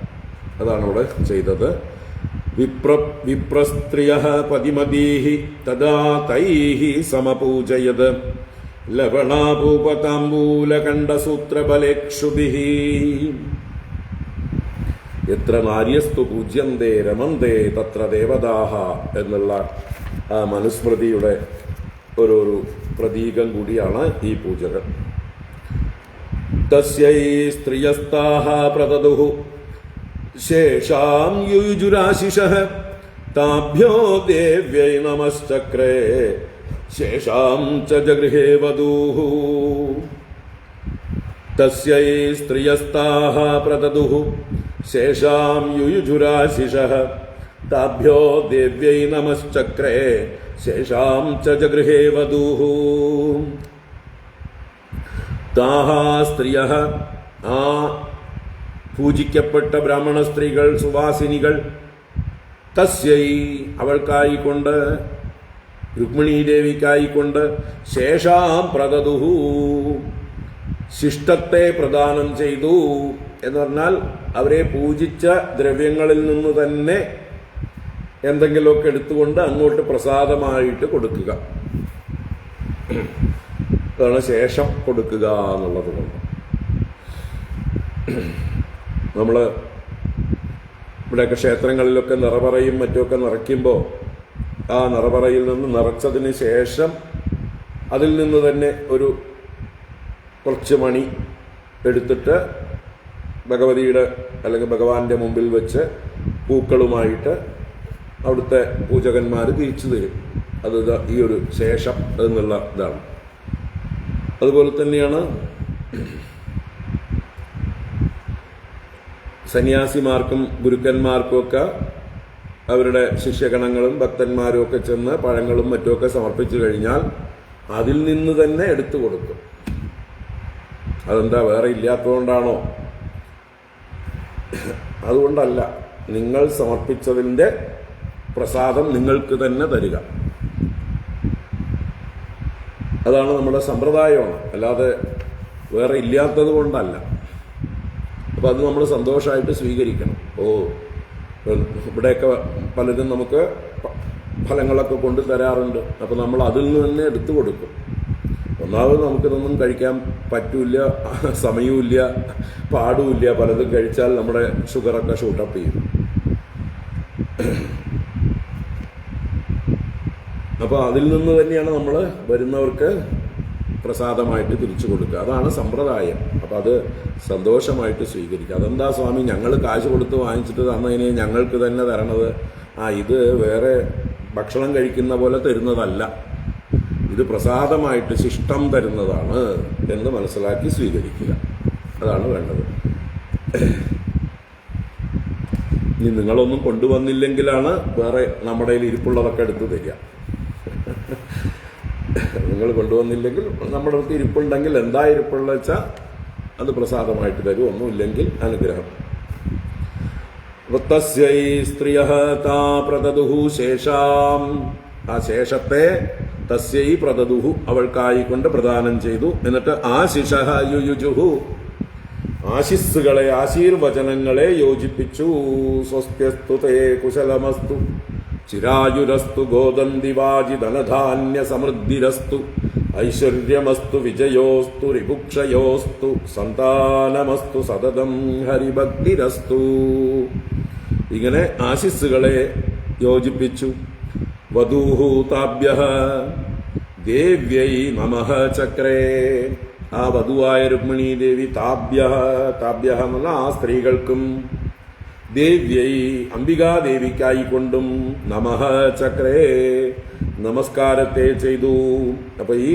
അതാണ് ഇവിടെ ചെയ്തത്. വിപ്രസ്ത്രിയഃ പതിമതീഃ തദാ തൈഃ സമപൂജയത് ലവണാഭൂപതാംബൂലകണ്ഠസൂത്രബലേക്ഷുഭിഃ. എത്ര നാര്യസ്തു പൂജ്യന്തേ രമന്തേ തത്ര ദേവതാഃ എന്നുള്ള ആ മനുസ്മൃതിയുടെ ഒരു പ്രതീകം കൂടിയാണ് ഈ പൂജകൾ. തസ്യൈ സ്ത്രിയസ്താഃ പ്രദദുഃ ശേഷാം യുയുജുരാശിഷഃ താഭ്യോ ദേവ്യൈ നമശ്ചക്രേ ശേഷാം ച ജഗൃഹേ വധൂഃ. തസ്യൈ സ്ത്രിയസ്താഃ പ്രദദുഃ ശേഷാം യുയുജുരാശിഷഃ താഭ്യോ ദേവ്യൈ നമശ്ചക്രേ ശേഷാം ച ജഗൃഹേ വധൂഃ. താഃ സ്ത്രീയഃ ആ പൂജിക്കപ്പെട്ട ബ്രാഹ്മണ സ്ത്രീകൾ സുവാസിനികൾ തസ്യൈ അവൾക്കായിക്കൊണ്ട് രുക്മിണീദേവിക്കായിക്കൊണ്ട് ശേഷാം പ്രദദുഃ ശിഷ്ടത്തെ പ്രദാനം ചെയ്തു എന്ന് പറഞ്ഞാൽ അവരെ പൂജിച്ച ദ്രവ്യങ്ങളിൽ നിന്ന് തന്നെ എന്തെങ്കിലുമൊക്കെ എടുത്തുകൊണ്ട് അങ്ങോട്ട് പ്രസാദമായിട്ട് കൊടുക്കുക. അതാണ് ശേഷം കൊടുക്കുക എന്നുള്ളത് കൊണ്ട്. നമ്മൾ ഇവിടെയൊക്കെ ക്ഷേത്രങ്ങളിലൊക്കെ നിറപറയും മറ്റുമൊക്കെ നിറയ്ക്കുമ്പോൾ ആ നിറപറയിൽ നിന്ന് നിറച്ചതിന് ശേഷം അതിൽ നിന്ന് തന്നെ ഒരു കുറച്ച് മണി എടുത്തിട്ട് ഭഗവതിയുടെ അല്ലെങ്കിൽ ഭഗവാന്റെ മുമ്പിൽ വെച്ച് പൂക്കളുമായിട്ട് അവിടുത്തെ പൂജകന്മാർ തിരിച്ചു തരും. അത് ഈ ഒരു ശേഷം എന്നുള്ള ഇതാണ്. അതുപോലെ തന്നെയാണ് സന്യാസിമാർക്കും ഗുരുക്കന്മാർക്കും ഒക്കെ അവരുടെ ശിഷ്യഗണങ്ങളും ഭക്തന്മാരും ഒക്കെ ചെന്ന് പഴങ്ങളും മറ്റുമൊക്കെ സമർപ്പിച്ചു കഴിഞ്ഞാൽ അതിൽ നിന്ന് തന്നെ എടുത്തു കൊടുക്കും. അതെന്താ വേറെ ഇല്ലാത്തതുകൊണ്ടാണോ? അതുകൊണ്ടല്ല, നിങ്ങൾ സമർപ്പിച്ചതിൻ്റെ പ്രസാദം നിങ്ങൾക്ക് തന്നെ തരിക. അതാണ് നമ്മുടെ സമ്പ്രദായമാണ്, അല്ലാതെ വേറെ ഇല്ലാത്തത് കൊണ്ടല്ല. അപ്പം അത് നമ്മൾ സന്തോഷമായിട്ട് സ്വീകരിക്കണം. ഇവിടെയൊക്കെ പലരും നമുക്ക് ഫലങ്ങളൊക്കെ കൊണ്ട് തരാറുണ്ട്. അപ്പം നമ്മൾ അതിൽ നിന്ന് തന്നെ എടുത്തു കൊടുക്കും. ഒന്നാമത് നമുക്കിതൊന്നും കഴിക്കാൻ പറ്റൂല, സമയമില്ല, പാടുമില്ല. പലതും കഴിച്ചാൽ നമ്മുടെ ഷുഗറൊക്കെ ഷൂട്ടപ്പ് ചെയ്യും. അപ്പോൾ അതിൽ നിന്ന് തന്നെയാണ് നമ്മൾ വരുന്നവർക്ക് പ്രസാദമായിട്ട് തിരിച്ചു കൊടുക്കുക. അതാണ് സമ്പ്രദായം. അപ്പം അത് സന്തോഷമായിട്ട് സ്വീകരിക്കുക. അതെന്താ സ്വാമി, ഞങ്ങൾ കാശ് കൊടുത്ത് വാങ്ങിച്ചിട്ട് തന്നതിന് ഞങ്ങൾക്ക് തന്നെ തരണത്? ഇത് വേറെ ഭക്ഷണം കഴിക്കുന്ന പോലെ തരുന്നതല്ല, ഇത് പ്രസാദമായിട്ട് ശിഷ്ടം തരുന്നതാണ് എന്ന് മനസ്സിലാക്കി സ്വീകരിക്കുക. അതാണ് വേണ്ടത്. ഇനി നിങ്ങളൊന്നും കൊണ്ടുവന്നില്ലെങ്കിലാണ് വേറെ നമ്മുടെ കയ്യിൽ ഇരിപ്പുള്ളതൊക്കെ എടുത്ത് തരിക. നിങ്ങൾ കൊണ്ടുവന്നില്ലെങ്കിൽ നമ്മുടെ അടുത്ത് ഇരിപ്പുണ്ടെങ്കിൽ എന്താ ഇരിപ്പുള്ള വെച്ചാൽ അത് പ്രസാദമായിട്ട് തരും. ഒന്നുമില്ലെങ്കിൽ അനുഗ്രഹം. തസ്യൈ സ്ത്രിയഃ താ പ്രദദുഃ ശേഷാം ആ ശേഷത്തെ തസ്യൈ പ്രദദുഃ അവൾക്കായിക്കൊണ്ട് പ്രദാനം ചെയ്തു. എന്നിട്ട് ആശിഷഃ യുയുജുഃ ആശിസ്സുകളെ ആശീർവചനങ്ങളെ യോജിപ്പിച്ചു. സ്വസ്ത്യസ്തു തേ കുശലമസ്തു ചിരായുരസ്തു ഗോദന്തിവാജി ധനധാന്യ സമൃദ്ധിരസ്തു ഐശ്വര്യമസ്തു വിജയോസ്തു രിപുക്ഷയോസ്തു സന്താനമസ്തു സതതം ഹരിഭക്തിരസ്തു. ഇങ്ങനെ ആശിസ്സുകളെ യോജിപ്പിച്ചു. വധൂഃ താഭ്യഃ ദേവ്യൈ നമഃ ചക്രേ ആ വധുവായ രുക്മിണീ ദേവി താഭ്യഃ താഭ്യഃ എന്ന ആ സ്ത്രീകൾക്കും ദേവ്യൈ അംബികാദേവിക്കായിക്കൊണ്ടും നമഃ ചക്രേ നമസ്കാരത്തെ ചെയ്തു. അപ്പൊ ഈ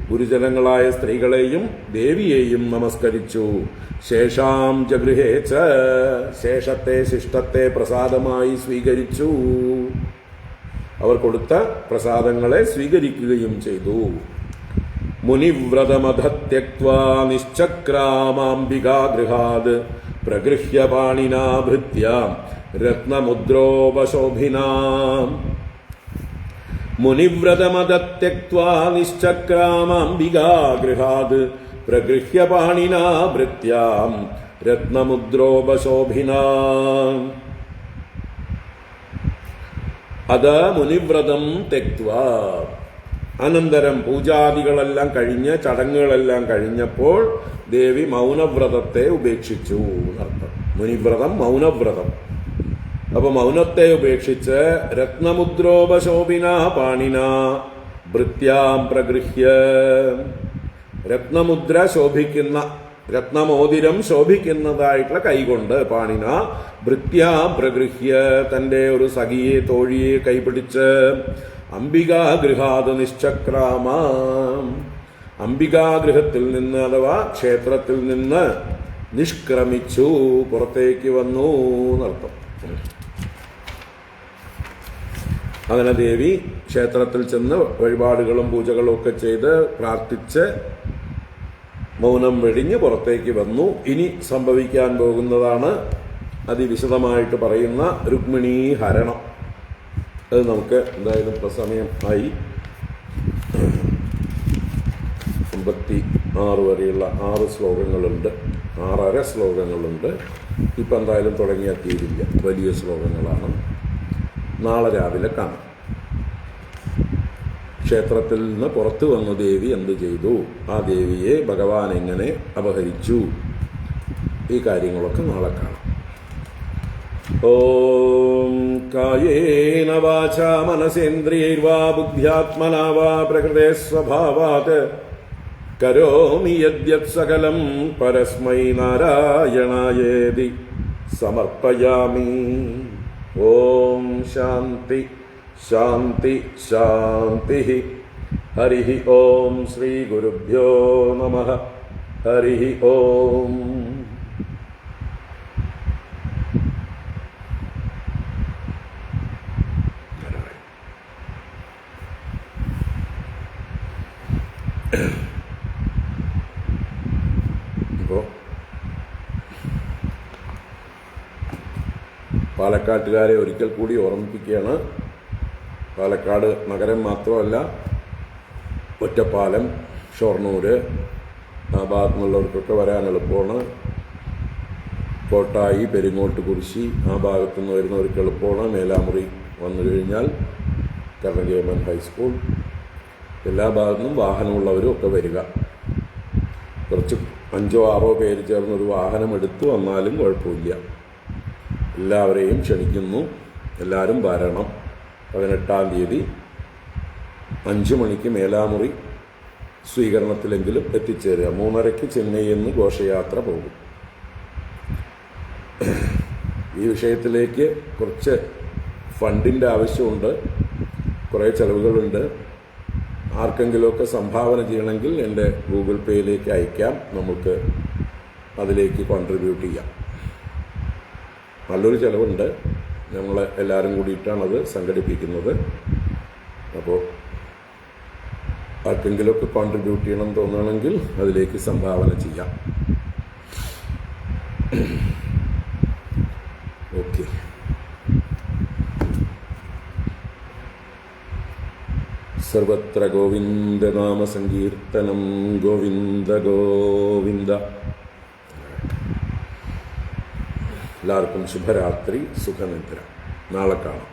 ഗുരുജനങ്ങളായ സ്ത്രീകളെയും ദേവിയെയും നമസ്കരിച്ചു. ശേഷാം ജഗൃഹേ ച ശേഷത്തെ ശിഷ്ടത്തെ പ്രസാദമായി സ്വീകരിച്ചു. അവർ കൊടുത്ത പ്രസാദങ്ങളെ സ്വീകരിക്കുകയും ചെയ്തു. മുനിവ്രതമധത്യക്ത്വാ നിശ്ചക്രാമാംബികാഗൃഹാത് പ്രഗൃഹ്യ പാണിനാ ഭൃത്യാം രത്നമുദ്രോപശോഭിനാം. മുനിവ്രതമധത്യക്ത്വാ നിശ്ചക്രാമാംബികാഗൃഹാത് പ്രഗൃഹ്യ പാണിനാ ഭൃത്യാം രത്നമുദ്രോപശോഭിനാം. അത് മുനിവ്രതം തെക്വ. അനന്തരം പൂജാദികളെല്ലാം കഴിഞ്ഞ് ചടങ്ങുകളെല്ലാം കഴിഞ്ഞപ്പോൾ ദേവി മൗനവ്രതത്തെ ഉപേക്ഷിച്ചു എന്നർത്ഥം. മുനിവ്രതം മൗനവ്രതം. അപ്പൊ മൗനത്തെ ഉപേക്ഷിച്ച് രത്നമുദ്രോപശോഭിന പാണിന ഭൃത്യാം പ്രഗൃഹ്യ, രത്നമുദ്ര ശോഭിക്കുന്ന, രത്നമോതിരം ശോഭിക്കുന്നതായിട്ടുള്ള കൈകൊണ്ട് പാണിന ഭൃത്യാം പ്രഗൃഹ്യ, തന്റെ ഒരു സഖിയെ തോഴിയെ കൈപിടിച്ച് അംബികാഗൃഹാത് നിശ്ചക്രാമ, അംബികാഗൃഹത്തിൽ നിന്ന് അഥവാ ക്ഷേത്രത്തിൽ നിന്ന് നിഷ്ക്രമിച്ചു, പുറത്തേക്ക് വന്നു എന്നർത്ഥം. അങ്ങനെ ദേവി ക്ഷേത്രത്തിൽ ചെന്ന് വഴിപാടുകളും പൂജകളും ഒക്കെ ചെയ്ത് പ്രാർത്ഥിച്ച് മൗനം വെടിഞ്ഞ് പുറത്തേക്ക് വന്നു. ഇനി സംഭവിക്കാൻ പോകുന്നതാണ് അതിവിശദമായിട്ട് പറയുന്ന രുക്മിണീ ഹരണം. അത് നമുക്ക് എന്തായാലും ഇപ്പം സമയം ആയി. 56 വരെയുള്ള 6 ശ്ലോകങ്ങളുണ്ട്, 6.5 ശ്ലോകങ്ങളുണ്ട്. ഇപ്പം എന്തായാലും തുടങ്ങിയാൽ തീരില്ല, വലിയ ശ്ലോകങ്ങളാണ്. നാളെ രാവിലെ കാണാം. ക്ഷേത്രത്തിൽ നിന്ന് പുറത്തു വന്ന ദേവി എന്ത് ചെയ്തു, ആ ദേവിയെ ഭഗവാൻ എങ്ങനെ അപഹരിച്ചു, ഈ കാര്യങ്ങളൊക്കെ നാളെ കാണാം. ഓം കായേന വാചാ മനസേന്ദ്രിയൈർവാ ബുദ്ധ്യാത്മനാ വാ പ്രകൃതേ സ്വഭാവാത് കരോമി യദ്യത് സകലം പരസ്മൈ നാരായണായേതി സമർപ്പയാമി. ഓം ശാന്തി ശാന്തി ശാന്തി. ഹരി ഓം. ശ്രീ ഗുരുഭ്യോ നമഃ. ഹരി ഓം. ഇപ്പോൾ പാലക്കാട്ടുകാരെ ഒരിക്കൽ കൂടി ഓർമ്മിപ്പിക്കുകയാണ്. പാലക്കാട് നഗരം മാത്രമല്ല, ഒറ്റപ്പാലം, ഷൊർണൂർ, ആ ഭാഗത്തു നിന്നുള്ളവർക്കൊക്കെ വരാൻ എളുപ്പമാണ്. കോട്ടായി, പെരിങ്ങോട്ട്, കുരിശി ആ ഭാഗത്തു നിന്ന് വരുന്നവർക്ക് എളുപ്പമാണ്. മേലാമുറി വന്നു കഴിഞ്ഞാൽ കർണഗേമൻ ഹൈസ്കൂൾ, എല്ലാ ഭാഗത്തു നിന്നും വാഹനമുള്ളവരും ഒക്കെ വരിക. കുറച്ച് 5-6 പേര് ചേർന്ന് ഒരു വാഹനം എടുത്തു വന്നാലും കുഴപ്പമില്ല. എല്ലാവരെയും ക്ഷണിക്കുന്നു, എല്ലാവരും വരണം. 18-ാം തീയതി 5 മണിക്ക് മേലാമുറി സ്വീകരണത്തിലെങ്കിലും എത്തിച്ചേരുക. 3:30 ചെന്നൈയിൽ നിന്ന് ഘോഷയാത്ര പോകും. ഈ വിഷയത്തിലേക്ക് കുറച്ച് ഫണ്ടിൻ്റെ ആവശ്യമുണ്ട്, കുറേ ചെലവുകളുണ്ട്. ആർക്കെങ്കിലുമൊക്കെ സംഭാവന ചെയ്യണമെങ്കിൽ എൻ്റെ ഗൂഗിൾ പേയിലേക്ക് അയക്കാം, നമുക്ക് അതിലേക്ക് കോൺട്രിബ്യൂട്ട് ചെയ്യാം. നല്ലൊരു ചിലവുണ്ട്, ഞങ്ങൾ എല്ലാവരും കൂടിയിട്ടാണത് സംഘടിപ്പിക്കുന്നത്. അപ്പോൾ ആർക്കെങ്കിലുമൊക്കെ കോൺട്രിബ്യൂട്ട് ചെയ്യണം തോന്നുകയാണെങ്കിൽ അതിലേക്ക് സംഭാവന ചെയ്യാം. ഓക്കെ. സർവത്ര ഗോവിന്ദനാമ സങ്കീർത്തനം. ഗോവിന്ദ ഗോവിന്ദ. എല്ലാവർക്കും ശുഭരാത്രി, സുഖനിദ്ര. നാളെ കാണാം.